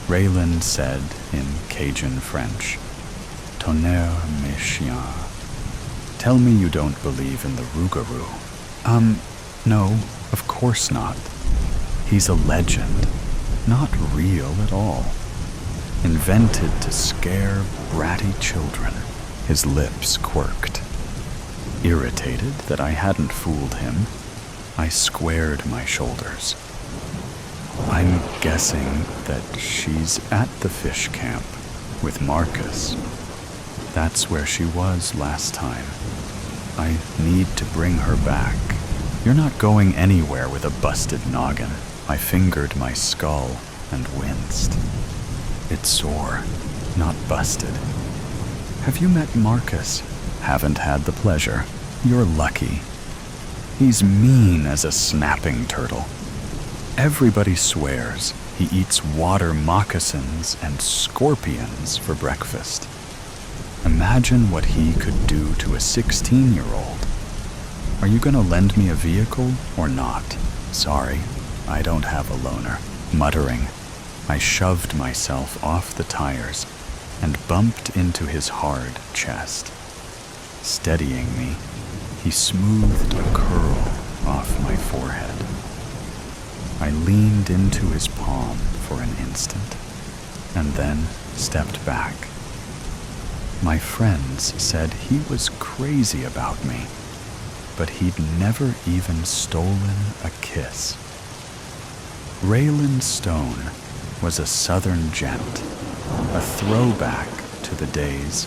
Raylan said in Cajun French, Tonnerre mes chiens. Tell me you don't believe in the Rougarou. No, of course not. He's a legend, not real at all. Invented to scare bratty children. His lips quirked. Irritated that I hadn't fooled him, I squared my shoulders. I'm guessing that she's at the fish camp with Marcus. That's where she was last time. I need to bring her back. You're not going anywhere with a busted noggin. I fingered my skull and winced. It's sore, not busted. Have you met Marcus? Haven't had the pleasure. You're lucky. He's mean as a snapping turtle. Everybody swears he eats water moccasins and scorpions for breakfast. Imagine what he could do to a 16-year-old. Are you gonna lend me a vehicle or not? Sorry, I don't have a loaner. Muttering, I shoved myself off the tires and bumped into his hard chest. Steadying me, he smoothed a curl off my forehead. I leaned into his palm for an instant and then stepped back. My friends said he was crazy about me, but he'd never even stolen a kiss. Raylan Stone was a southern gent, a throwback to the days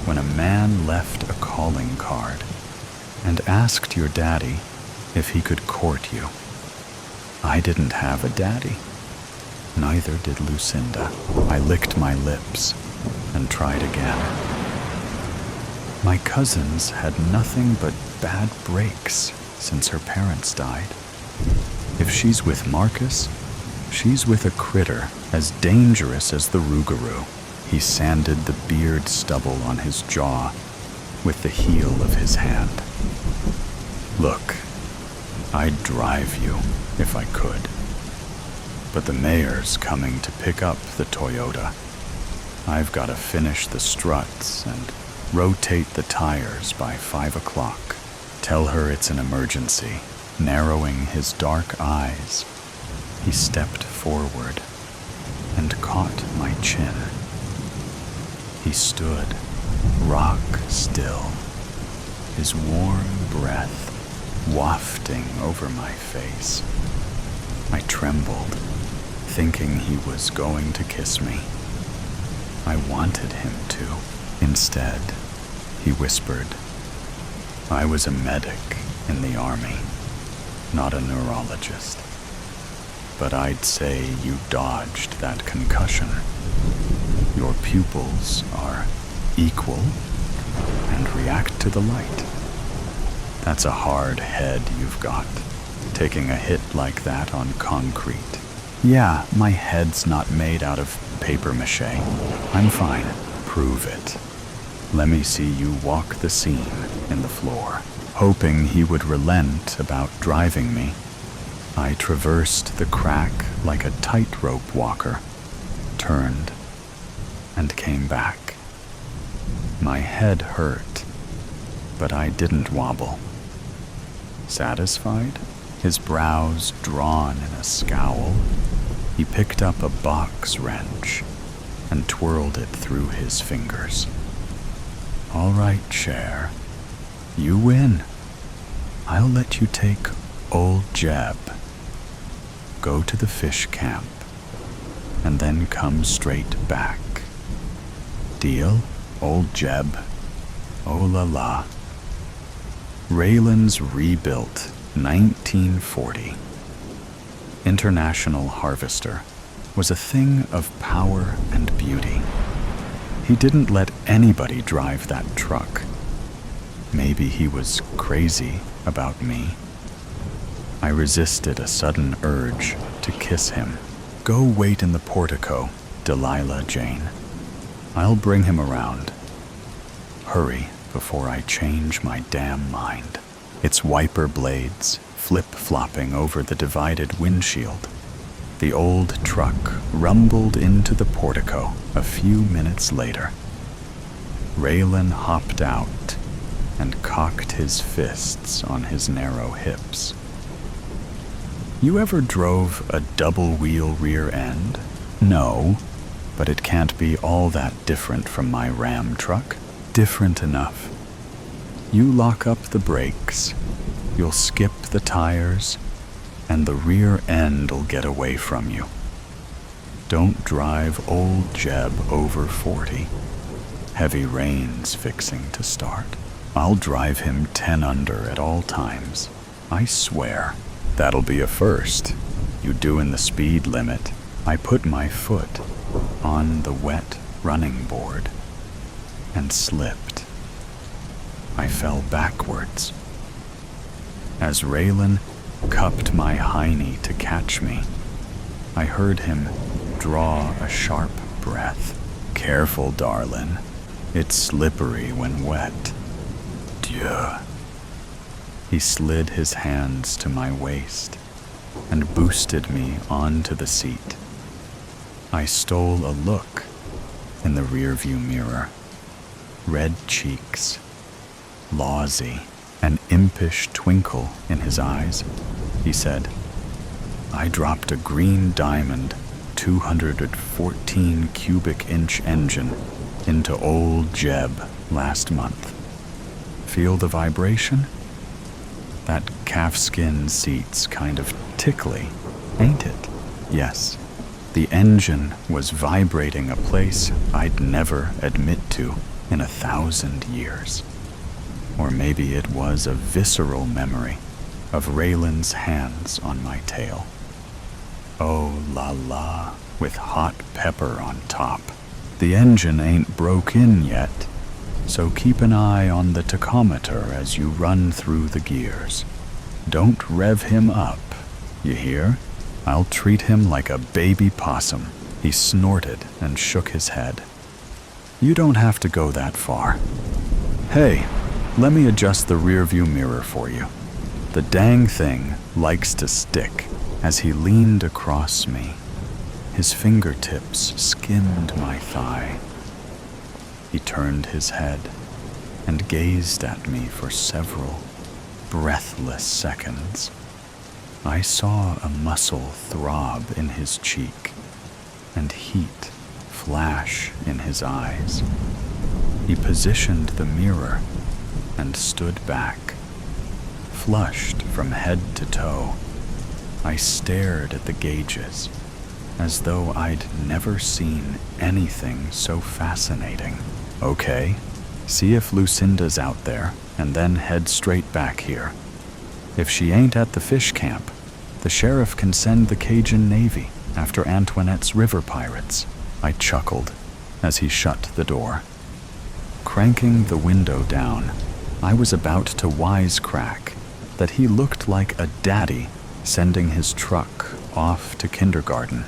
when a man left a calling card and asked your daddy if he could court you. I didn't have a daddy. Neither did Lucinda. I licked my lips and tried again. My cousins had nothing but bad breaks since her parents died. If she's with Marcus, she's with a critter as dangerous as the Rougarou. He sanded the beard stubble on his jaw with the heel of his hand. Look, I'd drive you if I could. But the mayor's coming to pick up the Toyota. I've got to finish the struts and rotate the tires by 5 o'clock. Tell her it's an emergency. Narrowing his dark eyes, he stepped forward and caught my chin. He stood, rock still, his warm breath wafting over my face. I trembled, thinking he was going to kiss me. I wanted him to. Instead, he whispered, I was a medic in the army, not a neurologist. But I'd say you dodged that concussion. Your pupils are equal and react to the light. That's a hard head you've got, taking a hit like that on concrete. Yeah, my head's not made out of paper mache. I'm fine. Prove it. Let me see you walk the seam in the floor. Hoping he would relent about driving me, I traversed the crack like a tightrope walker, turned, and came back. My head hurt, but I didn't wobble. Satisfied, his brows drawn in a scowl, he picked up a box wrench and twirled it through his fingers. All right, Cher. You win. I'll let you take old Jeb. Go to the fish camp, and then come straight back. Deal, old Jeb? Oh la la. Raylan's rebuilt 1940. International Harvester was a thing of power and beauty. He didn't let anybody drive that truck. Maybe he was crazy about me. I resisted a sudden urge to kiss him. Go wait in the portico, Delilah Jane. I'll bring him around. Hurry before I change my damn mind. Its wiper blades flip-flopping over the divided windshield. The old truck rumbled into the portico a few minutes later. Raylan hopped out and cocked his fists on his narrow hips. You ever drove a double-wheel rear end? No, but it can't be all that different from my Ram truck. Different enough. You lock up the brakes, you'll skip the tires, and the rear end'll get away from you. Don't drive old Jeb over 40. Heavy rain's fixing to start. I'll drive him 10 under at all times. I swear. That'll be a first. You doing the speed limit. I put my foot on the wet running board and slipped. I fell backwards. As Raylan cupped my hiney to catch me, I heard him draw a sharp breath. Careful, darlin'. It's slippery when wet. Dieu. He slid his hands to my waist and boosted me onto the seat. I stole a look in the rearview mirror. Red cheeks, lawsy, an impish twinkle in his eyes. He said, I dropped a green diamond 214 cubic inch engine into old Jeb last month. Feel the vibration? That calfskin seat's kind of tickly, ain't it? Yes. The engine was vibrating a place I'd never admit to in 1,000 years. Or maybe it was a visceral memory of Raylan's hands on my tail. Oh la la, with hot pepper on top. The engine ain't broke in yet, so keep an eye on the tachometer as you run through the gears. Don't rev him up, you hear? I'll treat him like a baby possum. He snorted and shook his head. You don't have to go that far. Hey, let me adjust the rearview mirror for you. The dang thing likes to stick. As he leaned across me, his fingertips skimmed my thigh. He turned his head and gazed at me for several breathless seconds. I saw a muscle throb in his cheek and heat flash in his eyes. He positioned the mirror and stood back, flushed from head to toe. I stared at the gauges as though I'd never seen anything so fascinating. Okay, see if Lucinda's out there, and then head straight back here. If she ain't at the fish camp, the sheriff can send the Cajun Navy after Antoinette's river pirates. I chuckled as he shut the door. Cranking the window down, I was about to wisecrack that he looked like a daddy sending his truck off to kindergarten.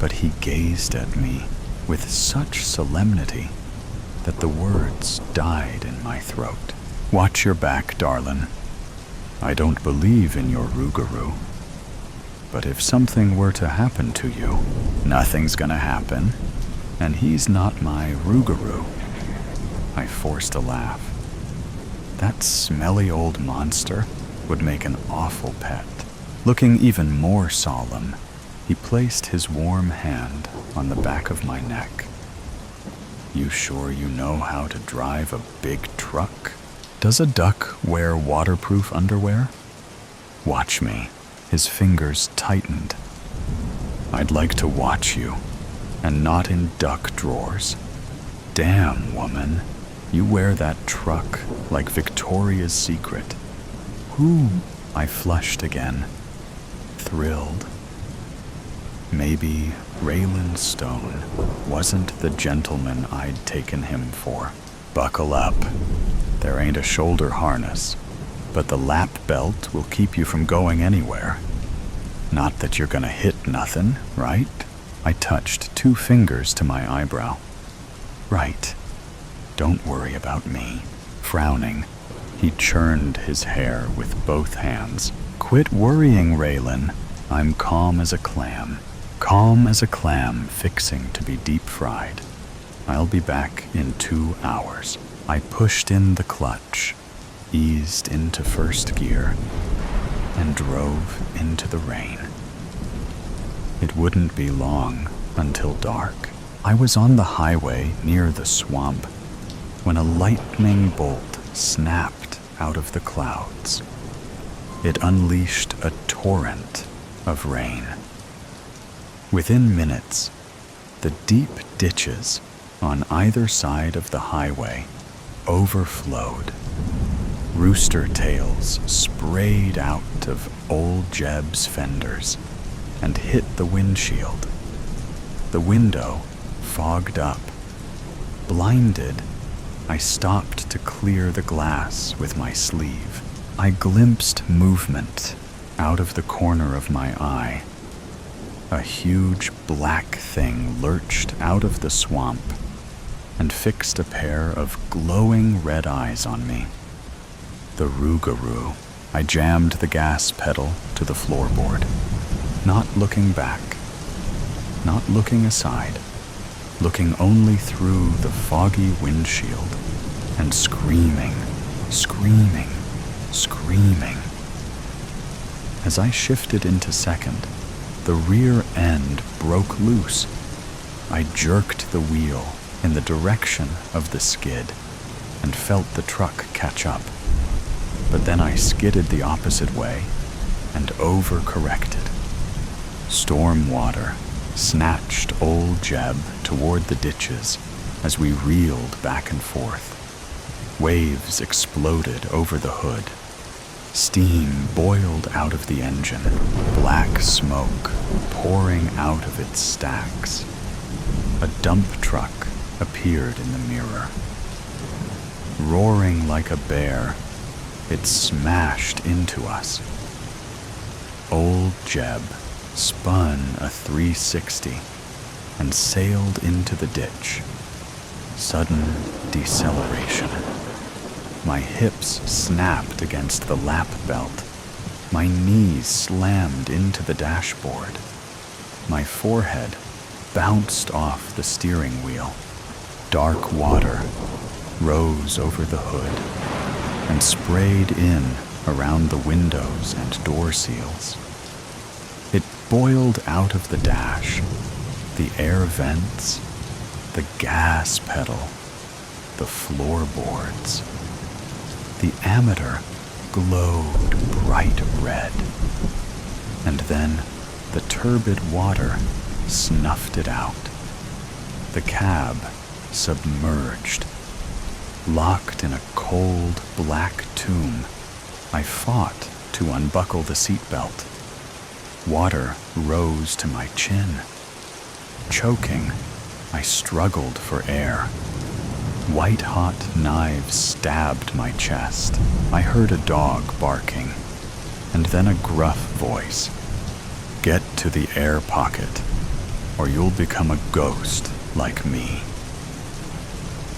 But he gazed at me with such solemnity that the words died in my throat. Watch your back, darlin'. I don't believe in your rougarou. But if something were to happen to you, nothing's gonna happen, and he's not my rougarou. I forced a laugh. That smelly old monster would make an awful pet. Looking even more solemn, he placed his warm hand on the back of my neck. You sure you know how to drive a big truck? Does a duck wear waterproof underwear? Watch me. His fingers tightened. I'd like to watch you, and not in duck drawers. Damn, woman, you wear that truck like Victoria's Secret. Who? I flushed again, thrilled. Maybe Raylan Stone wasn't the gentleman I'd taken him for. Buckle up. There ain't a shoulder harness, but the lap belt will keep you from going anywhere. Not that you're gonna hit nothing, right? I touched 2 fingers to my eyebrow. Right. Don't worry about me. Frowning, he churned his hair with both hands. Quit worrying, Raylan. I'm calm as a clam. Calm as a clam fixing to be deep fried. I'll be back in 2 hours. I pushed in the clutch, eased into first gear, and drove into the rain. It wouldn't be long until dark. I was on the highway near the swamp when a lightning bolt snapped out of the clouds. It unleashed a torrent of rain. Within minutes, the deep ditches on either side of the highway overflowed. Rooster tails sprayed out of old Jeb's fenders and hit the windshield. The window fogged up. Blinded, I stopped to clear the glass with my sleeve. I glimpsed movement out of the corner of my eye. A huge black thing lurched out of the swamp and fixed a pair of glowing red eyes on me. The rougarou. I jammed the gas pedal to the floorboard, not looking back, not looking aside, looking only through the foggy windshield and screaming, screaming, screaming. As I shifted into second, the rear end broke loose. I jerked the wheel in the direction of the skid and felt the truck catch up. But then I skidded the opposite way and overcorrected. Storm water snatched old Jeb toward the ditches as we reeled back and forth. Waves exploded over the hood. Steam boiled out of the engine, black smoke pouring out of its stacks. A dump truck appeared in the mirror. Roaring like a bear, it smashed into us. Old Jeb spun a 360 and sailed into the ditch. Sudden deceleration. My hips snapped against the lap belt. My knees slammed into the dashboard. My forehead bounced off the steering wheel. Dark water rose over the hood and sprayed in around the windows and door seals. It boiled out of the dash, the air vents, the gas pedal, the floorboards. The ammeter glowed bright red, and then the turbid water snuffed it out. The cab submerged. Locked in a cold, black tomb, I fought to unbuckle the seatbelt. Water rose to my chin. Choking, I struggled for air. White-hot knives stabbed my chest. I heard a dog barking, and then a gruff voice. "Get to the air pocket, or you'll become a ghost like me."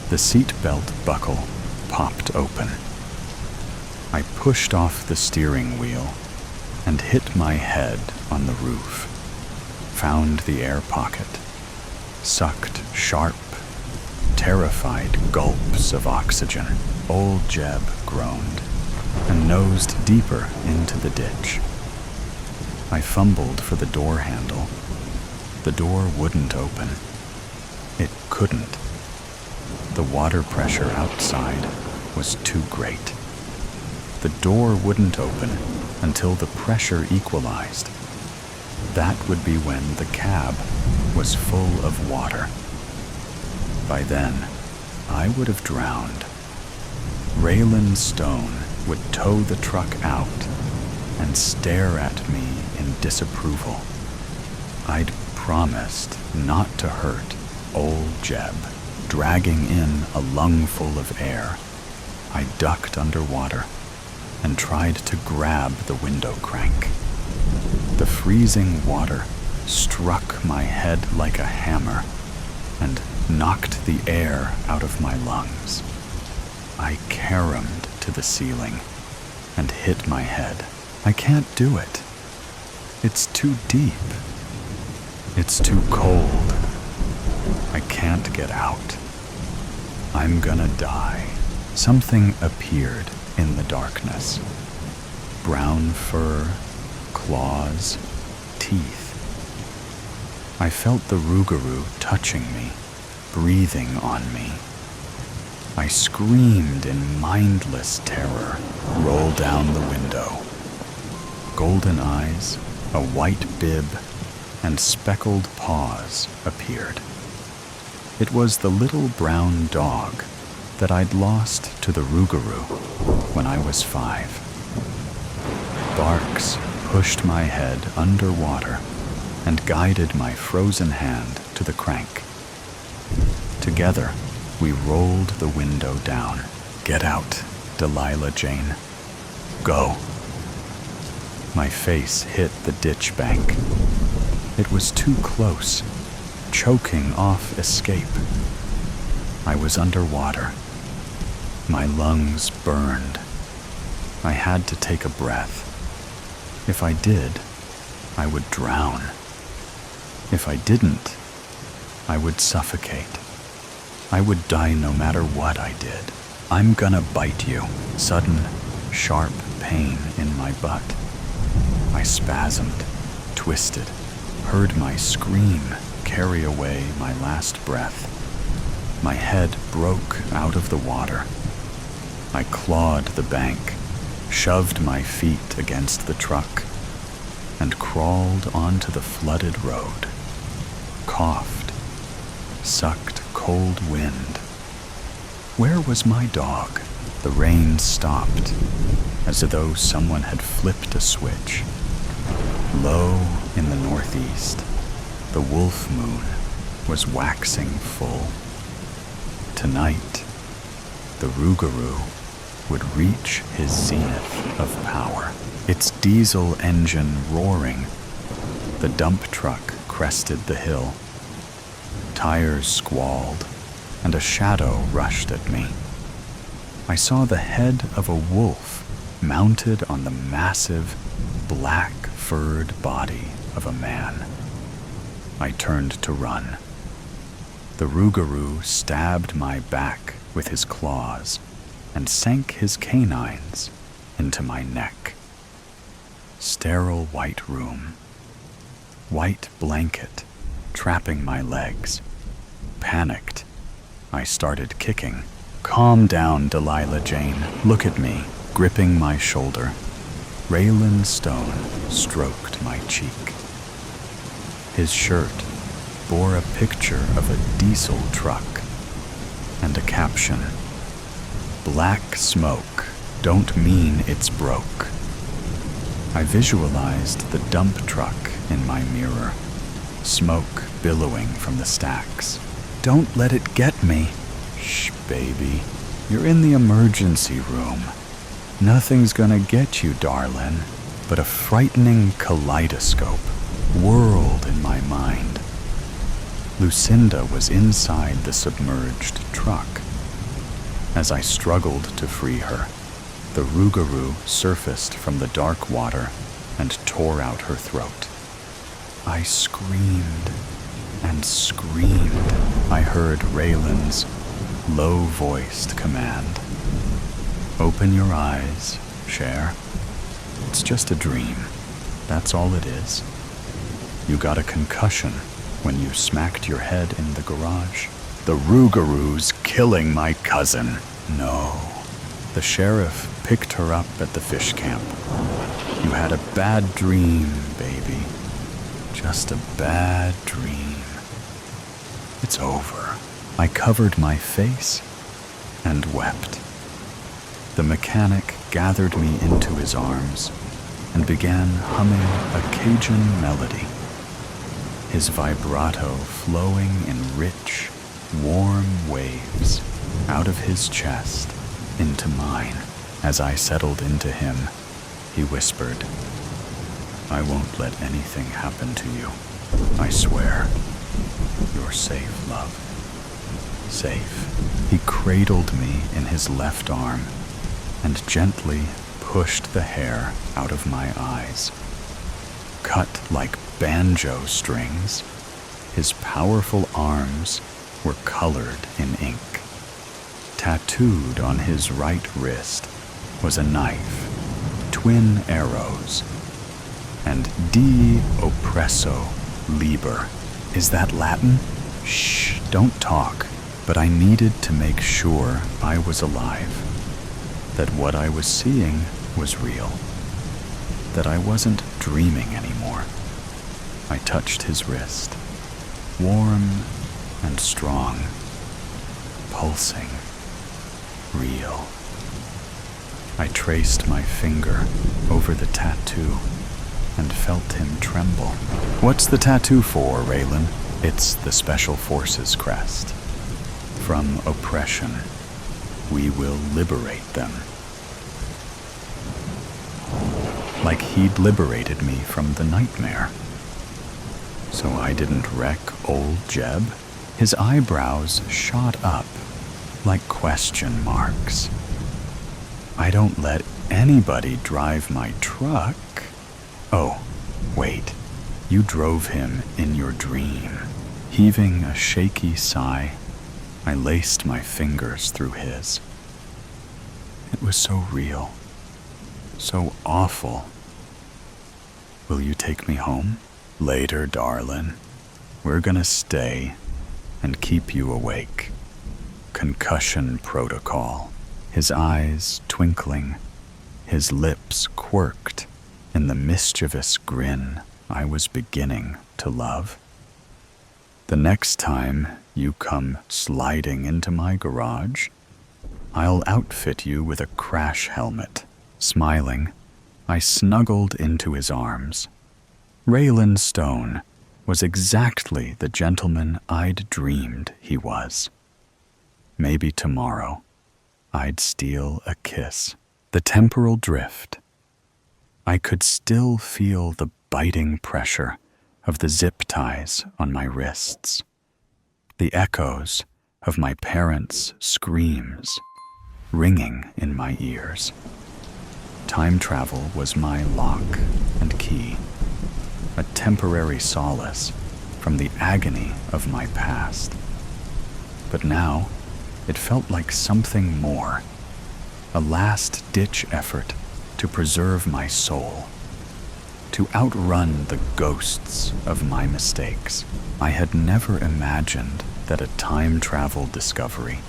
The seatbelt buckle popped open. I pushed off the steering wheel and hit my head on the roof. Found the air pocket. Sucked sharp, terrified gulps of oxygen. Old Jeb groaned and nosed deeper into the ditch. I fumbled for the door handle. The door wouldn't open. It couldn't. The water pressure outside was too great. The door wouldn't open until the pressure equalized. That would be when the cab was full of water. By then, I would have drowned. Raylan Stone would tow the truck out and stare at me in disapproval. I'd promised not to hurt old Jeb. Dragging in a lungful of air, I ducked underwater and tried to grab the window crank. The freezing water struck my head like a hammer and knocked the air out of my lungs. I caromed to the ceiling and hit my head. I can't do it. It's too deep. It's too cold. I can't get out. I'm gonna die. Something appeared in the darkness. Brown fur, claws, teeth. I felt the Rougarou touching me, breathing on me. I screamed in mindless terror, rolled down the window. Golden eyes, a white bib, and speckled paws appeared. It was the little brown dog that I'd lost to the Rougarou when I was 5. Barks pushed my head underwater and guided my frozen hand to the crank. Together, we rolled the window down. "Get out, Delilah Jane. Go." My face hit the ditch bank. It was too close, choking off escape. I was underwater. My lungs burned. I had to take a breath. If I did, I would drown. If I didn't, I would suffocate. I would die no matter what I did. "I'm gonna bite you." Sudden, sharp pain in my butt. I spasmed, twisted, heard my scream carry away my last breath. My head broke out of the water. I clawed the bank, shoved my feet against the truck, and crawled onto the flooded road. Coughed, sucked cold wind. Where was my dog? The rain stopped, as though someone had flipped a switch. Low in the northeast, the wolf moon was waxing full. Tonight, the Rougarou would reach his zenith of power, its diesel engine roaring. The dump truck crested the hill. Tires squalled, and a shadow rushed at me. I saw the head of a wolf mounted on the massive, black-furred body of a man. I turned to run. The Rougarou stabbed my back with his claws and sank his canines into my neck. Sterile white room. White blanket trapping my legs. Panicked, I started kicking. Calm down, Delilah Jane. Look at me, gripping my shoulder. Raylan Stone stroked my cheek. His shirt bore a picture of a diesel truck and a caption, "Black smoke, don't mean it's broke." I visualized the dump truck in my mirror, smoke billowing from the stacks. Don't let it get me. Shh, baby. You're in the emergency room. Nothing's gonna get you, darling, but a frightening kaleidoscope whirled in my mind. Lucinda was inside the submerged truck. As I struggled to free her, the Rougarou surfaced from the dark water and tore out her throat. I screamed and screamed. I heard Raylan's low-voiced command. Open your eyes, Cher. It's just a dream. That's all it is. You got a concussion when you smacked your head in the garage. The Rougarou's killing my cousin. No. The sheriff picked her up at the fish camp. You had a bad dream, baby. Just a bad dream. It's over. I covered my face and wept. The mechanic gathered me into his arms and began humming a Cajun melody, his vibrato flowing in rich, warm waves out of his chest into mine. As I settled into him, he whispered, "I won't let anything happen to you. I swear. You're safe, love. Safe." He cradled me in his left arm and gently pushed the hair out of my eyes. Cut like banjo strings, his powerful arms were colored in ink. Tattooed on his right wrist was a knife, twin arrows, and De Oppresso Liber. Is that Latin? Shh, don't talk. But I needed to make sure I was alive, that what I was seeing was real, that I wasn't dreaming anymore. I touched his wrist, warm and strong, pulsing, real. I traced my finger over the tattoo and felt him tremble. What's the tattoo for, Raylan? It's the Special Forces crest. From oppression, we will liberate them. Like he'd liberated me from the nightmare. So I didn't wreck old Jeb? His eyebrows shot up like question marks. I don't let anybody drive my truck. Oh, wait. You drove him in your dream. Heaving a shaky sigh, I laced my fingers through his. It was so real, so awful. Will you take me home? Later, darling. We're gonna stay and keep you awake. Concussion protocol. His eyes twinkling, his lips quirked in the mischievous grin I was beginning to love. The next time you come sliding into my garage, I'll outfit you with a crash helmet." Smiling, I snuggled into his arms. Raylan Stone was exactly the gentleman I'd dreamed he was. Maybe tomorrow, I'd steal a kiss. The temporal drift. I could still feel the biting pressure of the zip ties on my wrists, the echoes of my parents' screams ringing in my ears. Time travel was my lock and key, a temporary solace from the agony of my past. But now, it felt like something more, a last-ditch effort to preserve my soul, to outrun the ghosts of my mistakes. I had never imagined that a time travel discovery,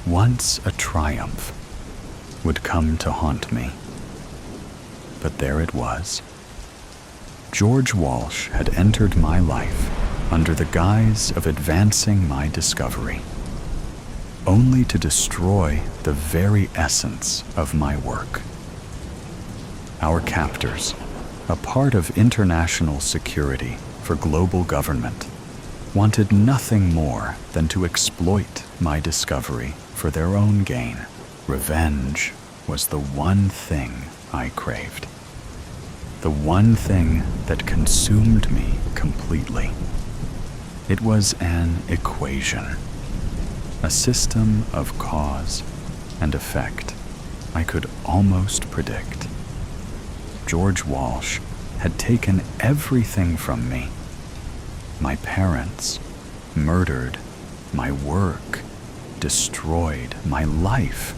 once a triumph, would come to haunt me. But there it was. George Walsh had entered my life under the guise of advancing my discovery, only to destroy the very essence of my work. Our captors, a part of international security for global government, wanted nothing more than to exploit my discovery for their own gain. Revenge was the one thing I craved, the one thing that consumed me completely. It was an equation, a system of cause and effect I could almost predict. George Walsh had taken everything from me. My parents, murdered my work, destroyed my life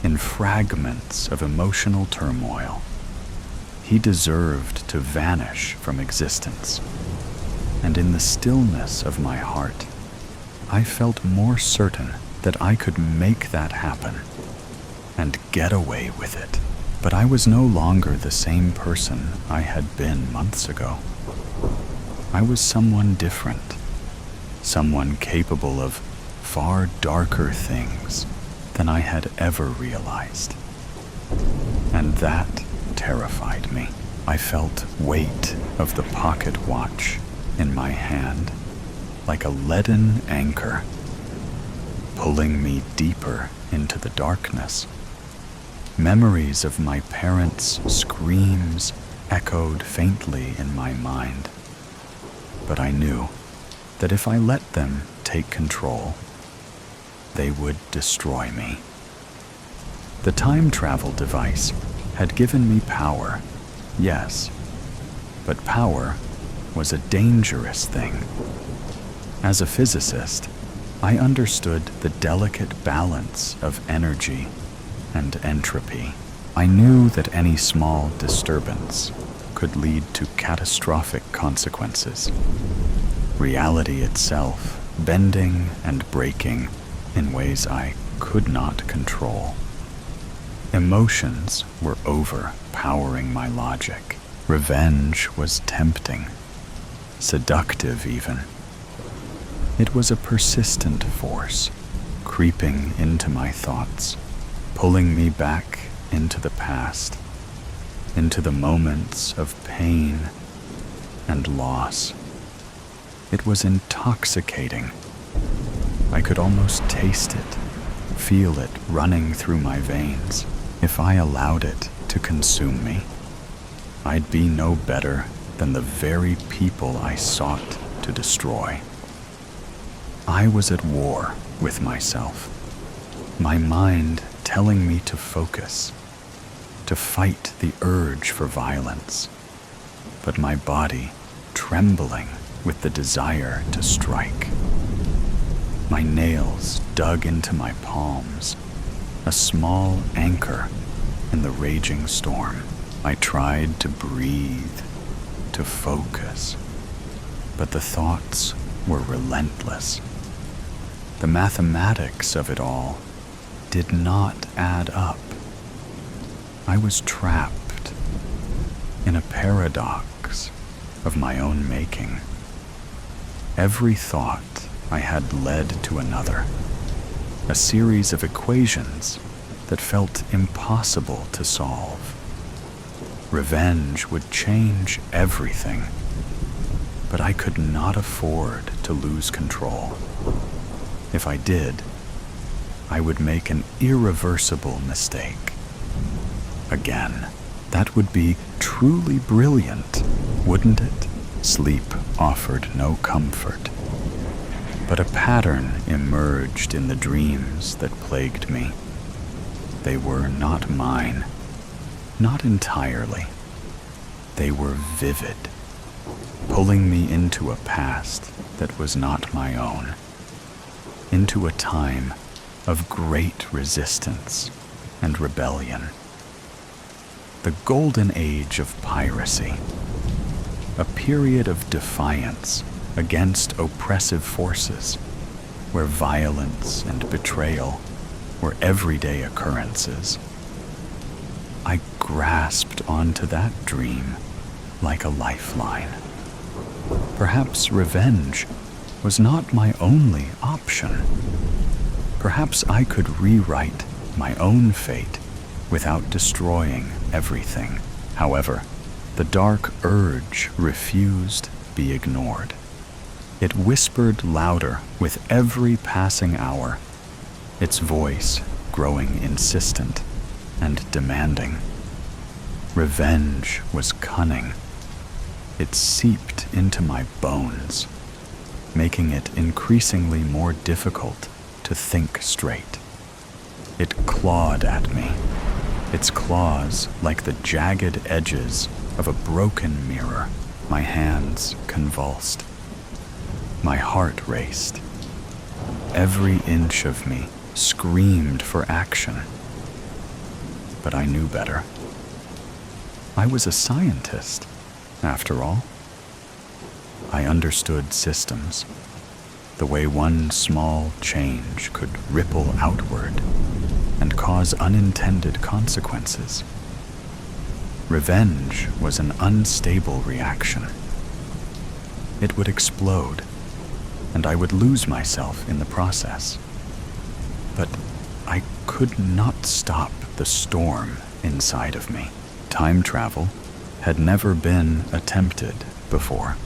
in fragments of emotional turmoil. He deserved to vanish from existence. And in the stillness of my heart, I felt more certain that I could make that happen and get away with it. But I was no longer the same person I had been months ago. I was someone different, someone capable of far darker things than I had ever realized. And that terrified me. I felt weight of the pocket watch in my hand, like a leaden anchor, pulling me deeper into the darkness. Memories of my parents' screams echoed faintly in my mind, but I knew that if I let them take control, they would destroy me. The time travel device had given me power, yes, but power was a dangerous thing. As a physicist, I understood the delicate balance of energy and entropy. I knew that any small disturbance could lead to catastrophic consequences. Reality itself bending and breaking in ways I could not control. Emotions were overpowering my logic. Revenge was tempting, seductive even. It was a persistent force, creeping into my thoughts, pulling me back into the past, into the moments of pain and loss. It was intoxicating. I could almost taste it, feel it running through my veins. If I allowed it to consume me, I'd be no better than the very people I sought to destroy. I was at war with myself, my mind telling me to focus, to fight the urge for violence, but my body trembling with the desire to strike. My nails dug into my palms, a small anchor in the raging storm. I tried to breathe, to focus, but the thoughts were relentless. The mathematics of it all did not add up. I was trapped in a paradox of my own making. Every thought I had led to another, a series of equations that felt impossible to solve. Revenge would change everything, but I could not afford to lose control. If I did, I would make an irreversible mistake. Again, that would be truly brilliant, wouldn't it? Sleep offered no comfort, but a pattern emerged in the dreams that plagued me. They were not mine, not entirely. They were vivid, pulling me into a past that was not my own, into a time of great resistance and rebellion. The golden age of piracy, a period of defiance against oppressive forces, where violence and betrayal were everyday occurrences. I grasped onto that dream like a lifeline. Perhaps revenge was not my only option. Perhaps I could rewrite my own fate without destroying everything. However, the dark urge refused to be ignored. It whispered louder with every passing hour, its voice growing insistent and demanding. Revenge was cunning. It seeped into my bones, making it increasingly more difficult to think straight. It clawed at me, its claws like the jagged edges of a broken mirror. My hands convulsed. My heart raced. Every inch of me screamed for action. But I knew better. I was a scientist, after all. I understood systems, the way one small change could ripple outward and cause unintended consequences. Revenge was an unstable reaction. It would explode, and I would lose myself in the process. But I could not stop the storm inside of me. Time travel had never been attempted before.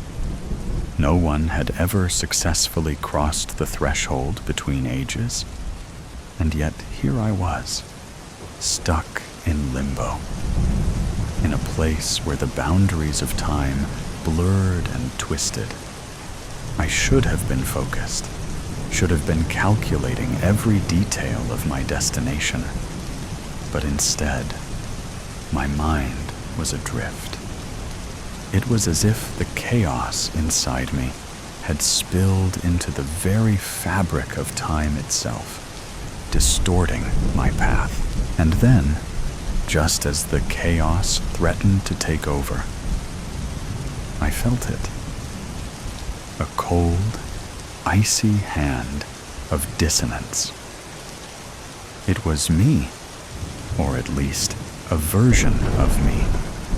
No one had ever successfully crossed the threshold between ages, and yet here I was, stuck in limbo, in a place where the boundaries of time blurred and twisted. I should have been focused, should have been calculating every detail of my destination, but instead, my mind was adrift. It was as if the chaos inside me had spilled into the very fabric of time itself, distorting my path. And then, just as the chaos threatened to take over, I felt it. A cold, icy hand of dissonance. It was me, or at least a version of me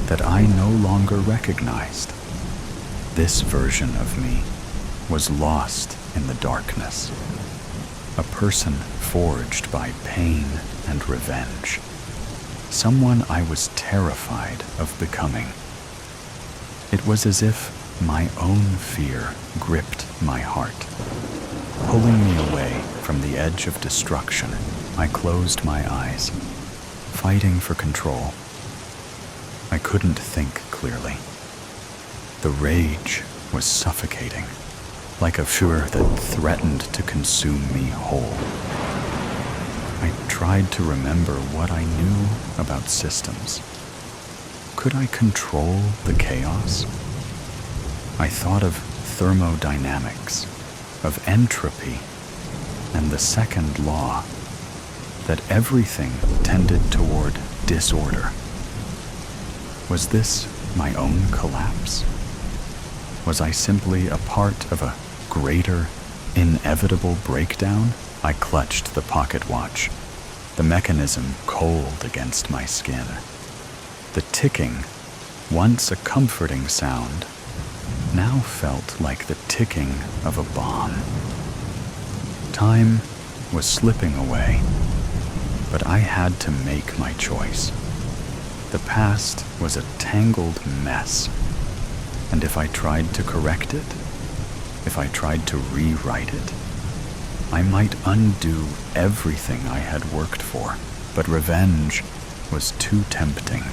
that I no longer recognized. This version of me was lost in the darkness, a person forged by pain and revenge, someone I was terrified of becoming. It was as if my own fear gripped my heart, pulling me away from the edge of destruction. I closed my eyes, fighting for control. I couldn't think clearly. The rage was suffocating, like a fear that threatened to consume me whole. I tried to remember what I knew about systems. Could I control the chaos? I thought of thermodynamics, of entropy, and the second law, that everything tended toward disorder. Was this my own collapse? Was I simply a part of a greater, inevitable breakdown? I clutched the pocket watch, the mechanism cold against my skin. The ticking, once a comforting sound, now now felt like the ticking of a bomb. Time was slipping away, but I had to make my choice. The past was a tangled mess, and if I tried to correct it, if I tried to rewrite it, I might undo everything I had worked for, but revenge was too tempting.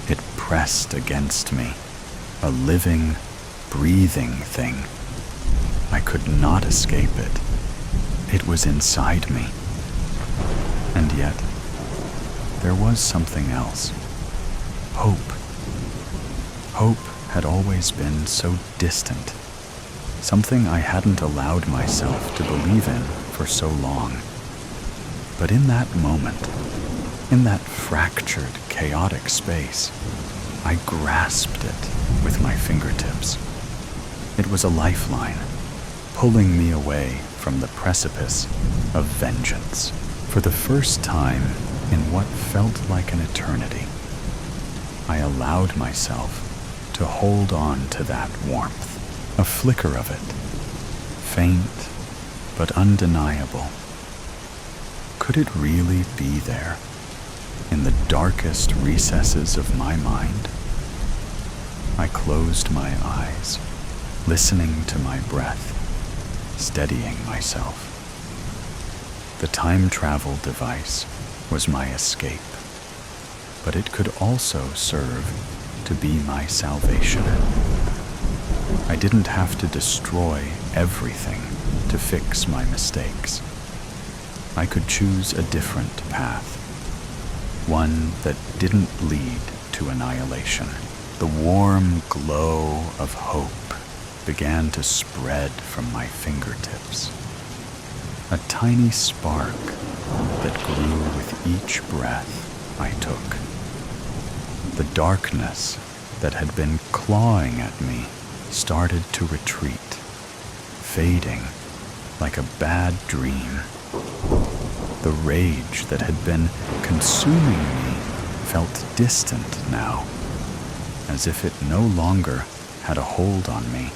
It pressed against me, a living, breathing thing. I could not escape it. It was inside me. And yet, there was something else. Hope. Hope had always been so distant, something I hadn't allowed myself to believe in for so long. But in that moment, in that fractured, chaotic space, I grasped it with my fingertips. It was a lifeline, pulling me away from the precipice of vengeance. For the first time in what felt like an eternity, I allowed myself to hold on to that warmth, a flicker of it, faint but undeniable. Could it really be there, in the darkest recesses of my mind? I closed my eyes, listening to my breath, steadying myself. The time travel device was my escape, but it could also serve to be my salvation. I didn't have to destroy everything to fix my mistakes. I could choose a different path, one that didn't lead to annihilation. The warm glow of hope began to spread from my fingertips, a tiny spark that grew with each breath I took. The darkness that had been clawing at me started to retreat, fading like a bad dream. The rage that had been consuming me felt distant now, as if it no longer had a hold on me.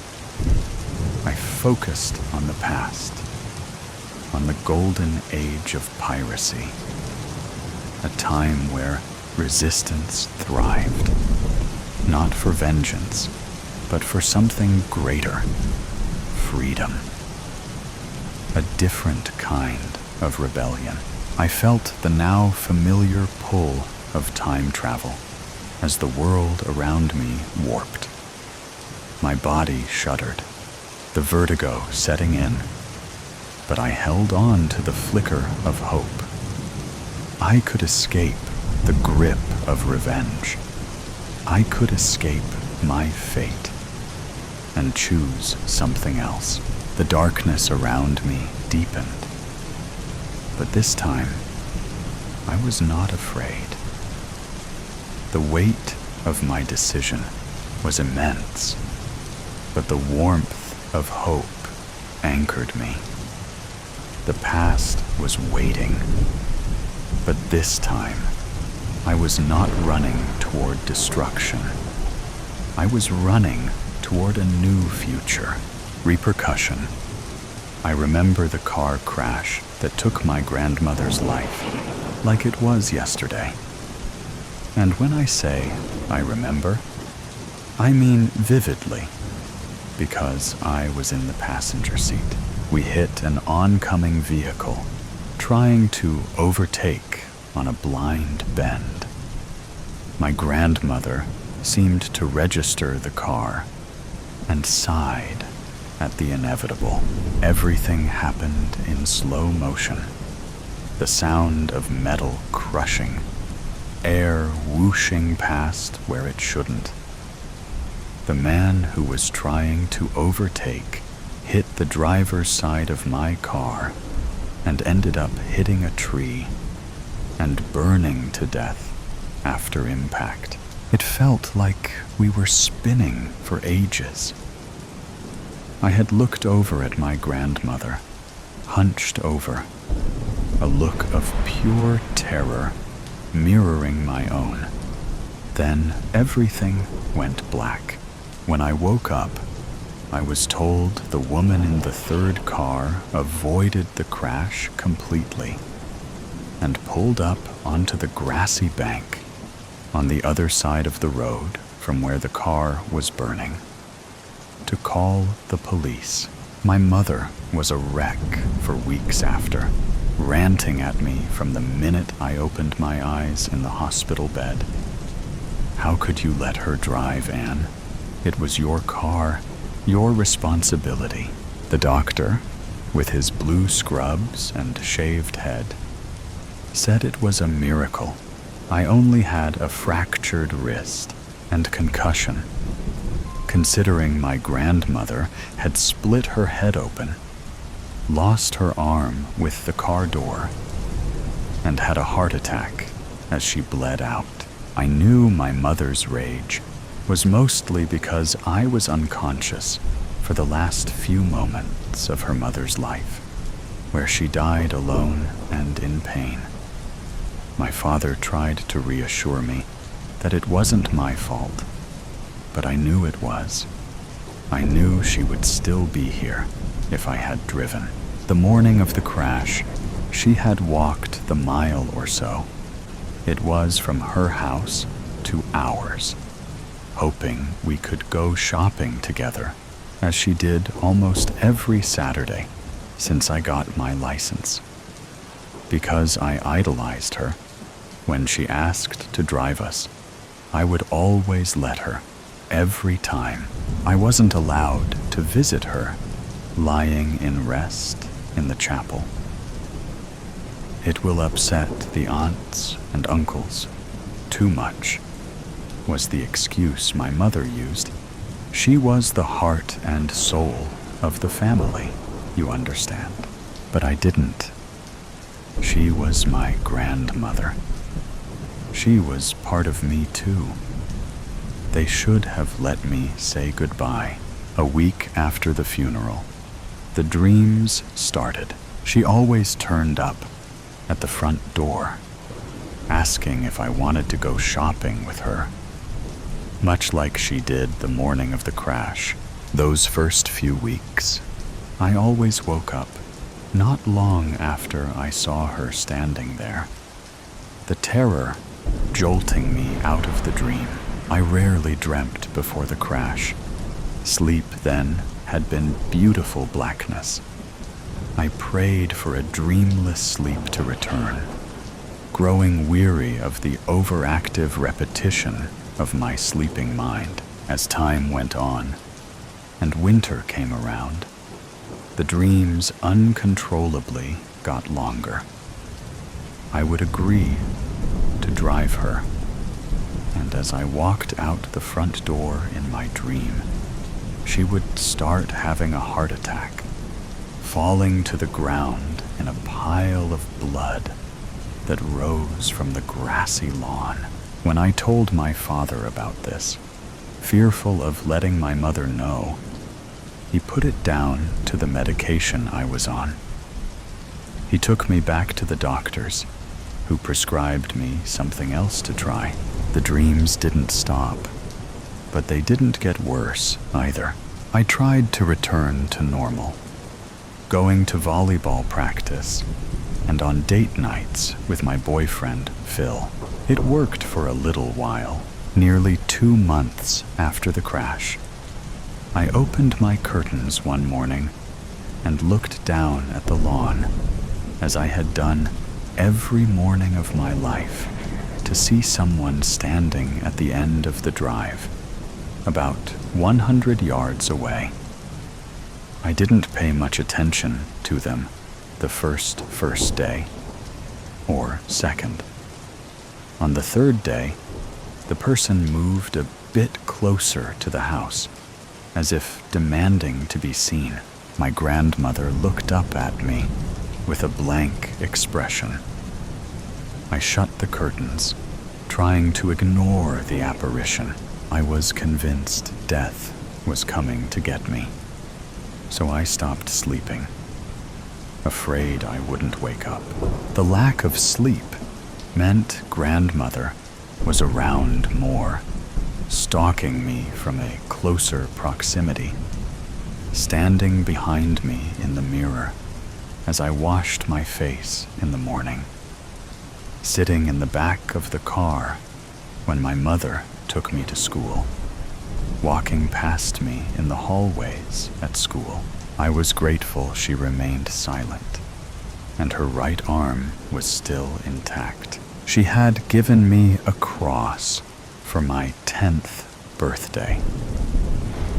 I focused on the past, on the golden age of piracy, a time where resistance thrived, not for vengeance, but for something greater, freedom. A different kind of rebellion. I felt the now familiar pull of time travel as the world around me warped. My body shuddered, the vertigo setting in, but I held on to the flicker of hope. I could escape the grip of revenge. I could escape my fate and choose something else. The darkness around me deepened, but this time I was not afraid. The weight of my decision was immense, but the warmth of hope anchored me. The past was waiting, but this time I was not running toward destruction. I was running toward a new future. Repercussion. I remember the car crash that took my grandmother's life, like it was yesterday. And when I say I remember, I mean vividly, because I was in the passenger seat. We hit an oncoming vehicle, trying to overtake on a blind bend. My grandmother seemed to register the car and sighed at the inevitable. Everything happened in slow motion. The sound of metal crushing, air whooshing past where it shouldn't. The man who was trying to overtake hit the driver's side of my car and ended up hitting a tree and burning to death after impact. It felt like we were spinning for ages. I had looked over at my grandmother, hunched over, a look of pure terror mirroring my own. Then everything went black. When I woke up, I was told the woman in the third car avoided the crash completely and pulled up onto the grassy bank on the other side of the road from where the car was burning to call the police. My mother was a wreck for weeks after, ranting at me from the minute I opened my eyes in the hospital bed. How could you let her drive, Anne? It was your car, your responsibility. The doctor, with his blue scrubs and shaved head, said it was a miracle. I only had a fractured wrist and concussion, considering my grandmother had split her head open, lost her arm with the car door, and had a heart attack as she bled out. I knew my mother's rage was mostly because I was unconscious for the last few moments of her mother's life, where she died alone and in pain. My father tried to reassure me that it wasn't my fault, but I knew it was. I knew she would still be here if I had driven. The morning of the crash, she had walked the mile or so. It was from her house to ours, hoping we could go shopping together, as she did almost every Saturday since I got my license. Because I idolized her, when she asked to drive us, I would always let her, every time. I wasn't allowed to visit her, lying in rest in the chapel. It will upset the aunts and uncles too much, was the excuse my mother used. She was the heart and soul of the family, you understand. But I didn't. She was my grandmother. She was part of me too. They should have let me say goodbye. A week after the funeral, the dreams started. She always turned up at the front door, asking if I wanted to go shopping with her, much like she did the morning of the crash. Those first few weeks, I always woke up not long after I saw her standing there, the terror jolting me out of the dream. I rarely dreamt before the crash. Sleep then had been beautiful blackness. I prayed for a dreamless sleep to return, growing weary of the overactive repetition of my sleeping mind. As time went on and winter came around, the dreams uncontrollably got longer. I would agree to drive her, and as I walked out the front door in my dream, she would start having a heart attack, falling to the ground in a pile of blood that rose from the grassy lawn. When I told my father about this, fearful of letting my mother know, he put it down to the medication I was on. He took me back to the doctors, who prescribed me something else to try. The dreams didn't stop, but they didn't get worse either. I tried to return to normal, going to volleyball practice and on date nights with my boyfriend, Phil. It worked for a little while. Nearly 2 months after the crash, I opened my curtains one morning and looked down at the lawn, as I had done every morning of my life, to see someone standing at the end of the drive, about 100 yards away. I didn't pay much attention to them the first day, or second. On the third day, the person moved a bit closer to the house, as if demanding to be seen. My grandmother looked up at me with a blank expression. I shut the curtains, trying to ignore the apparition. I was convinced death was coming to get me, so I stopped sleeping, afraid I wouldn't wake up. The lack of sleep meant grandmother was around more, stalking me from a closer proximity, standing behind me in the mirror as I washed my face in the morning, sitting in the back of the car when my mother took me to school, walking past me in the hallways at school. I was grateful she remained silent, and her right arm was still intact. She had given me a cross for my 10th birthday,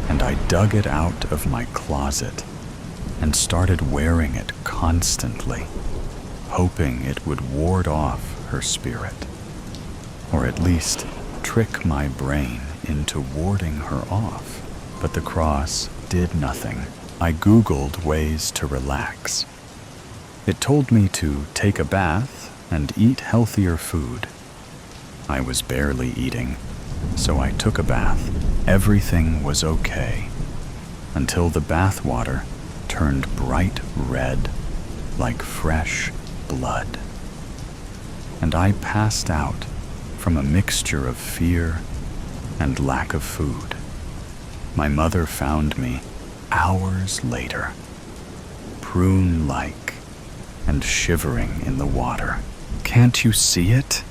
and I dug it out of my closet and started wearing it constantly, hoping it would ward off her spirit, or at least trick my brain into warding her off. But the cross did nothing. I Googled ways to relax. It told me to take a bath and eat healthier food. I was barely eating, so I took a bath. Everything was okay, until the bath water turned bright red, like fresh blood. And I passed out from a mixture of fear and lack of food. My mother found me hours later, prune-like and shivering in the water. "Can't you see it?"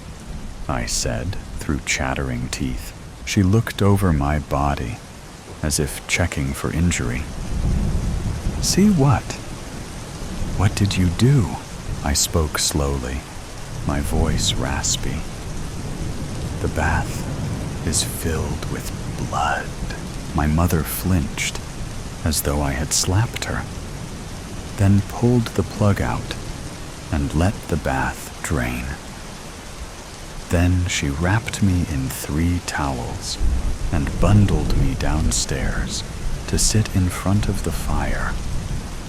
I said through chattering teeth. She looked over my body as if checking for injury. "See what? What did you do?" I spoke slowly, my voice raspy. "The bath is filled with blood." My mother flinched, as though I had slapped her, then pulled the plug out and let the bath drain. Then she wrapped me in 3 towels and bundled me downstairs to sit in front of the fire,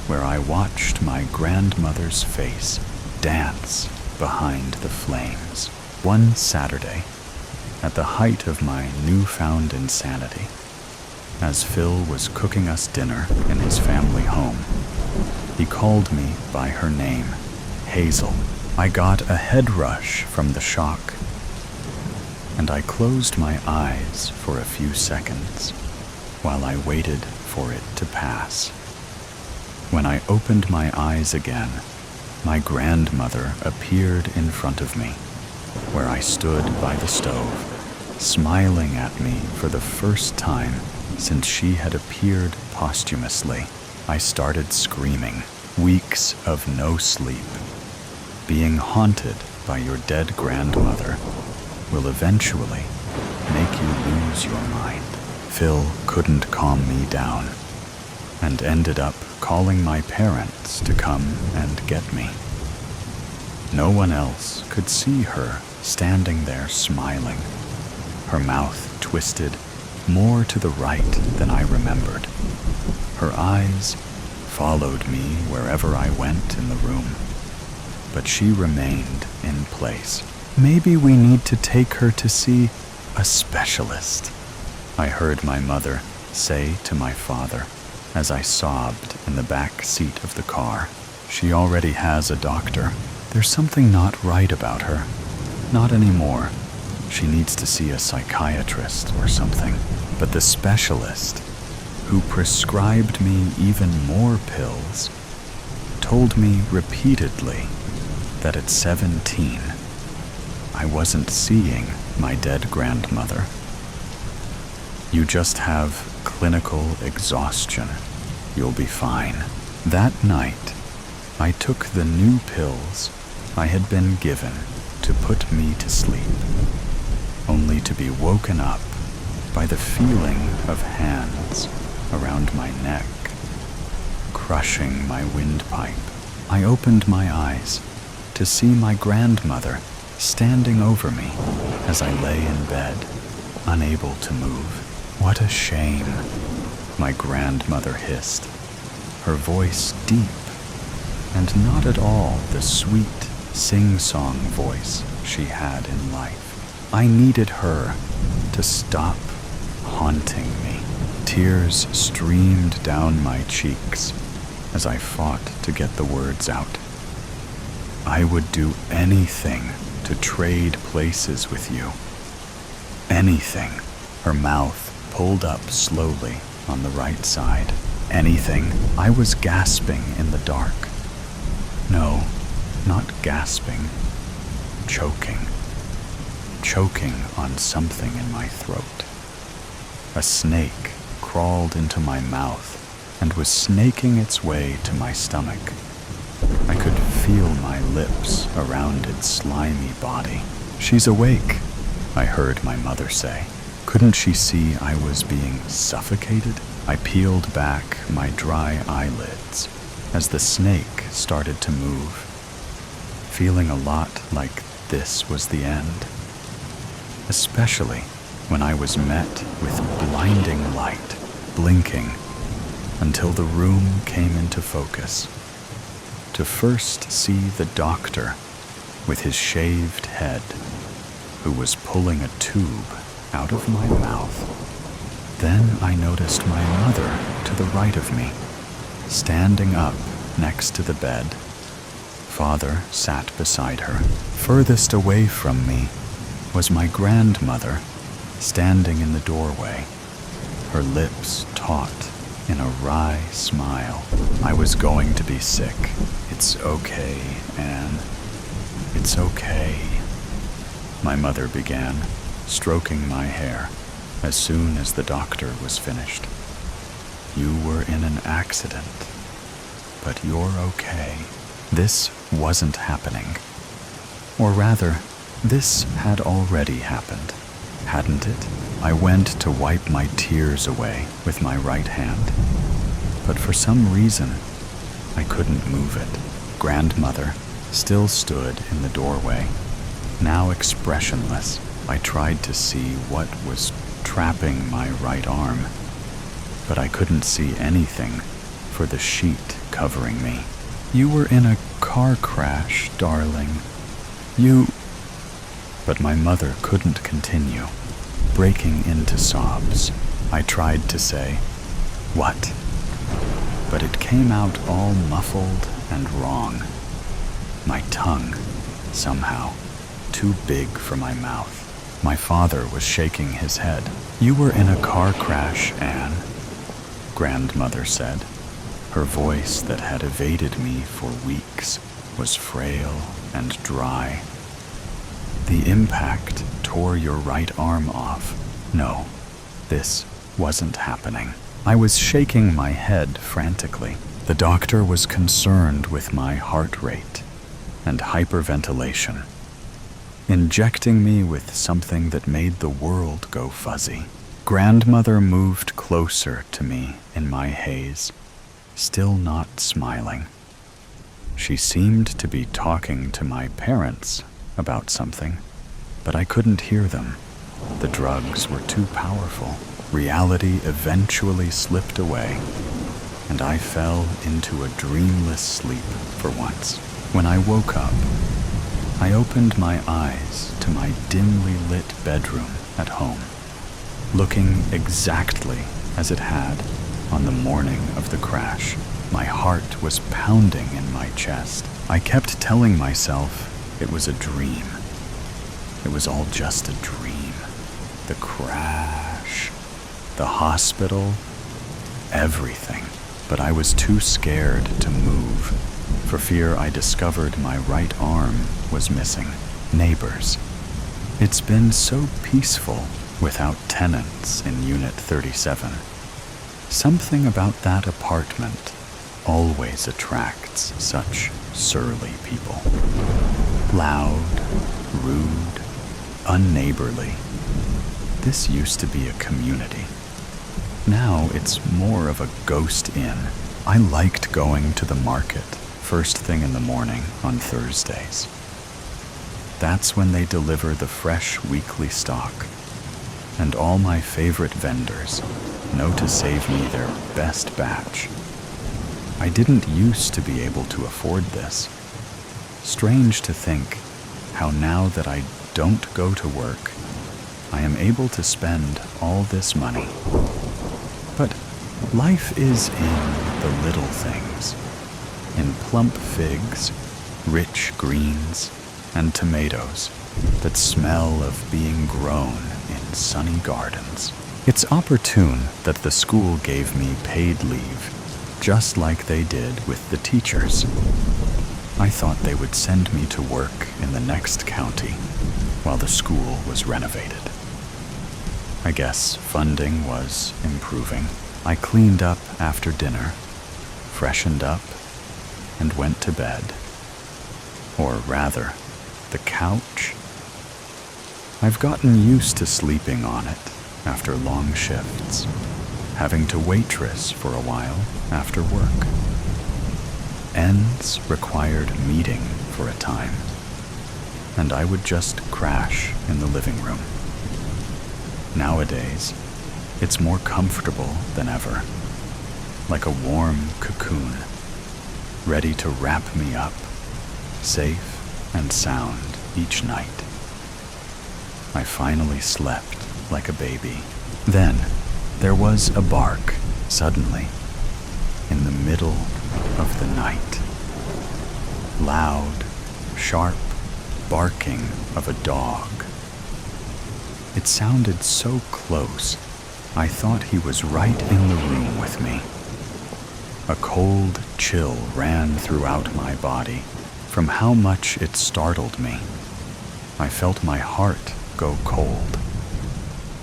where I watched my grandmother's face dance behind the flames. One Saturday, at the height of my newfound insanity, as Phil was cooking us dinner in his family home, he called me by her name, Hazel. I got a head rush from the shock, and I closed my eyes for a few seconds while I waited for it to pass. When I opened my eyes again, my grandmother appeared in front of me, where I stood by the stove, smiling at me for the first time since she had appeared posthumously. I started screaming. Weeks of no sleep, being haunted by your dead grandmother, will eventually make you lose your mind. Phil couldn't calm me down and ended up calling my parents to come and get me. No one else could see her standing there smiling, her mouth twisted more to the right than I remembered. Her eyes followed me wherever I went in the room, but she remained in place. "Maybe we need to take her to see a specialist," I heard my mother say to my father as I sobbed in the back seat of the car. "She already has a doctor. There's something not right about her. Not anymore. She needs to see a psychiatrist or something." But the specialist, who prescribed me even more pills, told me repeatedly that at 17, I wasn't seeing my dead grandmother. "You just have clinical exhaustion. You'll be fine." That night, I took the new pills I had been given to put me to sleep, only to be woken up by the feeling of hands around my neck, crushing my windpipe. I opened my eyes to see my grandmother standing over me as I lay in bed, unable to move. "What a shame," my grandmother hissed, her voice deep and not at all the sweet sing-song voice she had in life. I needed her to stop haunting me. Tears streamed down my cheeks as I fought to get the words out. "I would do anything to trade places with you. Anything." her mouth pulled up slowly on the right side. Anything. I was gasping in the dark. No, not gasping. Choking. Choking on something in my throat. A snake crawled into my mouth and was snaking its way to my stomach. I could feel my lips around its slimy body. "She's awake," I heard my mother say. Couldn't she see I was being suffocated? I peeled back my dry eyelids as the snake started to move, feeling a lot like this was the end. Especially when I was met with blinding light, blinking until the room came into focus. To first see the doctor with his shaved head, who was pulling a tube out of my mouth. Then I noticed my mother to the right of me, standing up next to the bed. Father sat beside her. Furthest away from me was my grandmother, standing in the doorway, her lips taut in a wry smile. "I was going to be sick. It's okay, Anne. It's okay," my mother began, stroking my hair as soon as the doctor was finished. "You were in an accident, but you're okay." This wasn't happening. Or rather, this had already happened, hadn't it? I went to wipe my tears away with my right hand, but for some reason, I couldn't move it. Grandmother still stood in the doorway, now expressionless. I tried to see what was trapping my right arm, but I couldn't see anything for the sheet covering me. "You were in a car crash, darling. You..." But my mother couldn't continue, breaking into sobs. I tried to say, "What?" but it came out all muffled and wrong. My tongue, somehow, too big for my mouth. My father was shaking his head. "You were in a car crash, Anne," grandmother said. Her voice that had evaded me for weeks was frail and dry. "The impact tore your right arm off." No, this wasn't happening. I was shaking my head frantically. The doctor was concerned with my heart rate and hyperventilation, injecting me with something that made the world go fuzzy. Grandmother moved closer to me in my haze, still not smiling. She seemed to be talking to my parents about something, but I couldn't hear them. The drugs were too powerful. Reality eventually slipped away, and I fell into a dreamless sleep for once. When I woke up, I opened my eyes to my dimly lit bedroom at home, looking exactly as it had on the morning of the crash. My heart was pounding in my chest. I kept telling myself it was a dream. It was all just a dream. The crash, the hospital, everything. But I was too scared to move, for fear I discovered my right arm was missing. Neighbors. It's been so peaceful without tenants in Unit 37. Something about that apartment always attracts such surly people. Loud, rude, unneighborly. This used to be a community. Now it's more of a ghost inn. I liked going to the market first thing in the morning on Thursdays. That's when they deliver the fresh weekly stock, and all my favorite vendors know to save me their best batch. I didn't used to be able to afford this. Strange to think how now that I don't go to work, I am able to spend all this money. But life is in the little things, in plump figs, rich greens, and tomatoes. that smell of being grown in sunny gardens. It's opportune that the school gave me paid leave, just like they did with the teachers. I thought they would send me to work in the next county while the school was renovated. I guess funding was improving. I cleaned up after dinner, freshened up, and went to bed. Or rather, the couch. I've gotten used to sleeping on it after long shifts, having to waitress for a while after work. Ends required meeting for a time, and I would just crash in the living room. Nowadays, it's more comfortable than ever, like a warm cocoon, ready to wrap me up, safe and sound each night. I finally slept like a baby. Then there was a bark, suddenly, in the middle of the night. Loud, sharp barking of a dog. It sounded so close, I thought he was right in the room with me. A cold chill ran throughout my body from how much it startled me. I felt my heart go cold.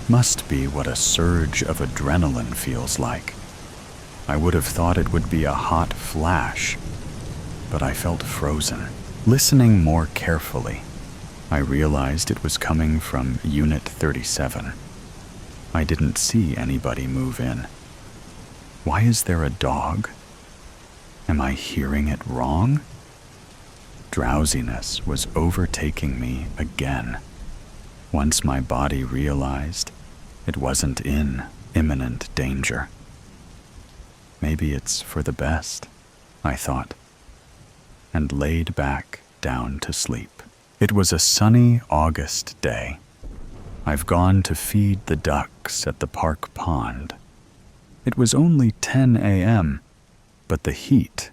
Must be what a surge of adrenaline feels like. I would have thought it would be a hot flash, but I felt frozen. Listening more carefully, I realized it was coming from Unit 37. I didn't see anybody move in. Why is there a dog? Am I hearing it wrong? Drowsiness was overtaking me again. Once my body realized it wasn't in imminent danger. Maybe it's for the best, I thought, and laid back down to sleep. It was a sunny August day. I've gone to feed the ducks at the park pond. It was only 10 a.m., but the heat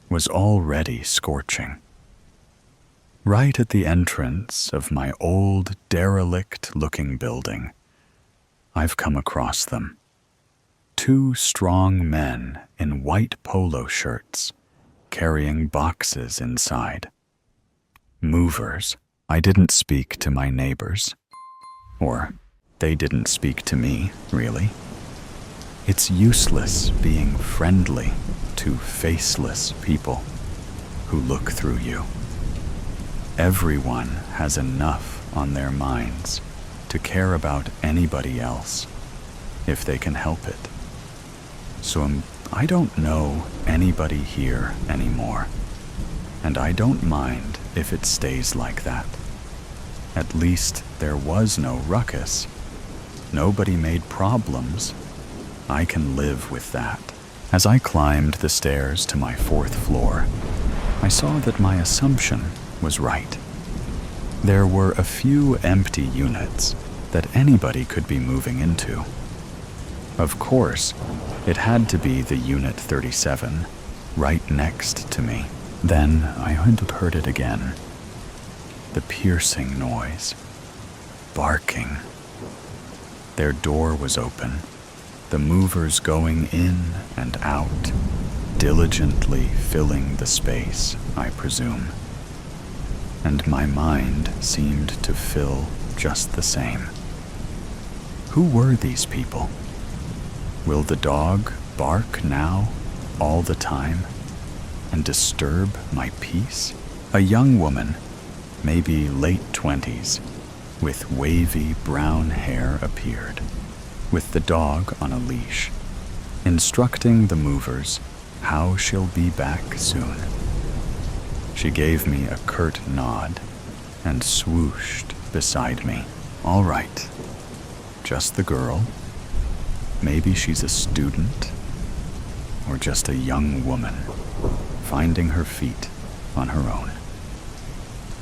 was already scorching. Right at the entrance of my old, derelict-looking building, I've come across them. 2 strong men in white polo shirts, carrying boxes inside. Movers. I didn't speak to my neighbors. Or they didn't speak to me, really. It's useless being friendly to faceless people who look through you. Everyone has enough on their minds to care about anybody else if they can help it. So I don't know anybody here anymore, and I don't mind if it stays like that. At least there was no ruckus. Nobody made problems. I can live with that. As I climbed the stairs to my 4th floor, I saw that my assumption was right. There were a few empty units that anybody could be moving into. Of course, it had to be the Unit 37 right next to me. Then I heard it again. The piercing noise. Barking. Their door was open. The movers going in and out, diligently filling the space, I presume. And my mind seemed to fill just the same. Who were these people? Will the dog bark now, all the time, and disturb my peace? A young woman, maybe late 20s, with wavy brown hair appeared, with the dog on a leash, instructing the movers how she'll be back soon. She gave me a curt nod and swooshed beside me. All right, just the girl. Maybe she's a student, or just a young woman finding her feet on her own.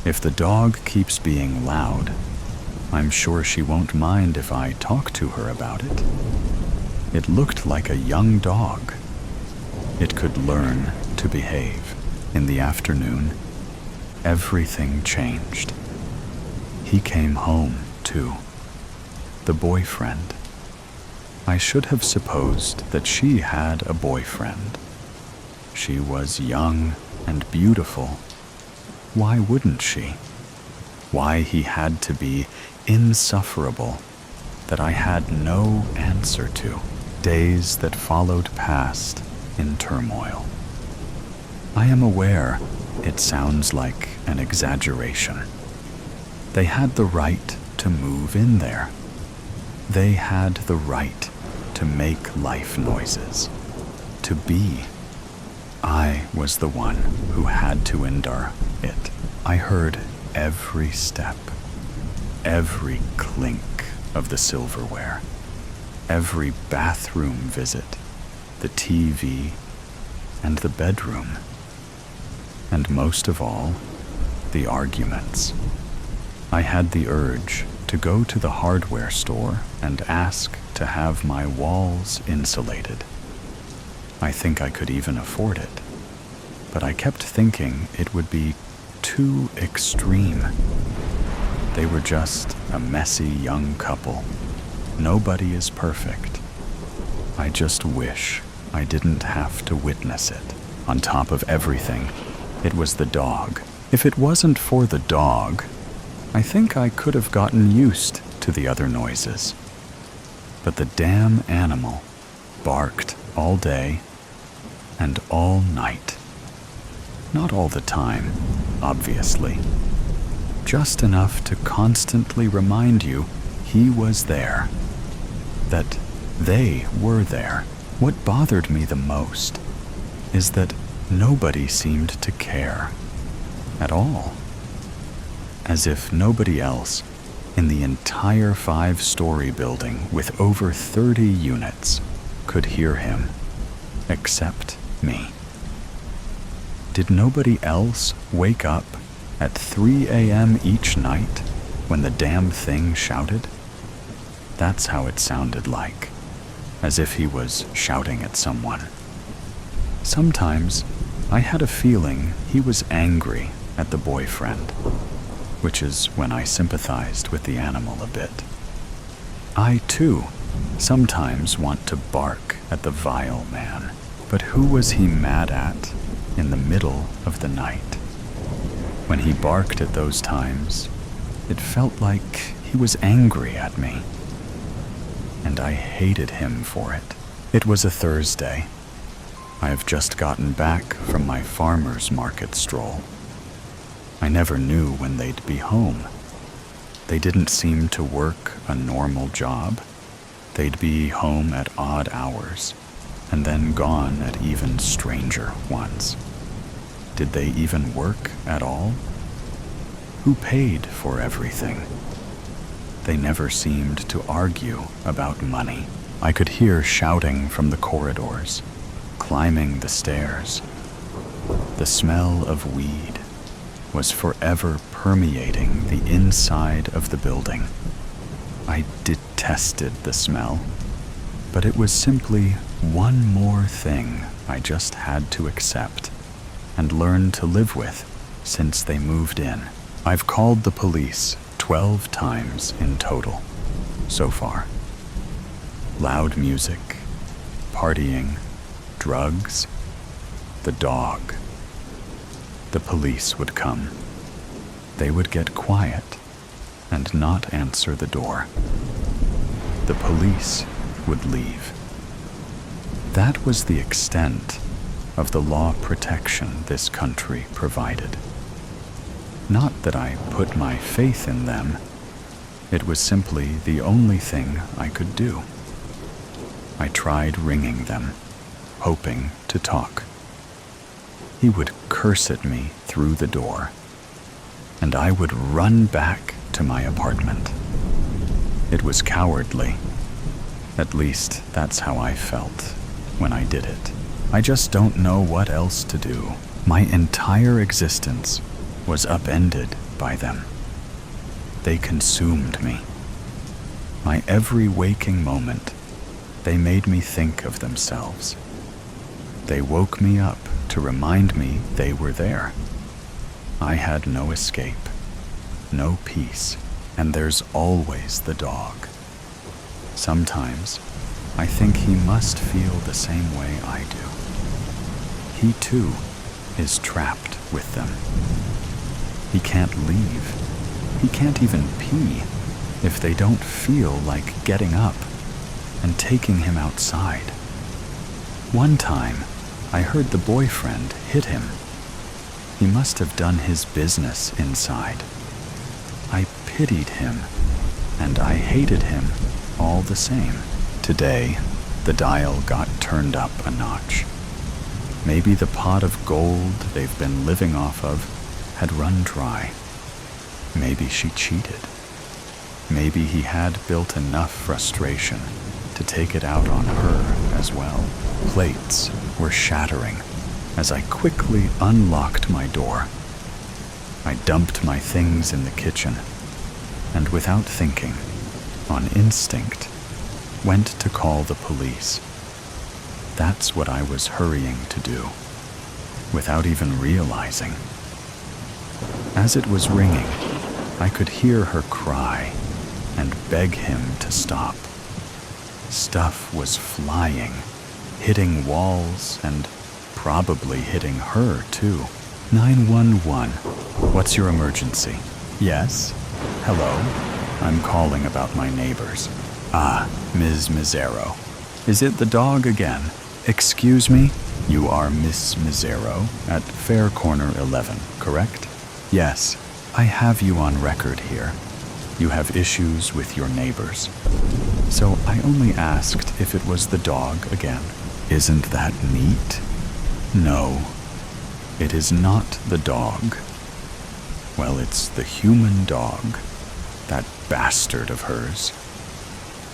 If the dog keeps being loud, I'm sure she won't mind if I talk to her about it. It looked like a young dog. It could learn to behave. In the afternoon, everything changed. He came home, too. The boyfriend. I should have supposed that she had a boyfriend. She was young and beautiful. Why wouldn't she? Why he had to be insufferable that I had no answer to. Days that followed past in turmoil. I am aware it sounds like an exaggeration. They had the right to move in there. They had the right to make life noises, to be. I was the one who had to endure it. I heard every step, every clink of the silverware, every bathroom visit, the TV, and the bedroom. And most of all, the arguments. I had the urge to go to the hardware store and ask to have my walls insulated. I think I could even afford it, but I kept thinking it would be too extreme. They were just a messy young couple. Nobody is perfect. I just wish I didn't have to witness it. On top of everything, it was the dog. If it wasn't for the dog, I think I could have gotten used to the other noises. But the damn animal barked all day and all night. Not all the time, obviously. Just enough to constantly remind you he was there. That they were there. What bothered me the most is that nobody seemed to care at all. As if nobody else in the entire 5-story building with over 30 units could hear him, except me. Did nobody else wake up at 3 a.m. each night when the damn thing shouted? That's how it sounded like, as if he was shouting at someone. Sometimes I had a feeling he was angry at the boyfriend, which is when I sympathized with the animal a bit. I, too, sometimes want to bark at the vile man, but who was he mad at in the middle of the night? When he barked at those times, it felt like he was angry at me, and I hated him for it. It was a Thursday. I have just gotten back from my farmer's market stroll. I never knew when they'd be home. They didn't seem to work a normal job. They'd be home at odd hours, and then gone at even stranger ones. Did they even work at all? Who paid for everything? They never seemed to argue about money. I could hear shouting from the corridors, climbing the stairs. The smell of weed was forever permeating the inside of the building. I detested the smell, but it was simply one more thing I just had to accept and learn to live with since they moved in. I've called the police 12 times in total so far. Loud music, partying, drugs, the dog. The police would come. They would get quiet and not answer the door. The police would leave. That was the extent of the law protection this country provided. Not that I put my faith in them. It was simply the only thing I could do. I tried ringing them, hoping to talk. He would curse at me through the door, and I would run back to my apartment. It was cowardly. At least that's how I felt when I did it. I just don't know what else to do. My entire existence was upended by them. They consumed me. My every waking moment, they made me think of themselves. They woke me up to remind me they were there. I had no escape, no peace. And there's always the dog. Sometimes I think he must feel the same way I do. He too is trapped with them. He can't leave. He can't even pee if they don't feel like getting up and taking him outside. One time, I heard the boyfriend hit him. He must have done his business inside. I pitied him, and I hated him all the same. Today, the dial got turned up a notch. Maybe the pot of gold they've been living off of had run dry. Maybe she cheated. Maybe he had built enough frustration to take it out on her as well. Plates were shattering as I quickly unlocked my door. I dumped my things in the kitchen, and without thinking, on instinct, went to call the police. That's what I was hurrying to do, without even realizing. As it was ringing, I could hear her cry and beg him to stop. Stuff was flying, hitting walls and probably hitting her too. 911, what's your emergency? Yes? Hello? I'm calling about my neighbors. Ah, Ms. Mizero. Is it the dog again? Excuse me? You are Miss Mizero at Fair Corner 11, correct? Yes, I have you on record here. You have issues with your neighbors. So I only asked if it was the dog again. Isn't that neat? No, it is not the dog. Well, it's the human dog, that bastard of hers.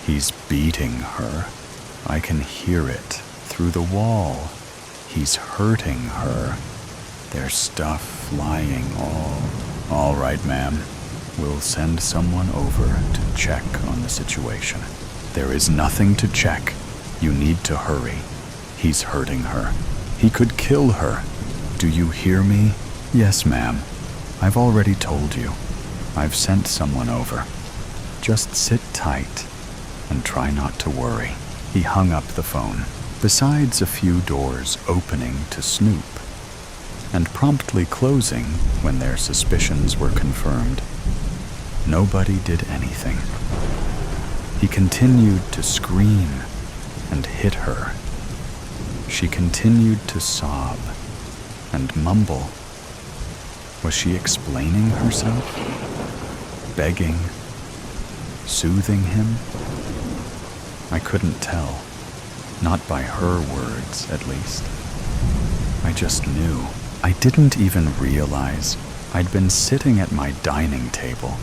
He's beating her. I can hear it through the wall. He's hurting her. There's stuff flying all right, ma'am. We'll send someone over to check on the situation. There is nothing to check. You need to hurry. He's hurting her. He could kill her. Do you hear me? Yes, ma'am. I've already told you. I've sent someone over. Just sit tight and try not to worry. He hung up the phone. Besides a few doors opening to snoop and promptly closing when their suspicions were confirmed, nobody did anything. He continued to scream and hit her. She continued to sob and mumble. Was she explaining herself? Begging? Soothing him? I couldn't tell. Not by her words, at least. I just knew. I didn't even realize I'd been sitting at my dining table,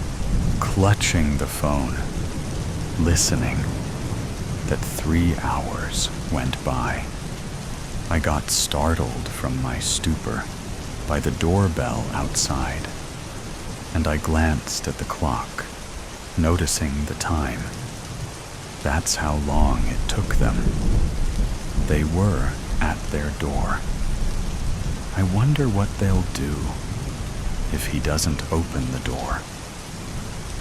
clutching the phone, listening, that 3 hours went by. I got startled from my stupor by the doorbell outside, and I glanced at the clock, noticing the time. That's how long it took them. They were at their door. I wonder what they'll do if he doesn't open the door.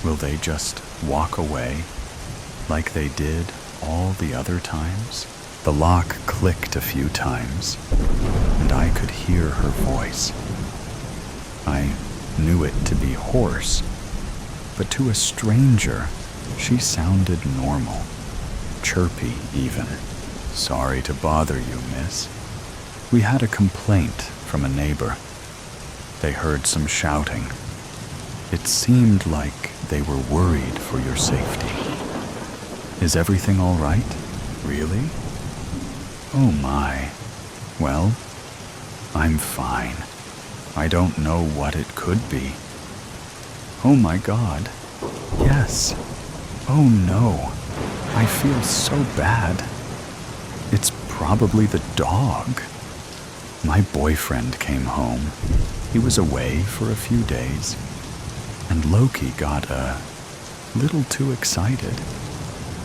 Will they just walk away like they did all the other times? The lock clicked a few times, and I could hear her voice. I knew it to be hoarse, but to a stranger, she sounded normal, chirpy even. Sorry to bother you, miss. We had a complaint from a neighbor. They heard some shouting. It seemed like they were worried for your safety. Is everything all right? Really? Oh my. Well, I'm fine. I don't know what it could be. Oh my God. Yes. Oh no. I feel so bad. It's probably the dog. My boyfriend came home. He was away for a few days, and Loki got a little too excited.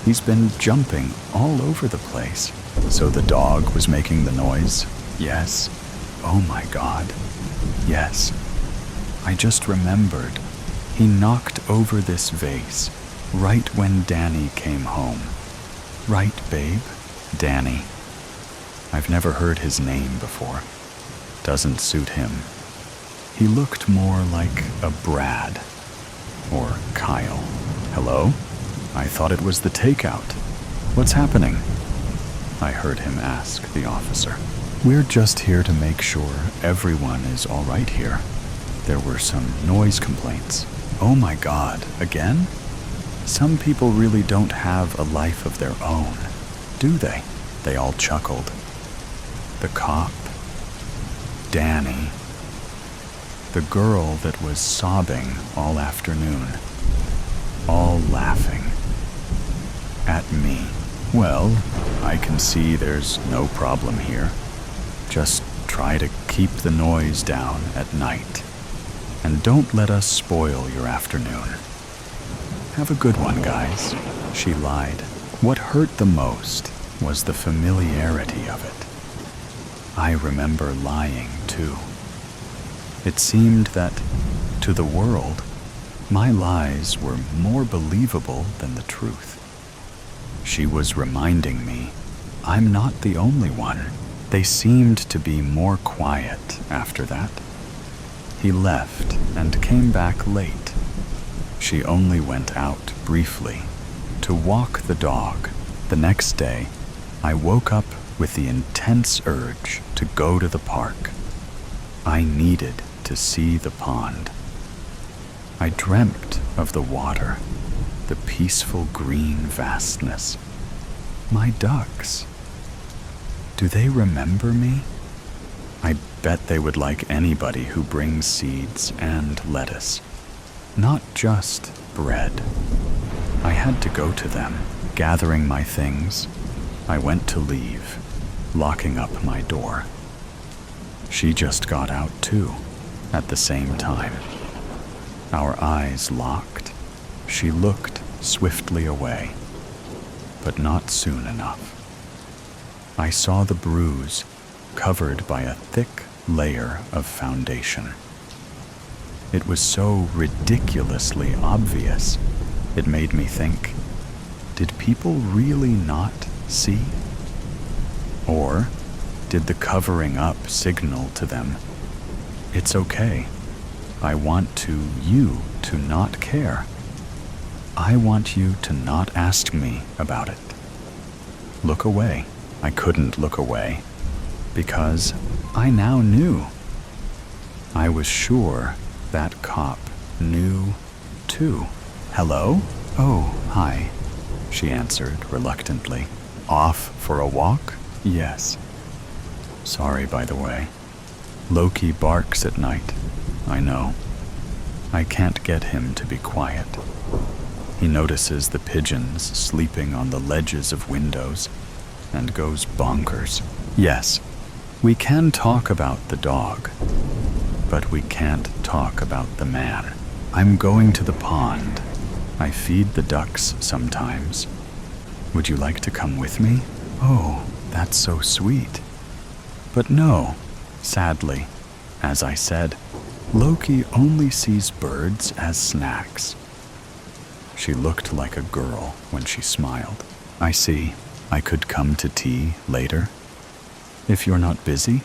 He's been jumping all over the place. So the dog was making the noise? Yes. Oh my God. Yes. I just remembered He knocked over this vase right when Danny came home. Right, babe? Danny. I've never heard his name before. Doesn't suit him. He looked more like a Brad or Kyle. Hello? I thought it was the takeout. What's happening? I heard him ask the officer. We're just here to make sure everyone is all right here. There were some noise complaints. Oh my God, again? Some people really don't have a life of their own, do they? They all chuckled. The cop, Danny, the girl that was sobbing all afternoon, all laughing at me. Well, I can see there's no problem here. Just try to keep the noise down at night. And don't let us spoil your afternoon. Have a good one, guys. She lied. What hurt the most was the familiarity of it. I remember lying, too. It seemed that, to the world, my lies were more believable than the truth. She was reminding me, I'm not the only one. They seemed to be more quiet after that. He left and came back late. She only went out briefly to walk the dog. The next day, I woke up with the intense urge to go to the park. I needed to see the pond. I dreamt of the water, the peaceful green vastness. My ducks. Do they remember me? I bet they would like anybody who brings seeds and lettuce, not just bread. I had to go to them. Gathering my things, I went to leave, locking up my door. She just got out too, at the same time. Our eyes locked. She looked swiftly away, but not soon enough. I saw the bruise covered by a thick layer of foundation. It was so ridiculously obvious, it made me think, did people really not see? Or did the covering up signal to them, it's okay, I want you to not care. I want you to not ask me about it. Look away. I couldn't look away, because I now knew. I was sure that cop knew too. Hello? Oh, hi, she answered reluctantly. Off for a walk? Yes. Sorry, by the way. Loki barks at night, I know. I can't get him to be quiet. He notices the pigeons sleeping on the ledges of windows and goes bonkers. Yes, we can talk about the dog, but we can't talk about the man. I'm going to the pond. I feed the ducks sometimes. Would you like to come with me? Oh, that's so sweet. But no, sadly, as I said, Loki only sees birds as snacks. She looked like a girl when she smiled. I see. I could come to tea later. If you're not busy,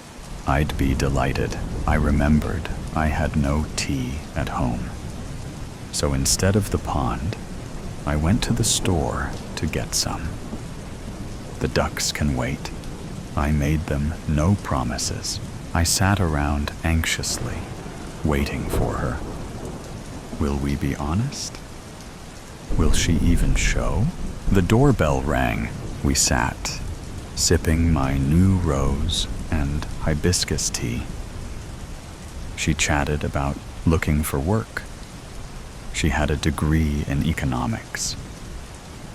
I'd be delighted. I remembered I had no tea at home. So instead of the pond, I went to the store to get some. The ducks can wait. I made them no promises. I sat around anxiously, waiting for her. Will we be honest? Will she even show? The doorbell rang. We sat, sipping my new rose and hibiscus tea. She chatted about looking for work. She had a degree in economics,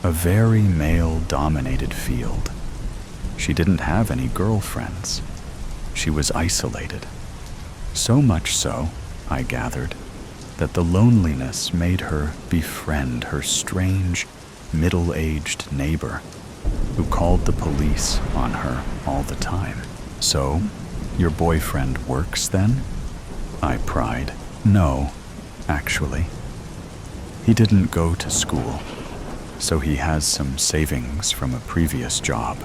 a very male-dominated field. She didn't have any girlfriends. She was isolated. So much so, I gathered, that the loneliness made her befriend her strange, middle-aged neighbor who called the police on her all the time. So, your boyfriend works then? I pried. No, actually. He didn't go to school, so he has some savings from a previous job.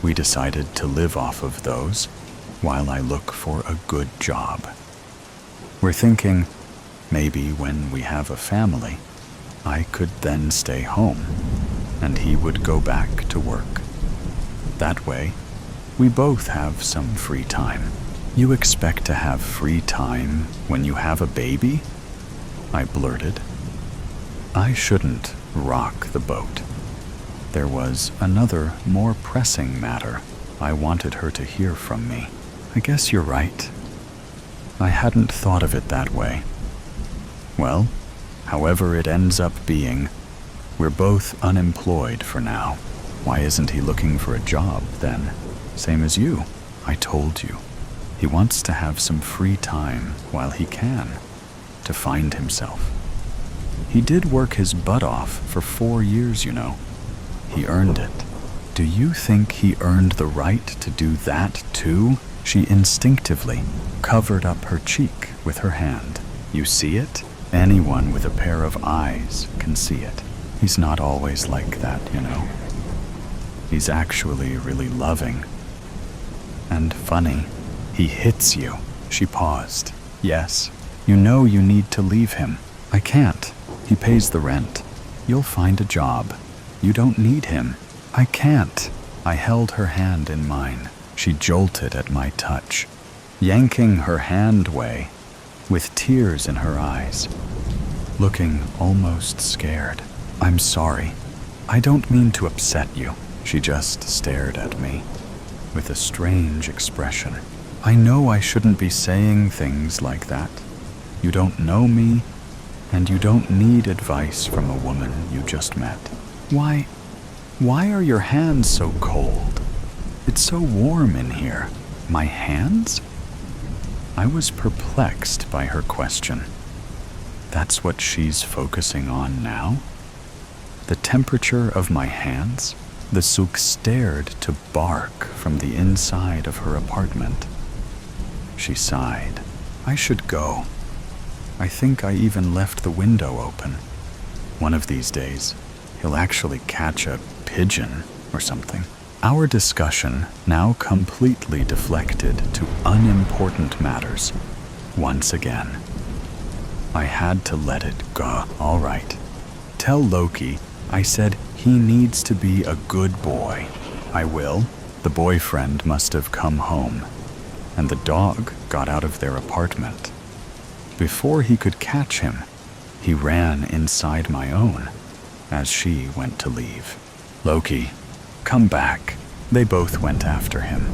We decided to live off of those while I look for a good job. We're thinking maybe when we have a family, I could then stay home and he would go back to work. That way, we both have some free time. You expect to have free time when you have a baby? I blurted. I shouldn't rock the boat. There was another, more pressing matter I wanted her to hear from me. I guess you're right. I hadn't thought of it that way. Well, however it ends up being, we're both unemployed for now. Why isn't he looking for a job then? Same as you. I told you. He wants to have some free time while he can, to find himself. He did work his butt off for 4 years, you know. He earned it. Do you think he earned the right to do that too? She instinctively covered up her cheek with her hand. You see it? Anyone with a pair of eyes can see it. He's not always like that, you know. He's actually really loving. And funny. He hits you. She paused. Yes. You know you need to leave him. I can't. He pays the rent. You'll find a job. You don't need him. I can't. I held her hand in mine. She jolted at my touch, yanking her hand away, with tears in her eyes, looking almost scared. I'm sorry. I don't mean to upset you. She just stared at me with a strange expression. I know I shouldn't be saying things like that. You don't know me, and you don't need advice from a woman you just met. Why are your hands so cold? It's so warm in here. My hands? I was perplexed by her question. That's what she's focusing on now? The temperature of my hands? The souk stared to bark from the inside of her apartment. She sighed. I should go. I think I even left the window open. One of these days, he'll actually catch a pigeon or something. Our discussion now completely deflected to unimportant matters once again. I had to let it go. All right. Tell Loki I said he needs to be a good boy. I will. The boyfriend must have come home, and the dog got out of their apartment. Before he could catch him, he ran inside my own as she went to leave. Loki, come back. They both went after him.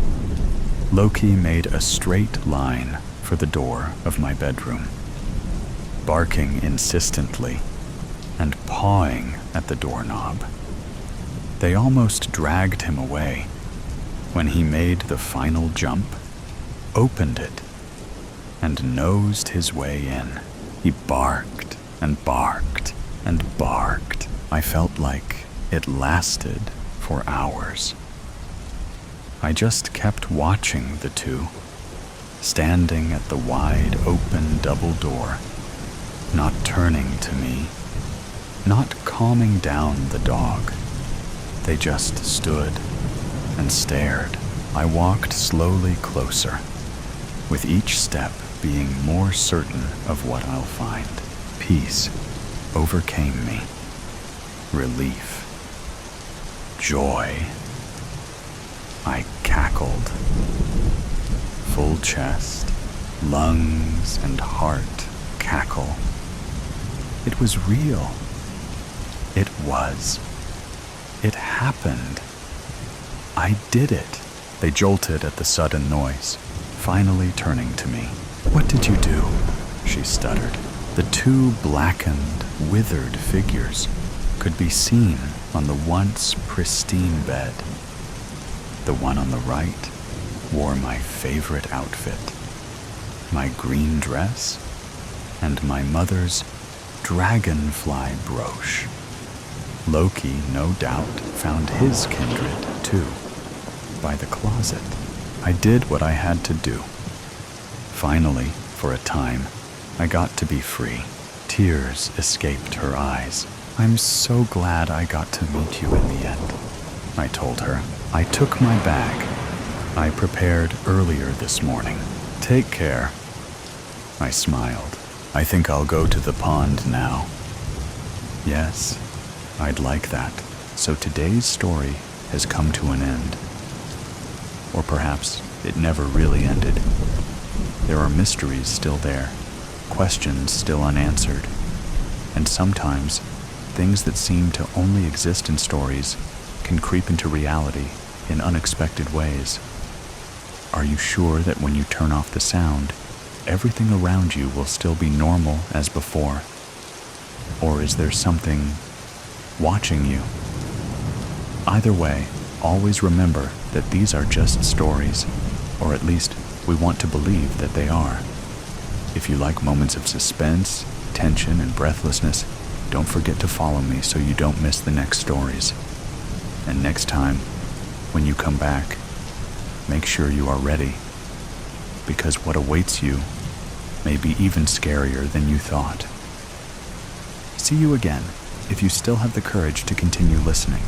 Loki made a straight line for the door of my bedroom, barking insistently and pawing at the doorknob. They almost dragged him away when he made the final jump, opened it, and nosed his way in. He barked and barked and barked. I felt like it lasted for hours. I just kept watching the two, standing at the wide open double door, not turning to me, not calming down the dog. They just stood and stared. I walked slowly closer, with each step being more certain of what I'll find. Peace overcame me. Relief. Joy. I cackled. Full chest, lungs, and heart cackle. It was real. It was. It happened. I did it. They jolted at the sudden noise, finally turning to me. What did you do? She stuttered. The two blackened, withered figures could be seen on the once pristine bed. The one on the right wore my favorite outfit, my green dress, and my mother's dragonfly brooch. Loki, no doubt, found his kindred, too, by the closet. I did what I had to do. Finally, for a time, I got to be free. Tears escaped her eyes. "I'm so glad I got to meet you in the end," I told her. "I took my bag. I prepared earlier this morning. Take care." I smiled. "I think I'll go to the pond now." Yes, I'd like that. So today's story has come to an end. Or perhaps it never really ended. There are mysteries still there, questions still unanswered, and sometimes things that seem to only exist in stories can creep into reality in unexpected ways. Are you sure that when you turn off the sound, everything around you will still be normal as before? Or is there something watching you? Either way, always remember that these are just stories, or at least we want to believe that they are. If you like moments of suspense, tension, and breathlessness, don't forget to follow me so you don't miss the next stories. And next time, when you come back, make sure you are ready, because what awaits you may be even scarier than you thought. See you again if you still have the courage to continue listening.